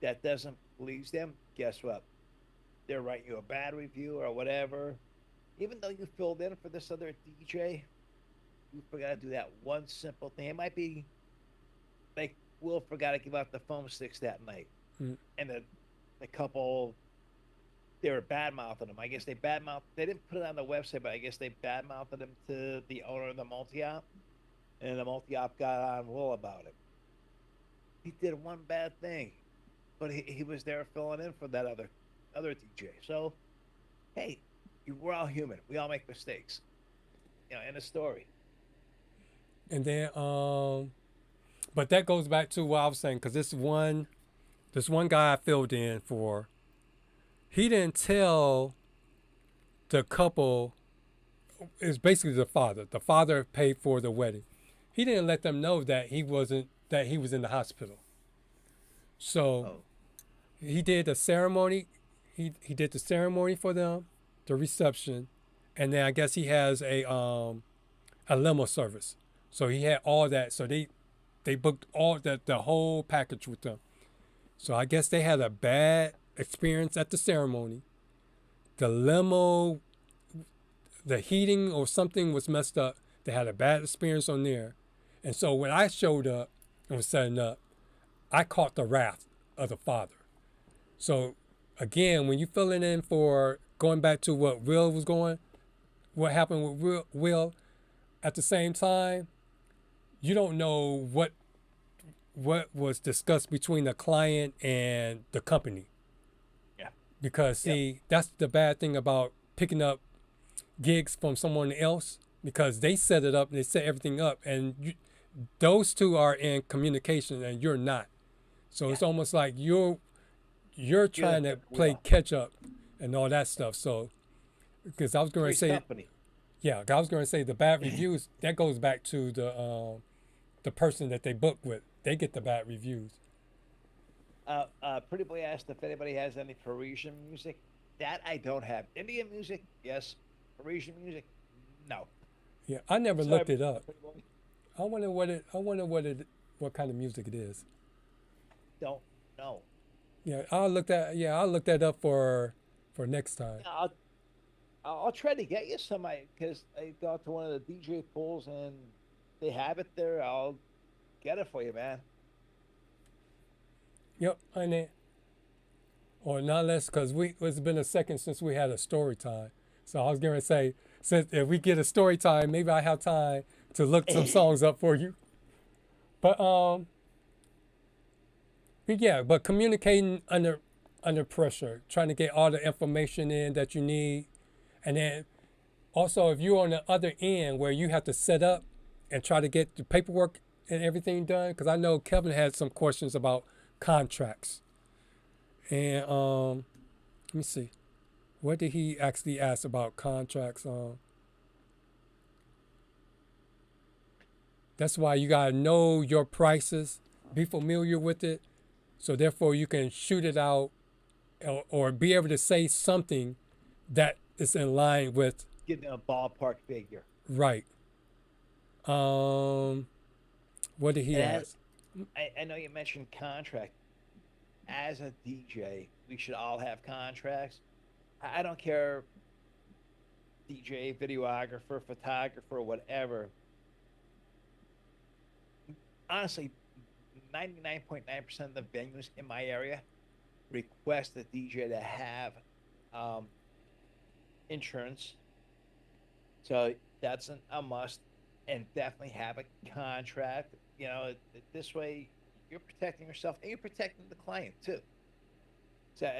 [SPEAKER 6] that doesn't please them, guess what? They're writing you a bad review or whatever. Even though you filled in for this other DJ, you forgot to do that one simple thing. It might be like Will forgot to give out the foam sticks that night. And the couple, they were bad-mouthing them. I guess they didn't put it on the website, but I guess they bad-mouthed them to the owner of the multi-op. and the multi-op got on all about it. He did one bad thing, but he was there filling in for that other DJ. So, hey, we're all human. We all make mistakes. End of story.
[SPEAKER 5] And then, but that goes back to what I was saying, because this one guy I filled in for, he didn't tell the couple. It's basically the father. The father paid for the wedding. He didn't let them know that he was in the hospital. So he did the ceremony. He did the ceremony for them, the reception, and then I guess he has a limo service. So he had all that. So they booked all the whole package with them. So I guess they had a bad experience at the ceremony. The limo, the heating or something was messed up. They had a bad experience on there. And so when I showed up and was setting up, I caught the wrath of the father. So again, when you filling in for going back to what what happened with Will, at the same time, you don't know what was discussed between the client and the company.
[SPEAKER 6] Yeah.
[SPEAKER 5] Because see, that's the bad thing about picking up gigs from someone else, because they set it up, they set everything up, and those two are in communication and you're not. So it's almost like you're trying to play catch up and all that stuff. So because I was going to say
[SPEAKER 6] company.
[SPEAKER 5] Yeah, I was going to say the bad reviews, that goes back to the person that they book with. They get the bad reviews.
[SPEAKER 6] Pretty Boy asked if anybody has any Parisian music. That I don't have. Indian music, yes. Parisian music, no.
[SPEAKER 5] Yeah, I never looked it up. I wonder what kind of music it is.
[SPEAKER 6] Don't know.
[SPEAKER 5] Yeah, I'll look that up for next time.
[SPEAKER 6] I'll try to get you some, because I got to one of the DJ pools and they have it there. I'll get it for you, man.
[SPEAKER 5] Yep, I know. Or not less, because it's been a second since we had a story time. So I was going to say, since if we get a story time, maybe I have time to look some songs up for you. But but communicating under pressure, trying to get all the information in that you need, and then also if you're on the other end where you have to set up and try to get the paperwork and everything done, because I know Kevin had some questions about contracts. And let me see. What did he actually ask about contracts? That's why you gotta know your prices, be familiar with it, so therefore you can shoot it out or be able to say something that is in line with.
[SPEAKER 6] Give them a ballpark figure.
[SPEAKER 5] Right. What did he ask?
[SPEAKER 6] I know you mentioned contract. As a DJ, we should all have contracts. I don't care, DJ, videographer, photographer, whatever. Honestly, 99.9% of the venues in my area request the DJ to have insurance. So that's a must, and definitely have a contract. This way you're protecting yourself and you're protecting the client too. So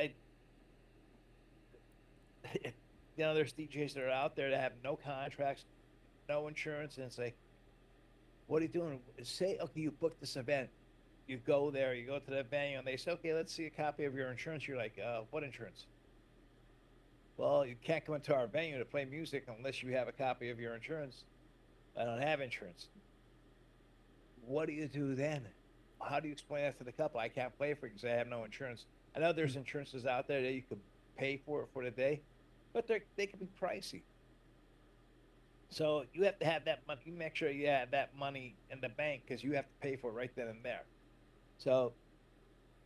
[SPEAKER 6] there's DJs that are out there that have no contracts, no insurance, and it's like, what are you doing? Say, okay, you booked this event. You go there, you go to the venue, and they say, okay, let's see a copy of your insurance. You're like, what insurance? Well, you can't come into our venue to play music unless you have a copy of your insurance. I don't have insurance. What do you do then? How do you explain that to the couple? I can't play for you because I have no insurance. I know there's insurances out there that you could pay for the day, but they can be pricey. So you have to have that money. You make sure you have that money in the bank because you have to pay for it right then and there. So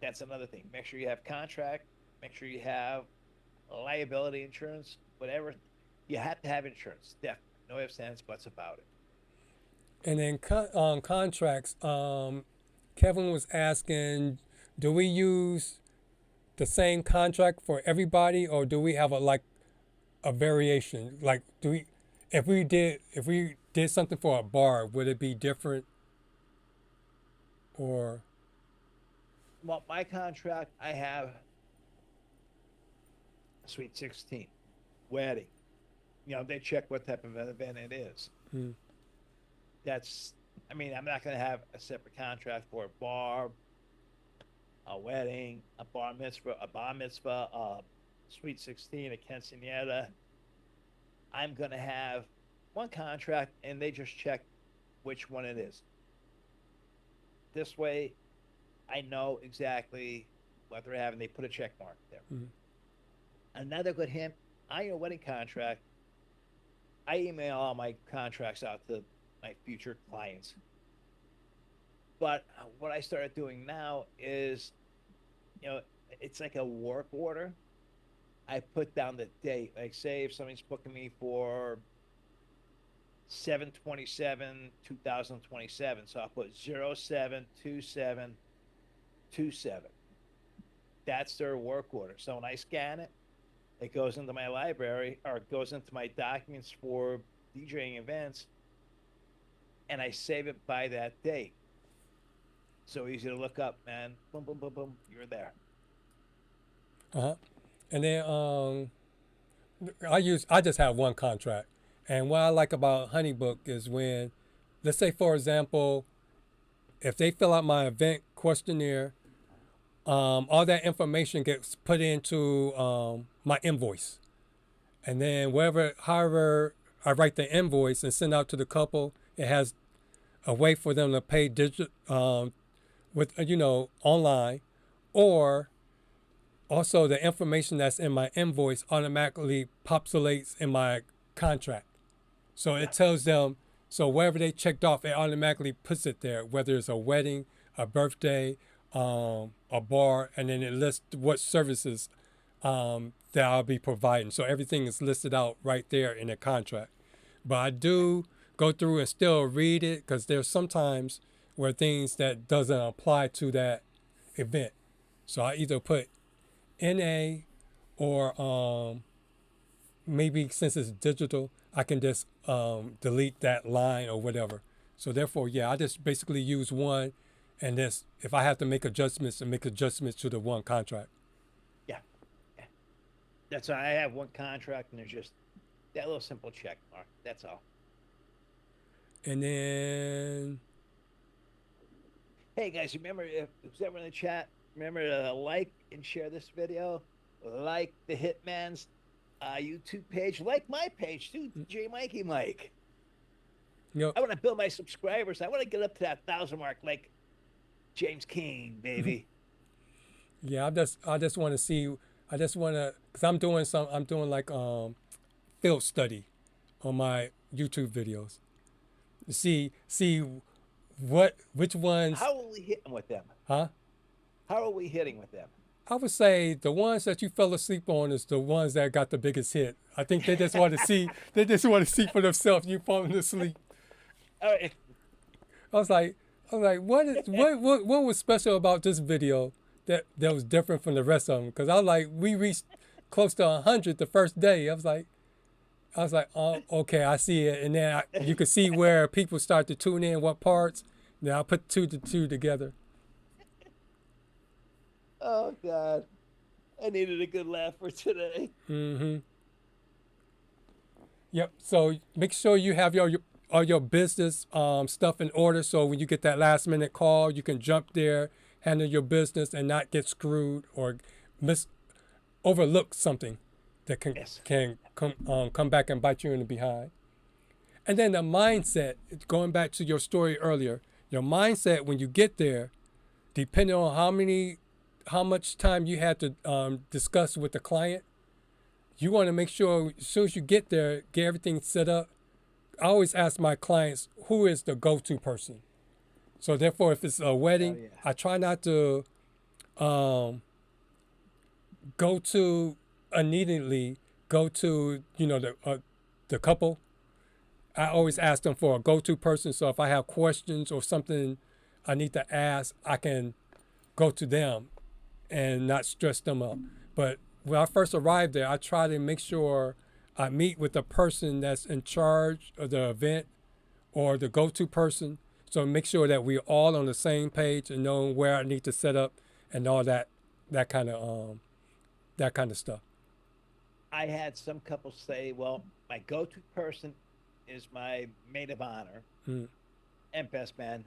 [SPEAKER 6] that's another thing. Make sure you have contract. Make sure you have liability insurance, whatever. You have to have insurance. Definitely. No ifs, ands, buts about it.
[SPEAKER 5] And then contracts, Kevin was asking, do we use the same contract for everybody, or do we have a variation? Like, if we did something for a bar, would it be different? Or
[SPEAKER 6] Well, my contract, I have Sweet 16, wedding. You know, they check what type of event it is. That's, I mean, I'm not going to have a separate contract for a bar, a wedding, a bar mitzvah, a Sweet 16, a quinceañera. I'm going to have one contract, and they just check which one it is. This way, I know exactly what they're having. They put a check mark there. Another good hint, on your wedding contract, I email all my contracts out to my future clients. But what I started doing now is, you know, it's like a work order. I put down the date. Like, say if somebody's booking me for 7/27/2027, so I'll put 07/27/27. That's their work order. So when I scan it, it goes into my library, or it goes into my documents for DJing events, and I save it by that date. So easy to look up, man. Boom, boom, boom, boom. You're there.
[SPEAKER 5] And then I just have one contract. And what I like about HoneyBook is when, let's say for example, if they fill out my event questionnaire, all that information gets put into my invoice. And then however I write the invoice and send out to the couple, it has a way for them to pay online, or also the information that's in my invoice automatically populates in my contract. So it tells them, so wherever they checked off, it automatically puts it there, whether it's a wedding, a birthday, a bar, and then it lists what services that I'll be providing. So everything is listed out right there in the contract. But I do go through and still read it, because there's sometimes where things that doesn't apply to that event. So I either put NA, or maybe since it's digital, I can just delete that line or whatever. So therefore, yeah, I just basically use one, and this, if I have to make adjustments, to make adjustments to the one contract.
[SPEAKER 6] Yeah. That's why I have one contract, and there's just that little simple check mark. That's all.
[SPEAKER 5] And then,
[SPEAKER 6] hey guys, remember, if who's ever in the chat, remember to like and share this video. Like the Hitman's YouTube page. Like my page too, djmikiemike.
[SPEAKER 5] Yep.
[SPEAKER 6] I want to build my subscribers. I want to get up to that 1,000 mark, like James King, baby.
[SPEAKER 5] Yeah, I just want to see. I just want to, because I'm doing like field study on my YouTube videos. See which ones.
[SPEAKER 6] How are we hitting with them?
[SPEAKER 5] Huh?
[SPEAKER 6] How are we hitting with them?
[SPEAKER 5] I would say the ones that you fell asleep on is the ones that got the biggest hit. I think they just want to see. They just want to see for themselves you falling asleep.
[SPEAKER 6] All right.
[SPEAKER 5] I was like, what was special about this video that was different from the rest of them? Because I was like, we reached close to 100 the first day. I was like, oh, okay, I see it. And then you could see where people start to tune in, what parts. Then I put two together.
[SPEAKER 6] Oh God, I needed a good laugh for today.
[SPEAKER 5] Yep. So make sure you have all your business stuff in order. So when you get that last minute call, you can jump there, handle your business, and not get screwed or overlook something that can come back and bite you in the behind. And then the mindset, going back to your story earlier, your mindset when you get there, depending on how much time you had to discuss with the client, you want to make sure as soon as you get there, get everything set up. I always ask my clients, who is the go-to person? So therefore, if it's a wedding, I try not to go to immediately go to the couple. I always ask them for a go-to person. So if I have questions or something I need to ask, I can go to them and not stress them up. But when I first arrived there, I try to make sure I meet with the person that's in charge of the event or the go-to person. So make sure that we're all on the same page and knowing where I need to set up and all that kind of stuff.
[SPEAKER 6] I had some couples say, well, my go-to person is my maid of honor and best man.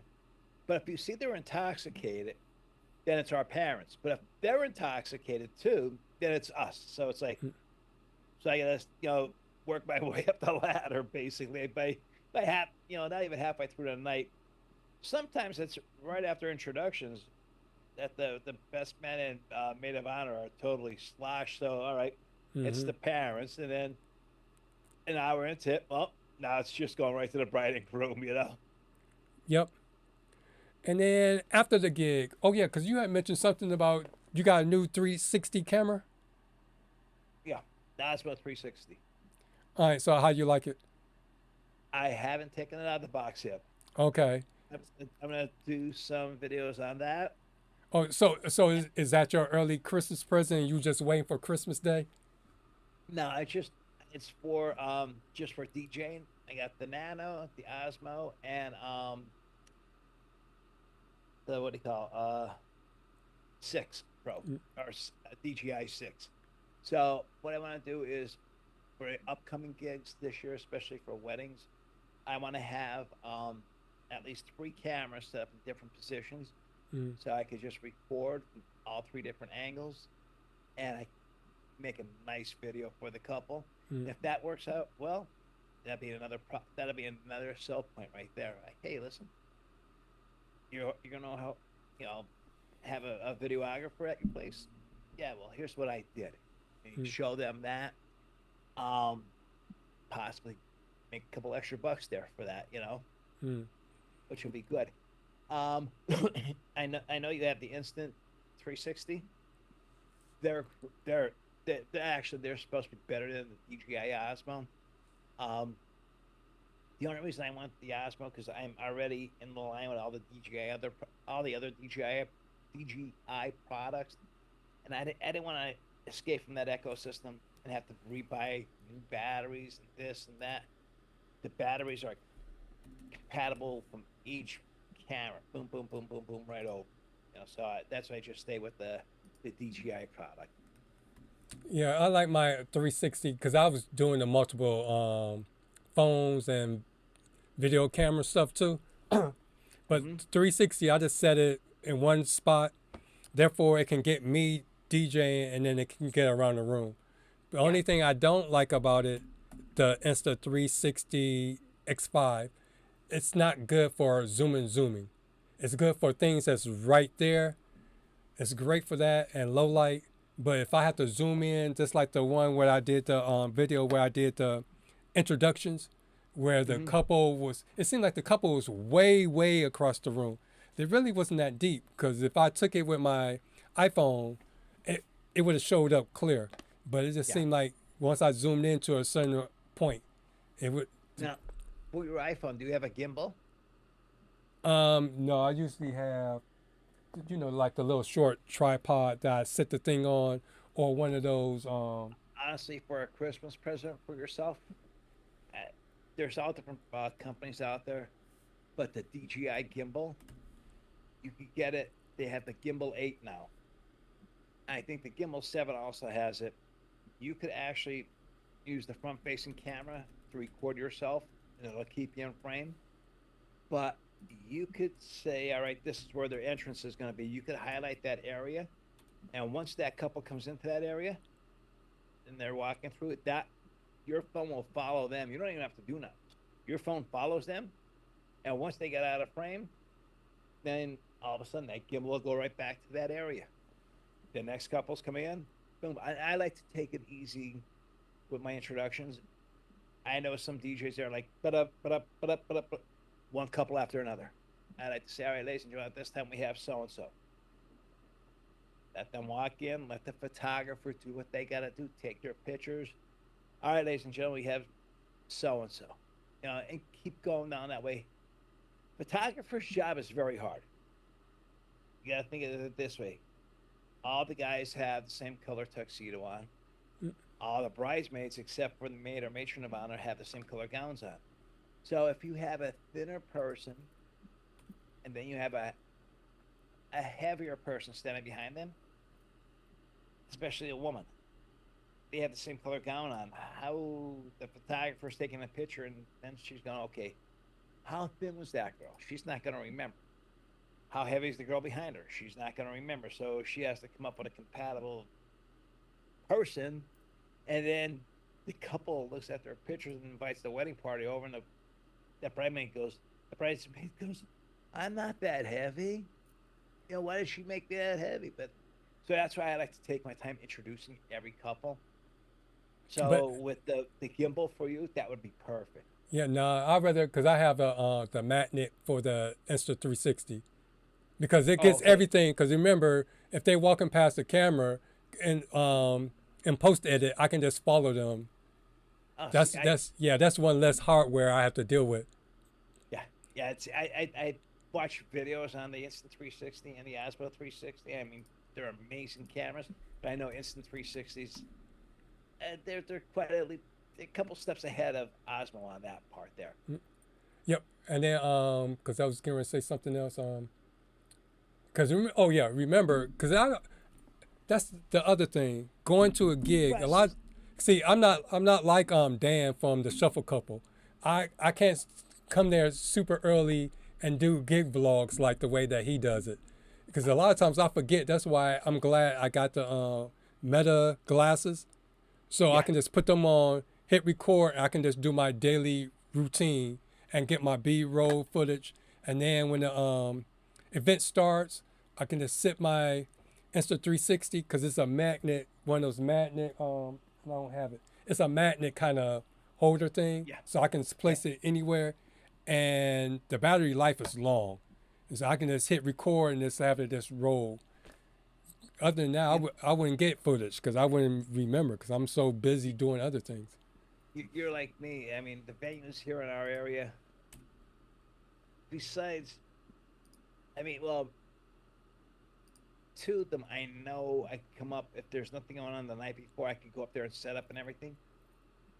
[SPEAKER 6] But if you see they're intoxicated, then it's our parents. But if they're intoxicated too, then it's us. So it's like, so I gotta, work my way up the ladder basically by half, not even halfway through the night. Sometimes it's right after introductions that the best man and maid of honor are totally sloshed. So all right, it's the parents, and then an hour into it, well, now it's just going right to the bride and groom,
[SPEAKER 5] Yep. And then after the gig, oh yeah, because you had mentioned something about you got a new 360 camera.
[SPEAKER 6] Yeah, that's about 360.
[SPEAKER 5] All right, so how you like it?
[SPEAKER 6] I haven't taken it out of the box yet.
[SPEAKER 5] Okay.
[SPEAKER 6] I'm gonna do some videos on that.
[SPEAKER 5] Oh, so is that your early Christmas present? And you just waiting for Christmas Day?
[SPEAKER 6] No, it's for just for DJing. I got the Nano, the Osmo, and the what do you call 6 Pro or DJI 6. So what I want to do is for upcoming gigs this year, especially for weddings, I want to have at least 3 cameras set up in different positions, so I could just record from all 3 different angles, and I make a nice video for the couple. If that works out well, that'd be another sell point right there. Like, hey, listen, you're gonna help, have a videographer at your place. Yeah, well, here's what I did. And you show them that, possibly make a couple extra bucks there for that, which would be good. I know you have the Instant 360. They're supposed to be better than the DJI Osmo. The only reason I want the Osmo because I'm already in the line with all the other DJI products, and I didn't want to escape from that ecosystem and have to rebuy new batteries and this and that. The batteries are compatible from each camera. Boom, boom, boom, boom, boom, right over. So that's why I just stay with the DJI product.
[SPEAKER 5] Yeah, I like my 360 because I was doing the multiple phones and video camera stuff too. But 360, I just set it in one spot. Therefore, it can get me DJing and then it can get around the room. The only thing I don't like about it, the Insta360 X5, it's not good for zooming. It's good for things that's right there. It's great for that and low light. But if I have to zoom in, just like the one where I did the video where I did the introductions, where the couple was, it seemed like the couple was way, way across the room. It really wasn't that deep because if I took it with my iPhone, it would have showed up clear. But it just seemed like once I zoomed into a certain point, it would.
[SPEAKER 6] Now, for your iPhone, do you have a gimbal?
[SPEAKER 5] No, I usually have, like the little short tripod that I set the thing on, or one of those.
[SPEAKER 6] Honestly, for a Christmas present for yourself, there's all different companies out there, but the DJI gimbal, you can get it. They have the Gimbal 8 now. I think the Gimbal 7 also has it. You could actually use the front-facing camera to record yourself, and it'll keep you in frame. But you could say, all right, this is where their entrance is going to be. You could highlight that area, and once that couple comes into that area, and they're walking through it, your phone will follow them. You don't even have to do nothing. Your phone follows them, and once they get out of frame, then all of a sudden that gimbal will go right back to that area. The next couple's coming in, boom. I like to take it easy with my introductions. I know some DJs are like, one couple after another. I like to say, all right, ladies and gentlemen, this time we have so-and-so. Let them walk in, let the photographer do what they got to do, take their pictures. All right, ladies and gentlemen, we have so-and-so. And keep going down that way. Photographer's job is very hard. You got to think of it this way. All the guys have the same color tuxedo on. all the bridesmaids except for the maid or matron of honor have the same color gowns on. So if you have a thinner person and then you have a heavier person standing behind them, especially a woman, they have the same color gown on. How the photographer's taking a picture and then she's going, okay, how thin was that girl? She's not going to remember. How heavy is the girl behind her? She's not going to remember. So she has to come up with a compatible person. And then the couple looks at their pictures and invites the wedding party over, and the bridesmaid goes, I'm not that heavy. You know, why did she make me that heavy? But so that's why I like to take my time introducing every couple. So with the gimbal for you, that would be perfect.
[SPEAKER 5] Yeah, no, I'd rather, because I have the magnet for the Insta360, because it gets everything. Because remember, if they walking past the camera and post edit, I can just follow them. That's one less hardware I have to deal with.
[SPEAKER 6] Yeah. I watch videos on the Insta360 and the Osmo 360. I mean, they're amazing cameras, but I know Insta360s, they're quite a couple steps ahead of Osmo on that part there.
[SPEAKER 5] Yep, and then because I was going to say something else. Because remember, because that's the other thing. Going to a gig, a lot. See, I'm not like Dan from the Shuffle Couple. I can't come there super early and do gig vlogs like the way that he does it, because a lot of times I forget. That's why I'm glad I got the Meta glasses, so I can just put them on, hit record, and I can just do my daily routine and get my B-roll footage. And then when the event starts, I can just sit my Insta360, because it's a magnet, one of those magnet, I don't have it. It's a magnet kind of holder thing. Yeah. So I can place it anywhere, and the battery life is long. And so I can just hit record and just have it just roll. Other than that, I wouldn't get footage because I wouldn't remember, because I'm so busy doing other things.
[SPEAKER 6] You're like me. I mean, the venues here in our area, besides, I mean, well, two of them I know I can come up if there's nothing going on the night before. I can go up there and set up and everything.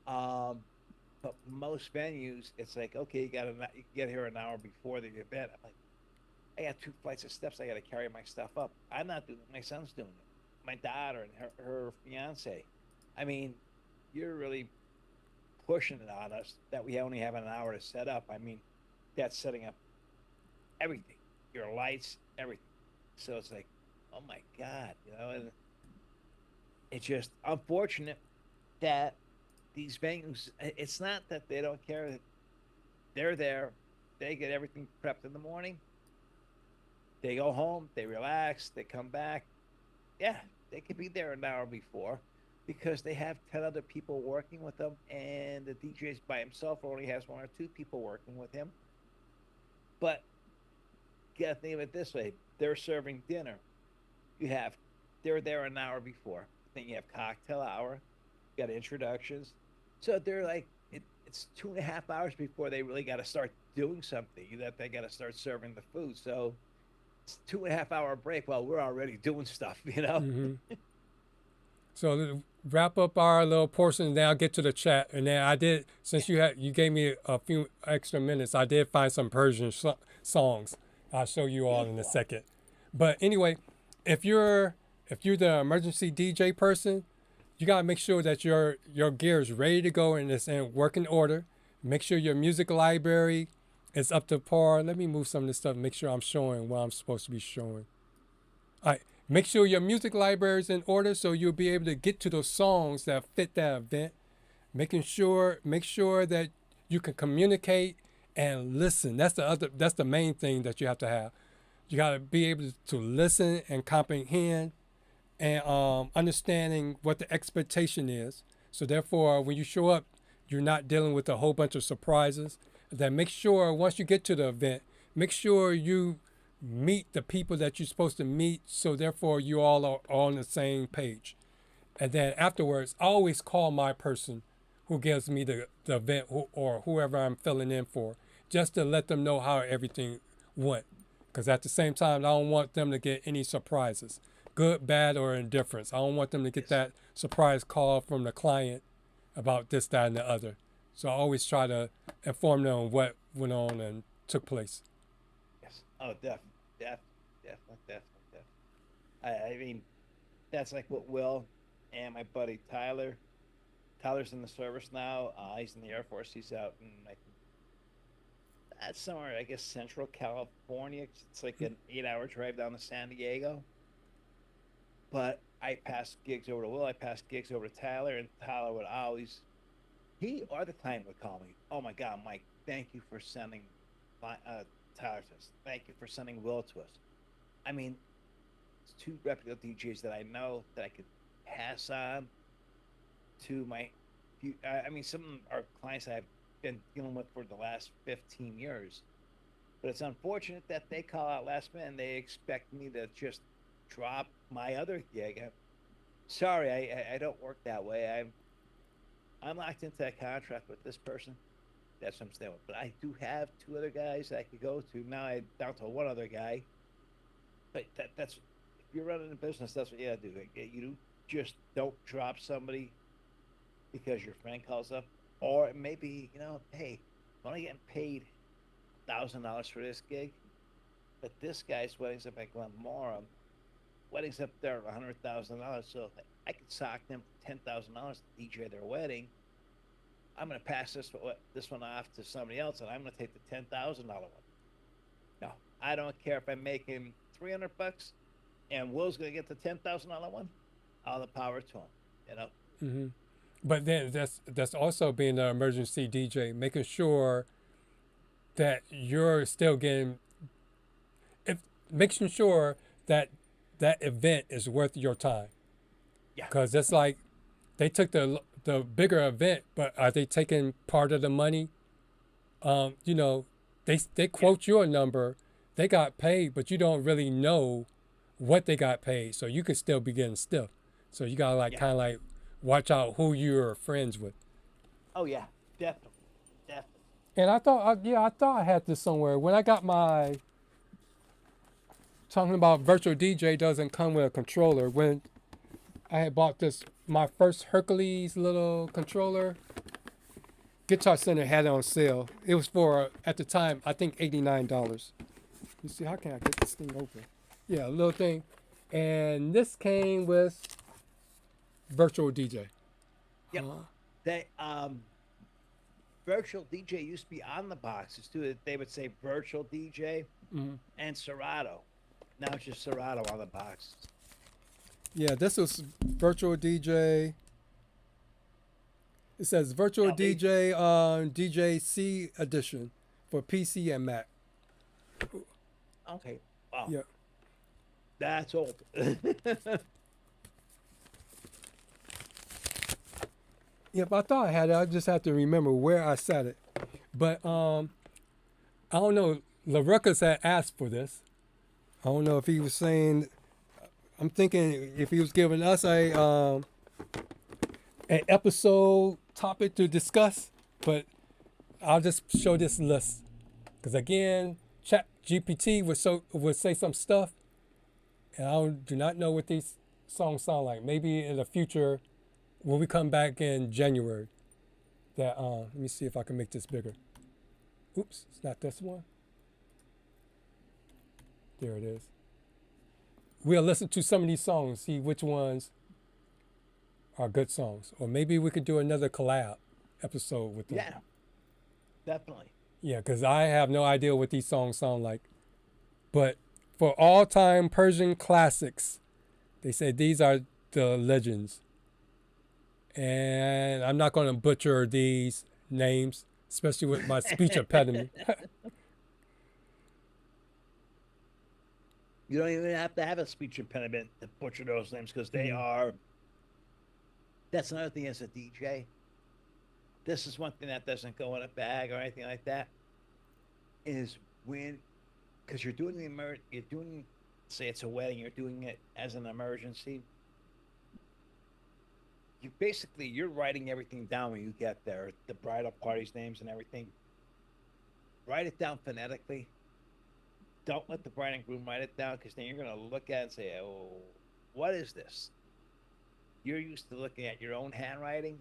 [SPEAKER 6] But most venues, it's like, okay, you get here an hour before the event. I'm like, I got 2 flights of steps. I got to carry my stuff up. I'm not doing it. My son's doing it. My daughter and her fiance. I mean, you're really pushing it on us that we only have an hour to set up. I mean, that's setting up everything, your lights, everything. So it's like, oh my God, and it's just unfortunate that these venues, it's not that they don't care, that they're there, they get everything prepped in the morning, they go home, they relax, they come back. Yeah, they could be there an hour before because they have 10 other people working with them, and the DJ's by himself only has 1 or 2 people working with him. But you gotta think of it this way, they're serving dinner. They're there an hour before. Then you have cocktail hour, you got introductions. So they're like, it's 2.5 hours before they really got to start doing something, that they got to start serving the food. So it's 2.5 hour break while we're already doing stuff,
[SPEAKER 5] Mm-hmm. So to wrap up our little portion, then I'll get to the chat. And then I did, since you gave me a few extra minutes, I did find some Persian songs. I'll show you all in a second. But anyway, if you're the emergency DJ person, you gotta make sure that your gear is ready to go and it's in working order. Make sure your music library is up to par. Let me move some of this stuff. Make sure I'm showing what I'm supposed to be showing. All right, make sure your music library is in order so you'll be able to get to those songs that fit that event. Make sure that you can communicate and listen. That's the main thing that you have to have. You got to be able to listen and comprehend and understanding what the expectation is. So therefore, when you show up, you're not dealing with a whole bunch of surprises. Then make sure once you get to the event, make sure you meet the people that you're supposed to meet. So therefore, you all are on the same page. And then afterwards, I always call my person who gives me the event or whoever I'm filling in for, just to let them know how everything went. Because at the same time, I don't want them to get any surprises. good, bad, or indifference. I don't want them to get that surprise call from the client about this, that, and the other. So I always try to inform them on what went on and took place.
[SPEAKER 7] Yes. Oh, definitely. I mean, that's like what Will and my buddy Tyler's in the service now. He's in the Air Force. He's out in like that's somewhere, I guess, Central California. It's like an 8-hour drive down to San Diego. But I passed gigs over to Will. I passed gigs over to Tyler, and Tyler would always, he or the client would call me. Oh my God, Mike, thank you for sending Tyler to us. Thank you for sending Will to us. I mean, it's two reputable DJs that I know that I could pass on to my, I mean, some of our clients I've been dealing with for the last 15 years. But it's unfortunate that they call out last minute and they expect me to just drop my other gig. Sorry, I don't work that way. I'm locked into a contract with this person. That's what I'm staying with. But I do have 2 other guys I could go to. Now I'm down to 1 other guy. But that's, if you're running a business, that's what you gotta do. You just don't drop somebody because your friend calls up. Or maybe, you know, hey, I'm only getting paid $1,000 for this gig, but this guy's wedding's up at Glenmora. Wedding's up there at $100,000, so I could sock them $10,000 to DJ their wedding. I'm gonna pass this one off to somebody else, and I'm gonna take the $10,000 one. No, I don't care if I'm making $300 and Will's gonna get the $10,000 one. All the power to him, you know.
[SPEAKER 5] Mm-hmm. But then that's also being an emergency DJ, making sure that you're still getting, making sure that that event is worth your time.
[SPEAKER 7] Yeah.
[SPEAKER 5] Because it's like they took the bigger event, but are they taking part of the money? You know, they quote you a number, they got paid, but you don't really know what they got paid, so you could still be getting stiff. So you gotta kind of like watch out who you're friends with.
[SPEAKER 7] Oh yeah, definitely.
[SPEAKER 5] And I thought I had this somewhere. When I got my, talking about virtual DJ doesn't come with a controller. When I had bought my first Hercules little controller, Guitar Center had it on sale. It was for, at the time, I think $89. You see, how can I get this thing open? Yeah, a little thing. And this came with virtual DJ.
[SPEAKER 7] Yep. They virtual DJ used to be on the boxes too. They would say virtual DJ and Serato. Now it's just Serato on the box.
[SPEAKER 5] Yeah, this was virtual DJ. It says virtual DJ DJC edition for PC and Mac.
[SPEAKER 7] Okay. Wow.
[SPEAKER 5] Yeah.
[SPEAKER 7] That's old.
[SPEAKER 5] Yep, I thought I had it. I just have to remember where I set it. But I don't know. LaRuckus had asked for this. I don't know if he was saying. I'm thinking if he was giving us an episode topic to discuss. But I'll just show this list because again, ChatGPT would say some stuff, and I do not know what these songs sound like. Maybe in the future, when we come back in January, that let me see if I can make this bigger. Oops, it's not this one. There it is. We'll listen to some of these songs, see which ones are good songs, or maybe we could do another collab episode with them.
[SPEAKER 7] Yeah, definitely.
[SPEAKER 5] Yeah, because I have no idea what these songs sound like. But for all-time Persian classics, they said these are the legends. And I'm not going to butcher these names, especially with my speech impediment.
[SPEAKER 7] You don't even have to have a speech impediment to butcher those names because they are. That's another thing as a DJ. This is one thing that doesn't go in a bag or anything like that. Is when, because you're doing say it's a wedding, you're doing it as an emergency. You're writing everything down when you get there, the bridal party's names and everything. Write it down phonetically. Don't let the bride and groom write it down because then you're going to look at it and say, oh, what is this? You're used to looking at your own handwriting,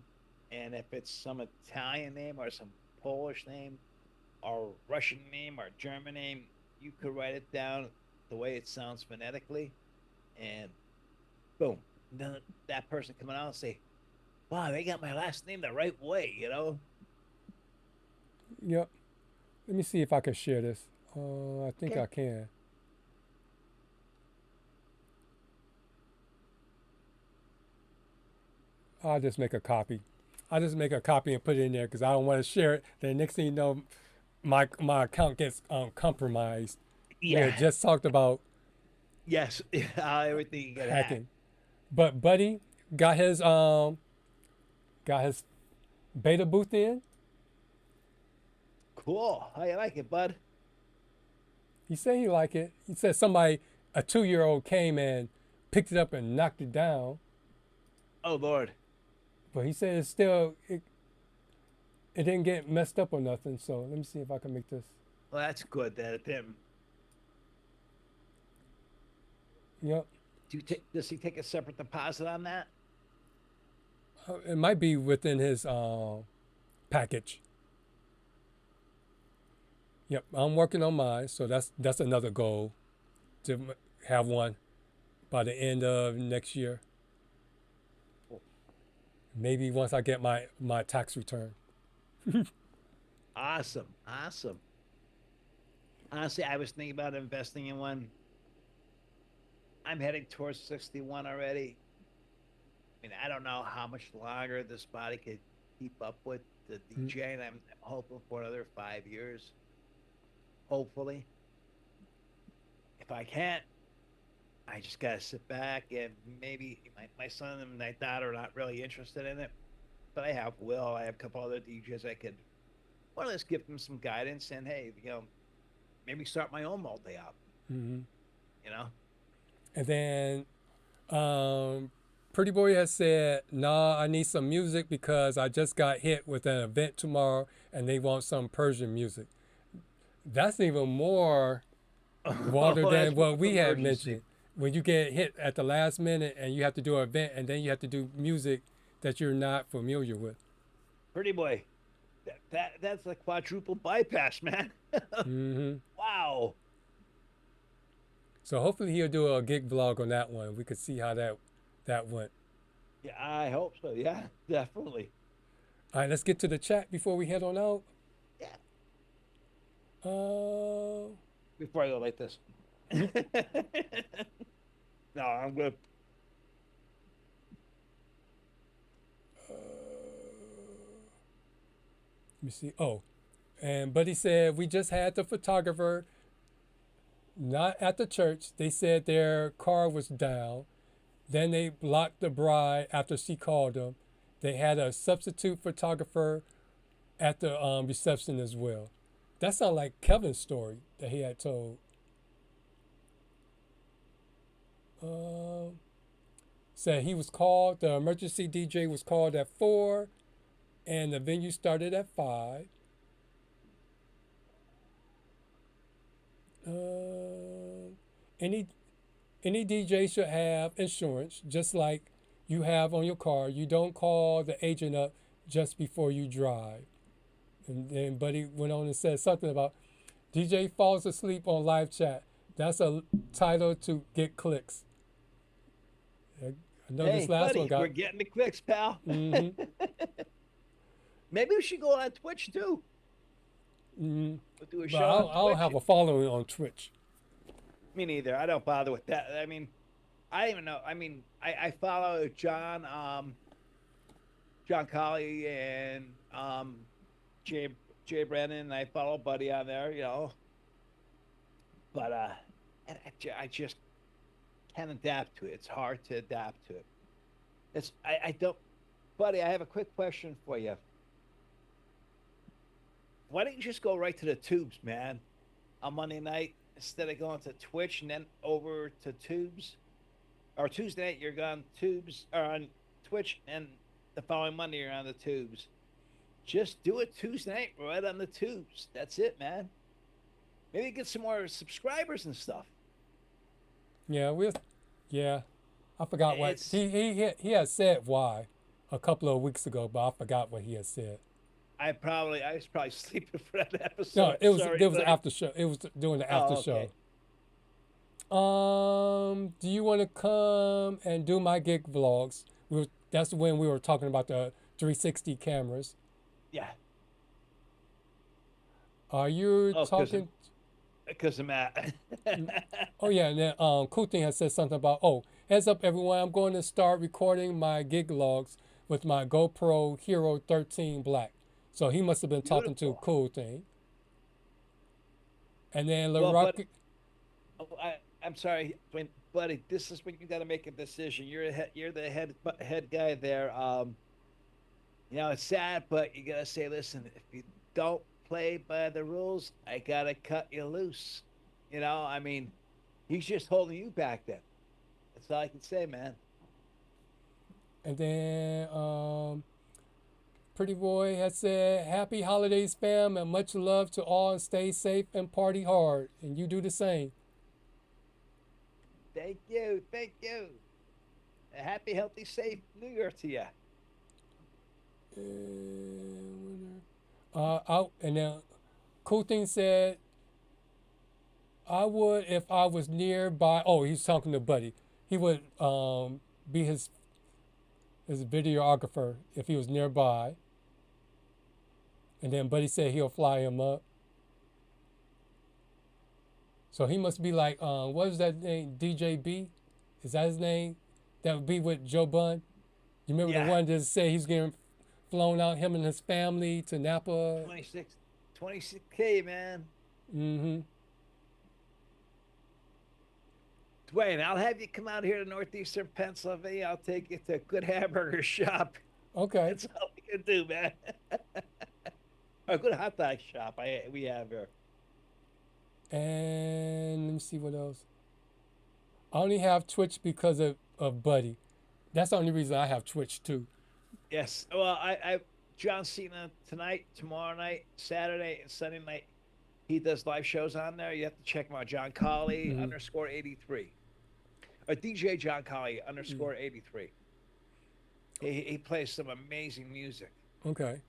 [SPEAKER 7] and if it's some Italian name or some Polish name or Russian name or German name, you could write it down the way it sounds phonetically, and boom, then that person coming out and say, wow, they got my last name the right way, you know?
[SPEAKER 5] Yep. Let me see if I can share this. I think
[SPEAKER 7] Okay.
[SPEAKER 5] I can. I'll just make a copy. I'll just make a copy and put it in there because I don't want to share it. Then next thing you know, my account gets compromised. We
[SPEAKER 7] Yeah.
[SPEAKER 5] had just talked about
[SPEAKER 7] Yes. Everything you get hacked.
[SPEAKER 5] hacking, but Buddy got his beta booth in.
[SPEAKER 7] Cool. How you like it, bud?
[SPEAKER 5] He said he liked it. He said somebody, a 2-year-old, came and picked it up and knocked it down.
[SPEAKER 7] Oh, Lord.
[SPEAKER 5] But he said it's still it didn't get messed up or nothing. So let me see if I can make this.
[SPEAKER 7] Well, that's good that it didn't.
[SPEAKER 5] Yep.
[SPEAKER 7] Does he take a separate deposit on that?
[SPEAKER 5] It might be within his package. Yep, I'm working on mine, so that's another goal, to have one by the end of next year. Maybe once I get my tax return.
[SPEAKER 7] Awesome. Awesome. Honestly, I was thinking about investing in one. I'm heading towards 61 already. I mean, I don't know how much longer this body could keep up with the DJ, and I'm hoping for another 5 years. Hopefully. If I can't, I just gotta sit back, and maybe my son and my daughter are not really interested in it. But I have Will, I have a couple other DJs I could more or less give them some guidance, and hey, you know, maybe start my own multi-op.
[SPEAKER 5] Mm-hmm.
[SPEAKER 7] You know?
[SPEAKER 5] And then Pretty Boy has said, nah, I need some music because I just got hit with an event tomorrow and they want some Persian music. That's even more water than what we had mentioned. When you get hit at the last minute and you have to do an event and then you have to do music that you're not familiar with.
[SPEAKER 7] Pretty Boy, that's a quadruple bypass, man.
[SPEAKER 5] Mm-hmm.
[SPEAKER 7] Wow.
[SPEAKER 5] So hopefully he'll do a gig vlog on that one. We could see how that went.
[SPEAKER 7] Yeah, I hope so. Yeah, definitely.
[SPEAKER 5] All right, let's get to the chat before we head on out.
[SPEAKER 7] Yeah.
[SPEAKER 5] Before
[SPEAKER 7] I go like this. No, I'm good.
[SPEAKER 5] Let me see. Oh, and Buddy said, we just had the photographer not at the church. They said their car was down. Then they blocked the bride after she called them. They had a substitute photographer at the reception as well. That sounds like Kevin's story that he had told. Said he was called, the emergency DJ was called at 4 and the venue started at 5. Any DJ should have insurance, just like you have on your car. You don't call the agent up just before you drive. And then Buddy went on and said something about DJ falls asleep on live chat. That's a title to get clicks. I know this last
[SPEAKER 7] buddy,
[SPEAKER 5] one got.
[SPEAKER 7] we're getting the clicks, pal.
[SPEAKER 5] Mm-hmm.
[SPEAKER 7] Maybe we should go on Twitch too.
[SPEAKER 5] Mm-hmm.
[SPEAKER 7] We'll do a
[SPEAKER 5] But
[SPEAKER 7] show
[SPEAKER 5] I
[SPEAKER 7] on
[SPEAKER 5] don't
[SPEAKER 7] Twitch.
[SPEAKER 5] have a following on Twitch.
[SPEAKER 7] Me neither. I don't bother with that. I mean, I don't even know. I mean, I follow John Colley and Jay Brennan. I follow Buddy on there, you know. But I just can't adapt to it. It's hard to adapt to it. I don't. Buddy, I have a quick question for you. Why don't you just go right to the tubes, man, on Monday night instead of going to Twitch and then over to tubes? Or Tuesday night you're on tubes or on Twitch, and the following Monday you're on the tubes. Just do it Tuesday night right on the tubes. That's it, man. Maybe get some more subscribers and stuff.
[SPEAKER 5] Yeah, I forgot what
[SPEAKER 7] It's
[SPEAKER 5] he had said why a couple of weeks ago, but I forgot what he had said.
[SPEAKER 7] I was probably sleeping for that episode.
[SPEAKER 5] No, it was
[SPEAKER 7] Sorry,
[SPEAKER 5] there was an
[SPEAKER 7] buddy.
[SPEAKER 5] after show. It was doing the after
[SPEAKER 7] Oh, okay.
[SPEAKER 5] show. Do you want to come and do my gig vlogs? That's when we were talking about the 360 cameras.
[SPEAKER 7] Yeah.
[SPEAKER 5] Are you
[SPEAKER 7] Oh,
[SPEAKER 5] talking?
[SPEAKER 7] because of Matt.
[SPEAKER 5] Oh yeah, and then Cool Thing has said something about, oh, heads up everyone, I'm going to start recording my gig logs with my GoPro Hero 13 Black. So he must have been talking to
[SPEAKER 7] Beautiful.
[SPEAKER 5] Cool Thing. And then
[SPEAKER 7] Well,
[SPEAKER 5] LaRock,
[SPEAKER 7] Oh, I'm sorry, buddy. This is when you got to make a decision. You're the head guy there. It's sad, but you gotta say, listen, if you don't play by the rules, I gotta cut you loose. I mean, he's just holding you back. Then that's all I can say, man.
[SPEAKER 5] and then Pretty Boy has said, happy holidays fam and much love to all and stay safe and party hard. And you do the same.
[SPEAKER 7] Thank you, thank you. A happy, healthy, safe New Year to you.
[SPEAKER 5] And then Cool Thing said, I would if I was nearby. Oh, he's talking to Buddy. He would be his videographer if he was nearby. And then Buddy said he'll fly him up. So he must be like, what is that name? DJB? Is that his name? That would be with Joe Bun. You remember
[SPEAKER 7] Yeah.
[SPEAKER 5] the one that said he's getting flown out, him and his family to Napa?
[SPEAKER 7] 26K, man.
[SPEAKER 5] Mm-hmm.
[SPEAKER 7] Dwayne, I'll have you come out here to northeastern Pennsylvania. I'll take you to a good hamburger shop.
[SPEAKER 5] Okay.
[SPEAKER 7] That's all we can do, man. A good hot dog shop we have here.
[SPEAKER 5] And let me see what else. I only have Twitch because of Buddy. That's the only reason I have Twitch too.
[SPEAKER 7] Yes. Well, I John Cena tonight, tomorrow night, Saturday, and Sunday night. He does live shows on there. You have to check him out. John Colley _ 83. Or DJ John Colley _ 83. He plays some amazing music.
[SPEAKER 5] Okay.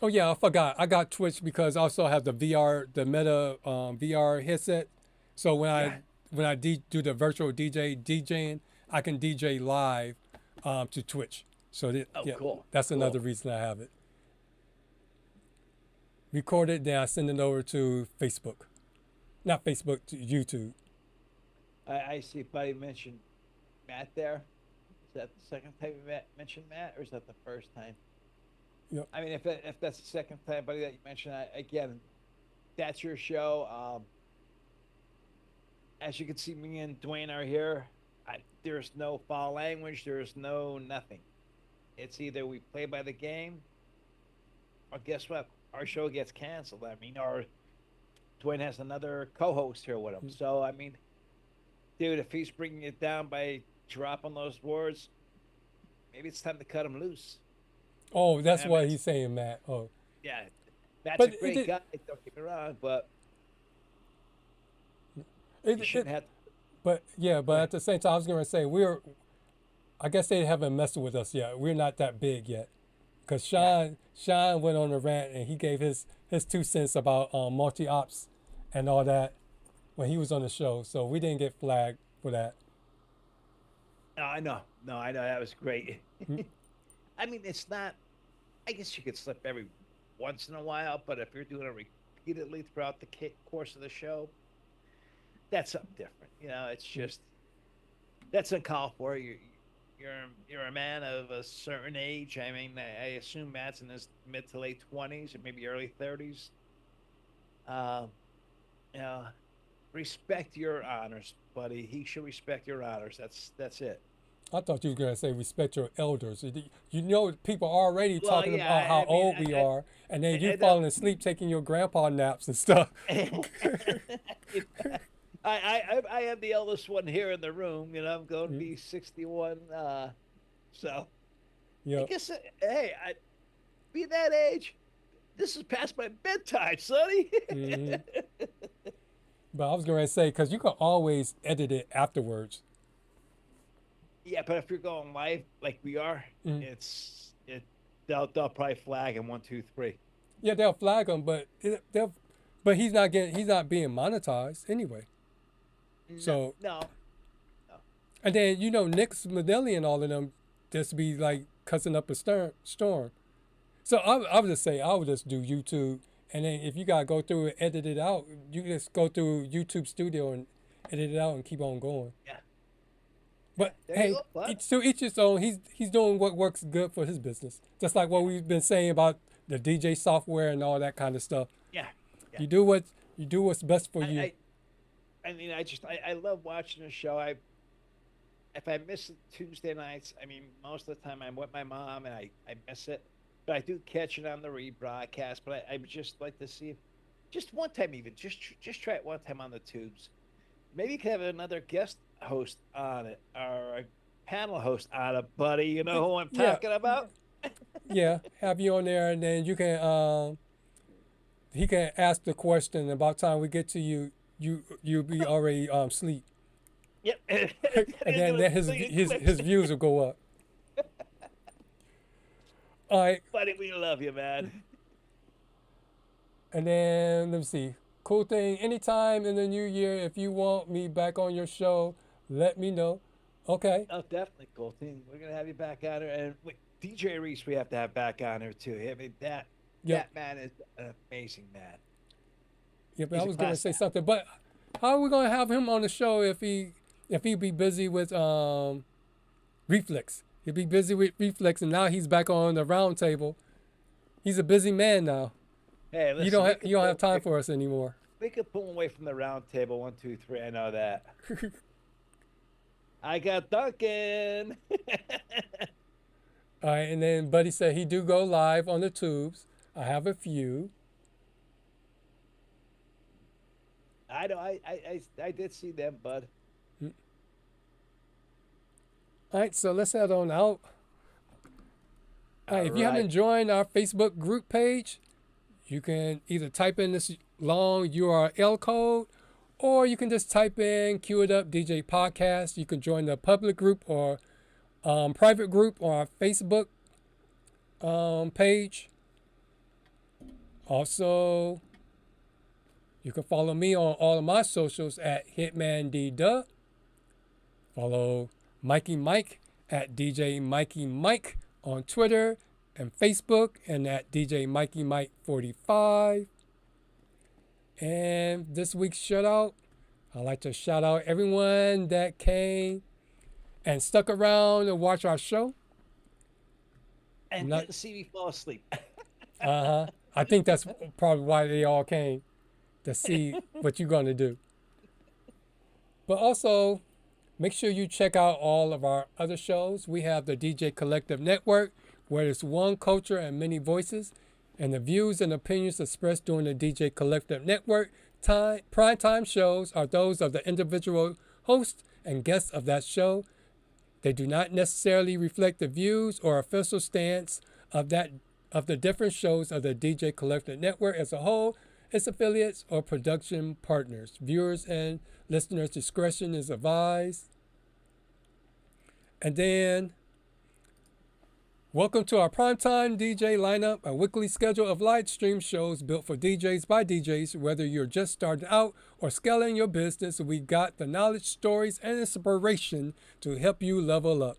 [SPEAKER 5] Oh yeah, I forgot. I got Twitch because I also have the Meta VR headset. So when I do the virtual DJing, I can DJ live to Twitch. So
[SPEAKER 7] Cool.
[SPEAKER 5] That's another reason I have it. Record it, then I send it over to Facebook. Not Facebook, to YouTube.
[SPEAKER 7] I see Buddy mentioned Matt there. Is that the second time you mentioned Matt, or is that the first time?
[SPEAKER 5] Yep.
[SPEAKER 7] I mean, if that's the second time, Buddy, that you mentioned, again, that's your show. As you can see, me and Dwayne are here. There's no foul language. There's no nothing. It's either we play by the game, or guess what? Our show gets canceled. I mean, Dwayne has another co-host here with him. So, I mean, dude, if he's bringing it down by dropping those words, maybe it's time to cut him loose.
[SPEAKER 5] Oh, that's what he's saying, Matt. Oh.
[SPEAKER 7] Yeah, Matt's
[SPEAKER 5] But
[SPEAKER 7] a great guy. Don't get me wrong, but you shouldn't have.
[SPEAKER 5] But at the same time, I was going to say I guess they haven't messed with us yet. We're not that big yet, because Sean went on a rant and he gave his 2 cents about multi-ops and all that when he was on the show. So we didn't get flagged for that.
[SPEAKER 7] No, I know. That was great. I mean, it's not. I guess you could slip every once in a while, but if you're doing it repeatedly throughout the course of the show, that's something different. It's just that's uncalled for. You're a man of a certain age. I mean, I assume Matt's in his mid to late 20s or maybe early 30s. Respect your honors, buddy. He should respect your honors. That's it.
[SPEAKER 5] I thought you were going to say respect your elders. People are already talking about how old we are, and then you falling asleep taking your grandpa naps and stuff.
[SPEAKER 7] I am the eldest one here in the room. I'm going to be 61. So I guess, hey, be that age. This is past my bedtime, sonny.
[SPEAKER 5] But I was going to say, because you can always edit it afterwards.
[SPEAKER 7] Yeah, but if you're going live like we are, they'll probably flag in 1, 2, 3.
[SPEAKER 5] Yeah, they'll flag him, but he's not being monetized anyway. So
[SPEAKER 7] No.
[SPEAKER 5] and then Nick Smithilly and all of them just be like cussing up a storm. So I would just say I would just do YouTube, and then if you gotta go through and edit it out, you can just go through YouTube Studio and edit it out and keep on going.
[SPEAKER 7] Yeah.
[SPEAKER 5] But
[SPEAKER 7] There
[SPEAKER 5] hey,
[SPEAKER 7] you go, bud.
[SPEAKER 5] to each his own. He's doing what works good for his business. Just like what we've been saying about the DJ software and all that kind of stuff.
[SPEAKER 7] Yeah.
[SPEAKER 5] You do what's best for you.
[SPEAKER 7] I mean, I love watching the show. If I miss it Tuesday nights, I mean, most of the time I'm with my mom and I miss it, but I do catch it on the rebroadcast. But I would just like to see, just one time even, just try it one time on the tubes. Maybe you could have another guest host on it or a panel host on it, buddy. You know who I'm talking about?
[SPEAKER 5] Yeah, have you on there, and then you can he can ask the question. About time we get to you'll be already sleep.
[SPEAKER 7] Yep.
[SPEAKER 5] And then his views will go up. All right.
[SPEAKER 7] Buddy, we love you, man.
[SPEAKER 5] And then let me see. Cool thing. Anytime in the new year, if you want me back on your show, let me know. Okay.
[SPEAKER 7] Oh, definitely, cool thing. We're gonna have you back on her, and wait, DJ Reese, we have to have back on her too. I mean, that man is an amazing man.
[SPEAKER 5] Yeah, but
[SPEAKER 7] He's
[SPEAKER 5] I
[SPEAKER 7] a
[SPEAKER 5] was gonna
[SPEAKER 7] class
[SPEAKER 5] say
[SPEAKER 7] act.
[SPEAKER 5] something. But how are we gonna have him on the show if he be busy with Reflex? He'll be busy with Reflex, and now he's back on the round table. He's a busy man now.
[SPEAKER 7] Hey, listen,
[SPEAKER 5] You don't have time for us anymore.
[SPEAKER 7] We could pull him away from the round table. 1, 2, 3. I know that. I got Duncan.
[SPEAKER 5] All right, and then Buddy said he do go live on the tubes. I have a few.
[SPEAKER 7] I know. I did see them, bud.
[SPEAKER 5] All right, so let's head on out. All right, if you haven't joined our Facebook group page, you can either type in this long URL code, or you can just type in CUEITUP DJ Podcast. You can join the public group or private group on our Facebook page. Also, you can follow me on all of my socials at HitmanDDub. Follow Mikey Mike at djmikiemike on Twitter and Facebook, and at djmikiemike45. And this week's shout out, I'd like to shout out everyone that came and stuck around and watch our show.
[SPEAKER 7] And didn't see me fall asleep.
[SPEAKER 5] I think that's probably why they all came, to see what you're going to do. But also, make sure you check out all of our other shows. We have the DJ Collective Network, where it's one culture and many voices, and the views and opinions expressed during the DJ Collective Network primetime shows are those of the individual hosts and guests of that show. They do not necessarily reflect the views or official stance of the different shows of the DJ Collective Network as a whole, its affiliates, or production partners. Viewers and listeners' discretion is advised. And then, welcome to our primetime DJ lineup, a weekly schedule of live stream shows built for DJs by DJs. Whether you're just starting out or scaling your business, we got the knowledge, stories, and inspiration to help you level up.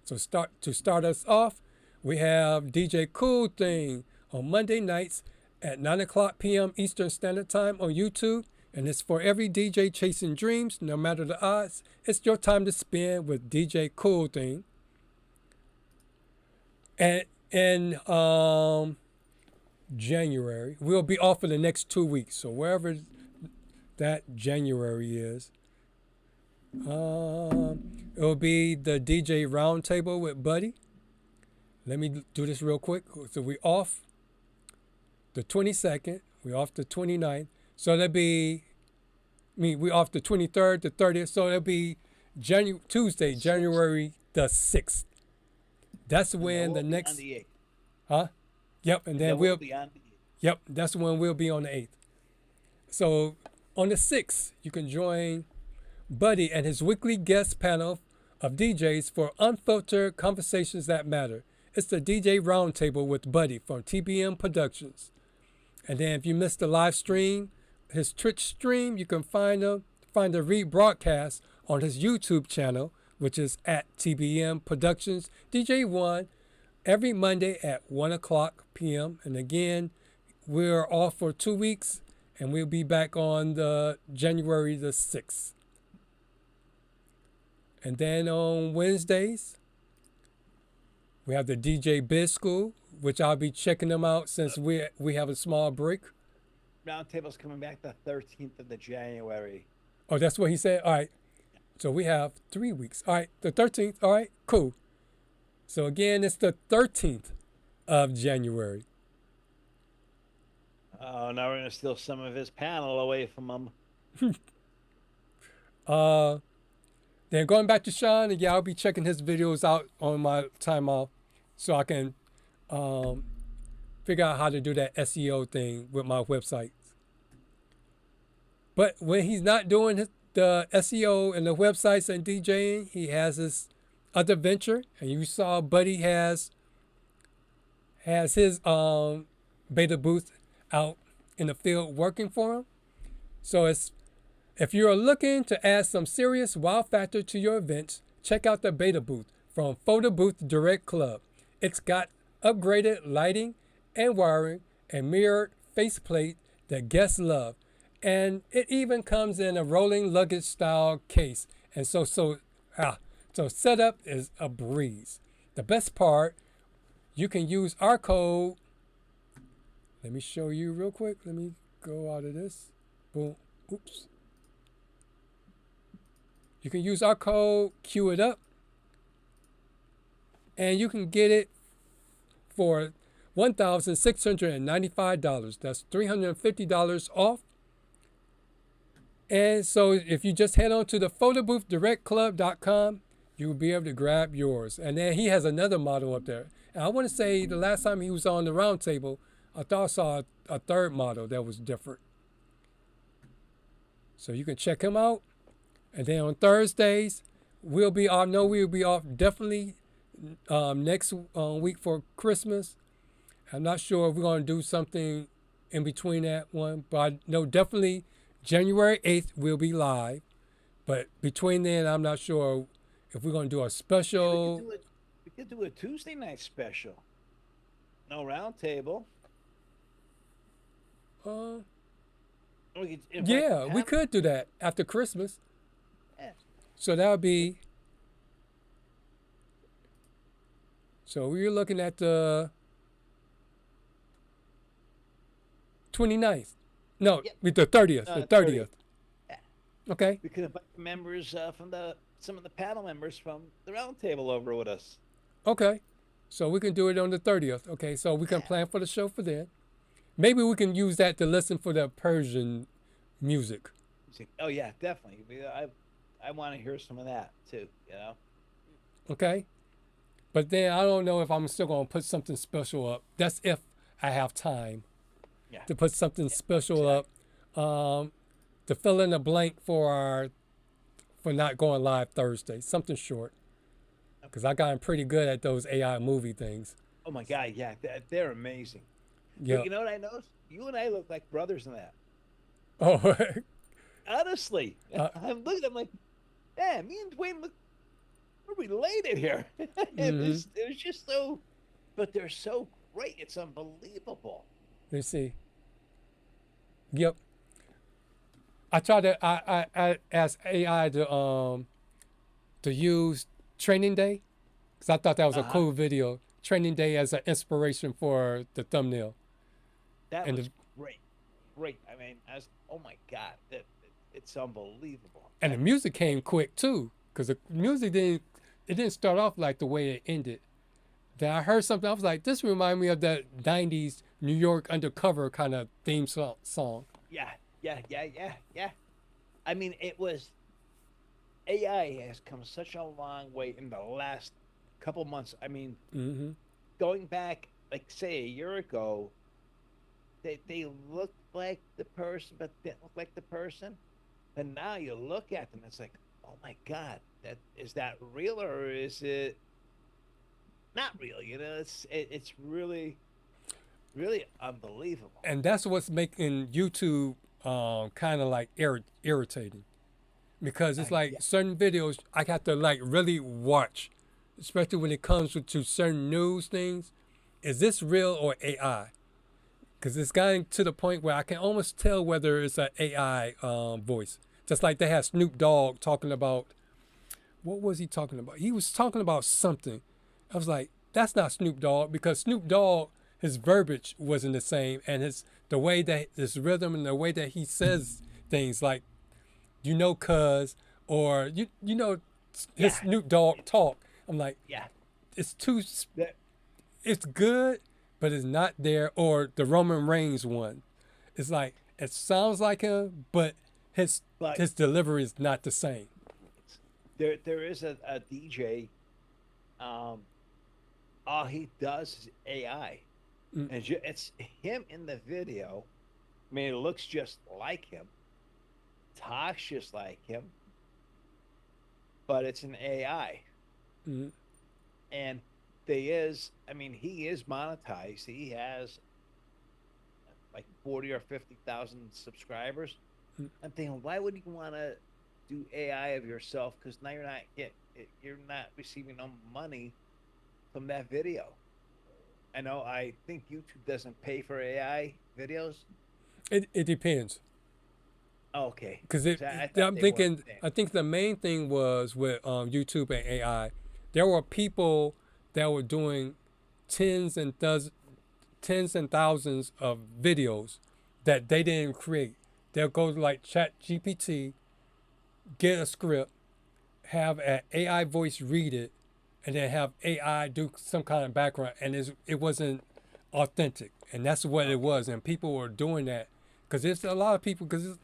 [SPEAKER 5] So to start us off, we have DJ Cool Thing on Monday nights at 9:00 p.m. Eastern Standard Time on YouTube. And it's for every DJ chasing dreams, no matter the odds. It's your time to spend with DJ Cool Thing. And in January, we'll be off for the next 2 weeks. So wherever that January is, it'll be the DJ Roundtable with Buddy. Let me do this real quick. So we off the 22nd. We off the 29th. So that'll be, we off the 23rd, the 30th. So it'll be Tuesday, January the 6th. That's when the next.
[SPEAKER 7] On the 8th.
[SPEAKER 5] Huh? Yep. And then we'll
[SPEAKER 7] be on the 8th.
[SPEAKER 5] Yep. That's when we'll be on the 8th. So on the 6th, you can join Buddy and his weekly guest panel of DJs for unfiltered conversations that matter. It's the DJ Roundtable with Buddy from TBM Productions. And then if you missed the live stream, his Twitch stream, you can find the rebroadcast on his YouTube channel, which is at TBM Productions DJ1, every Monday at 1 o'clock p.m. And again, we're off for 2 weeks, and we'll be back on the January the 6th. And then on Wednesdays, we have the DJ Biz School, which I'll be checking them out since we have a small break.
[SPEAKER 7] Roundtable's coming back the 13th of the January.
[SPEAKER 5] Oh, that's what he said? All right. So we have 3 weeks. All right, the 13th. All right, cool. So again, it's the 13th of January.
[SPEAKER 7] Oh, now we're going to steal some of his panel away from him.
[SPEAKER 5] Then going back to Sean, yeah, I'll be checking his videos out on my time off so I can figure out how to do that SEO thing with my websites. But when he's not doing the SEO and the websites and DJing, he has his other venture. And you saw Buddy has his beta booth out in the field working for him. So if you're looking to add some serious wow factor to your events, check out the beta booth from Photo Booth Direct Club. It's got upgraded lighting and wiring and mirrored faceplate that guests love. And it even comes in a rolling luggage style case. And so setup is a breeze. The best part, you can use our code. Let me show you real quick. Let me go out of this. Boom. Oops. You can use our code CUEITUP, and you can get it for $1,695. That's $350 off. And so if you just head on to the photoboothdirectclub.com, you'll be able to grab yours. And then he has another model up there. And I want to say the last time he was on the roundtable, I thought I saw a third model that was different. So you can check him out. And then on Thursdays, we'll be off definitely next week for Christmas. I'm not sure if we're going to do something in between that one, but I know definitely January 8th we'll be live. But between then, I'm not sure if we're going to do a special.
[SPEAKER 7] Yeah, we could do a Tuesday night special. No roundtable.
[SPEAKER 5] Yeah, we could do that after Christmas.
[SPEAKER 7] Yeah.
[SPEAKER 5] So that would be. So we're looking at the 29th. No, with the 30th. The 30th.
[SPEAKER 7] Yeah.
[SPEAKER 5] Okay.
[SPEAKER 7] We could invite members from some of the panel members from the roundtable over with us.
[SPEAKER 5] Okay. So we can do it on the 30th. Okay. So we can plan for the show for then. Maybe we can use that to listen for the Persian music.
[SPEAKER 7] Oh yeah, definitely. I want to hear some of that too. You know.
[SPEAKER 5] Okay. But then I don't know if I'm still going to put something special up. That's if I have time to put something special up to fill in the blank for not going live Thursday. Something short. Because I gotten pretty good at those AI movie things.
[SPEAKER 7] Oh my God, yeah, they're amazing.
[SPEAKER 5] Yeah.
[SPEAKER 7] You know what I noticed? You and I look like brothers in that.
[SPEAKER 5] Oh.
[SPEAKER 7] Honestly, I'm looking. I'm like, man, me and Dwayne look. We're related here. It was just so, but they're so great. It's unbelievable.
[SPEAKER 5] Let's see. Yep. I tried to. I asked AI to use Training Day because I thought that was a cool video. Training Day as an inspiration for the thumbnail.
[SPEAKER 7] That was great. Great. I mean, oh my God, it's unbelievable.
[SPEAKER 5] And the music came quick too, because the music didn't start off like the way it ended. Then I heard something. I was like, this reminds me of that '90s New York undercover kind of theme song.
[SPEAKER 7] Yeah. I mean, it was. AI has come such a long way in the last couple months. I mean, going back, like say a year ago, they looked like the person, but didn't look like the person. And now you look at them, it's like, oh my God, that real or is it not real? You know, it's really really unbelievable.
[SPEAKER 5] And that's what's making YouTube kind of like irritating, because it's like
[SPEAKER 7] Yeah,
[SPEAKER 5] certain videos I got to like really watch, especially when it comes to certain news things. Is this real or AI? Because it's gotten to the point where I can almost tell whether it's an AI voice. Just like they had Snoop Dogg talking about, what was he talking about? He was talking about something. I was like, that's not Snoop Dogg, because Snoop Dogg, his verbiage wasn't the same, and the way that his rhythm and the way that he says things, like, cuz, or his
[SPEAKER 7] yeah,
[SPEAKER 5] Snoop Dogg talk. I'm like,
[SPEAKER 7] yeah.
[SPEAKER 5] it's too,
[SPEAKER 7] That,
[SPEAKER 5] it's good, but it's not there. Or the Roman Reigns one, it's like it sounds like him, but his
[SPEAKER 7] but
[SPEAKER 5] his delivery is not the same.
[SPEAKER 7] there is a DJ. All he does is AI,
[SPEAKER 5] Mm.
[SPEAKER 7] and it's him in the video. I mean, it looks just like him, talks just like him, but it's an AI.
[SPEAKER 5] Mm.
[SPEAKER 7] And he is monetized. He has like 40 or 50,000 subscribers.
[SPEAKER 5] Mm.
[SPEAKER 7] I'm thinking, why would you want to do AI of yourself? Because now you're not receiving no money from that video. I think YouTube doesn't pay for AI videos.
[SPEAKER 5] It depends.
[SPEAKER 7] Oh, okay,
[SPEAKER 5] Because
[SPEAKER 7] so I thought
[SPEAKER 5] I'm
[SPEAKER 7] they
[SPEAKER 5] thinking,
[SPEAKER 7] weren't paying.
[SPEAKER 5] I think the main thing was with YouTube and AI, there were people that were doing tens and thousands of videos that they didn't create. They'll go to like ChatGPT, get a script, have an AI voice read it, and then have AI do some kind of background, and it wasn't authentic, and that's what it was. And people were doing that because there's a lot of people. Because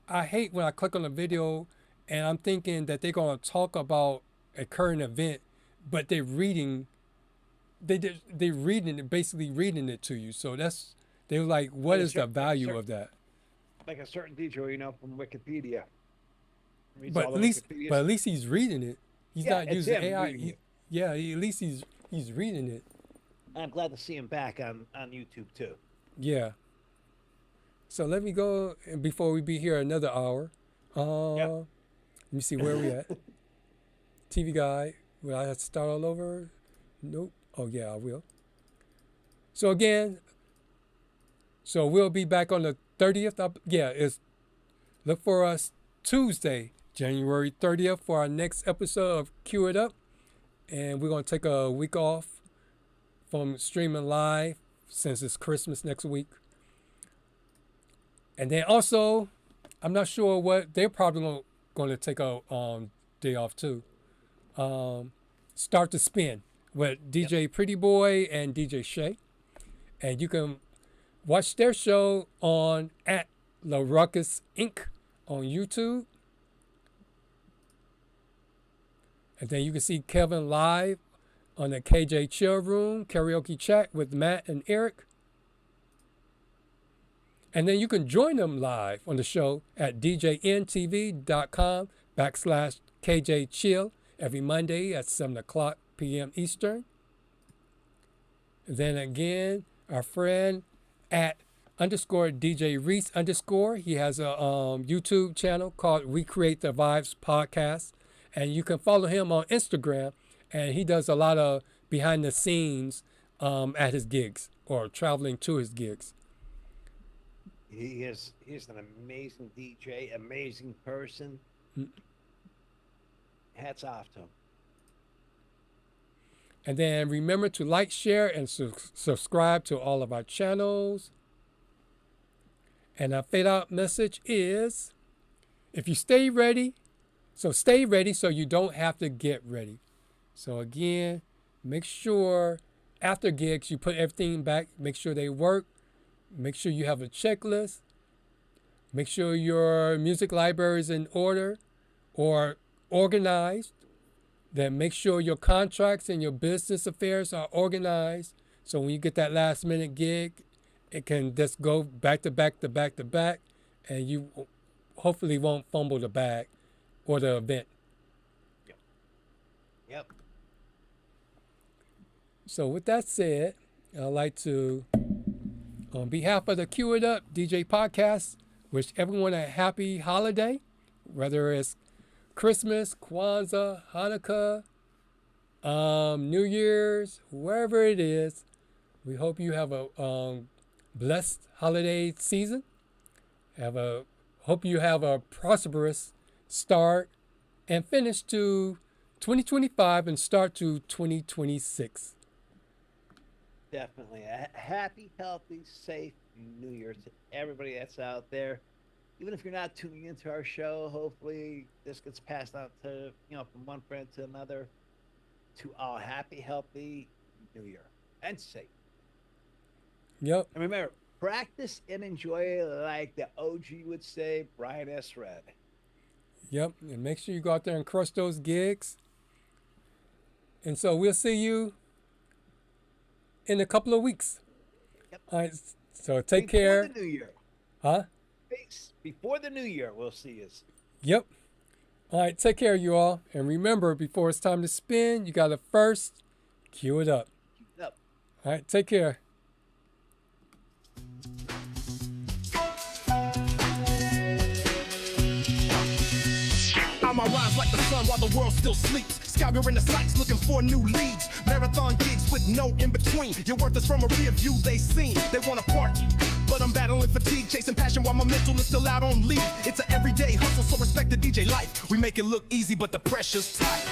[SPEAKER 5] I hate when I click on a video and I'm thinking that they're gonna talk about a current event, but they're reading. They're reading it, basically reading it to you. So they're like, what is the value of that?
[SPEAKER 7] Like a certain teacher, from Wikipedia. Reads
[SPEAKER 5] But
[SPEAKER 7] all
[SPEAKER 5] at
[SPEAKER 7] the
[SPEAKER 5] least,
[SPEAKER 7] Wikipedias.
[SPEAKER 5] but at least he's reading it. He's
[SPEAKER 7] Yeah,
[SPEAKER 5] not
[SPEAKER 7] it's
[SPEAKER 5] using
[SPEAKER 7] him
[SPEAKER 5] AI.
[SPEAKER 7] reading it.
[SPEAKER 5] Yeah, at least he's reading it.
[SPEAKER 7] I'm glad to see him back on YouTube too.
[SPEAKER 5] Yeah. So let me go before we be here another hour. Let me see where we at. TV guy. Will I have to start all over? Nope. Oh yeah, I will. So again, we'll be back on the 30th. Look for us Tuesday, January 30th, for our next episode of Cue It Up. And we're going to take a week off from streaming live since it's Christmas next week. And then also, I'm not sure what, they're probably going to take a day off too. Start to Spin with DJ Pretty Boy and DJ Shay. And you can watch their show on at La Ruckus Inc. on YouTube. And then you can see Kevin live on the KJ Chill Room karaoke chat with Matt and Eric. And then you can join them live on the show at djntv.com/KJ Chill every Monday at 7 o'clock p.m. Eastern. And then again, our friend at _DJ Reese _ he has a YouTube channel called Recreate the Vibes Podcast. And you can follow him on Instagram. And he does a lot of behind the scenes at his gigs or traveling to his gigs.
[SPEAKER 7] He's an amazing DJ, amazing person. Hats off to him.
[SPEAKER 5] And then remember to like, share, and subscribe to all of our channels. And our fade out message is, if you stay ready so you don't have to get ready. So again, make sure after gigs you put everything back, make sure they work, make sure you have a checklist, make sure your music library is in order or organized, then make sure your contracts and your business affairs are organized. So when you get that last minute gig, it can just go back to back to back to back, and you hopefully won't fumble the bag. or the event.
[SPEAKER 7] Yep.
[SPEAKER 5] So with that said, I'd like to, on behalf of the Cue It Up DJ podcast, wish everyone a happy holiday, whether it's Christmas, Kwanzaa, Hanukkah, New Year's, wherever it is. We hope you have a blessed holiday season. Hope you have a prosperous start and finish to 2025 and start to 2026.
[SPEAKER 7] Definitely. A happy, healthy, safe New Year to everybody that's out there. Even if you're not tuning into our show, hopefully this gets passed out to, from one friend to another, to a happy, healthy New Year and safe.
[SPEAKER 5] Yep.
[SPEAKER 7] And remember, practice and enjoy like the OG would say, Brian S. Red.
[SPEAKER 5] Yep. And make sure you go out there and crush those gigs. And so we'll see you in a couple of weeks.
[SPEAKER 7] Yep.
[SPEAKER 5] All right. So take
[SPEAKER 7] Before
[SPEAKER 5] care.
[SPEAKER 7] The New Year.
[SPEAKER 5] Huh?
[SPEAKER 7] Before the New Year, we'll see you.
[SPEAKER 5] Yep. All right. Take care, you all. And remember, before it's time to spin, you got to first cue it up.
[SPEAKER 7] Yep.
[SPEAKER 5] All right. Take care.
[SPEAKER 8] I'ma rise like the sun while the world still sleeps. Scouring the sights looking for new leads. Marathon gigs with no in between. Your worth is from a rear view they seen. They wanna park you, but I'm battling fatigue, chasing passion while my mental is still out on leave. It's an everyday hustle, so respect the DJ life. We make it look easy, but the pressure's tight.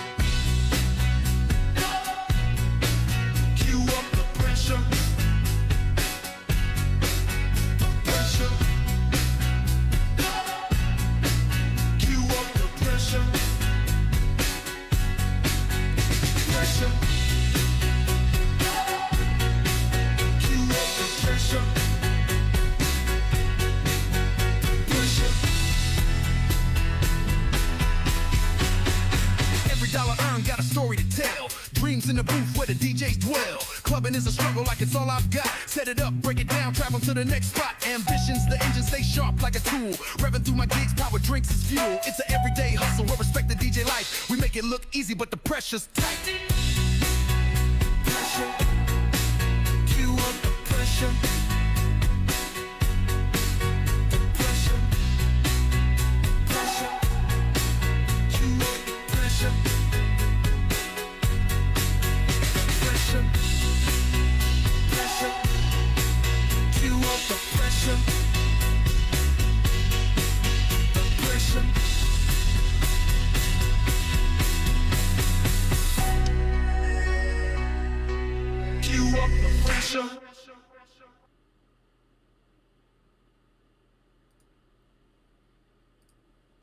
[SPEAKER 8] Cue up the pressure. Pressure. Cue up the pressure. Pressure. Cue up the pressure. Pressure. Every dollar earned got a story to tell. Dreams in the booth where the DJs dwell. Clubbing is a struggle like it's all I've got. Set it up, break it down, travel to the next spot. Ambitions, the engine stay sharp like a tool. Revving through my gigs, power drinks is fuel. It's an everyday hustle, we'll respect the DJ life. We make it look easy, but the pressure's tight. Pressure. Cue up the pressure. Pressure. Pressure. Cue up the pressure. Pressure. Pressure. Cue up the pressure. The pressure. Cue up the pressure.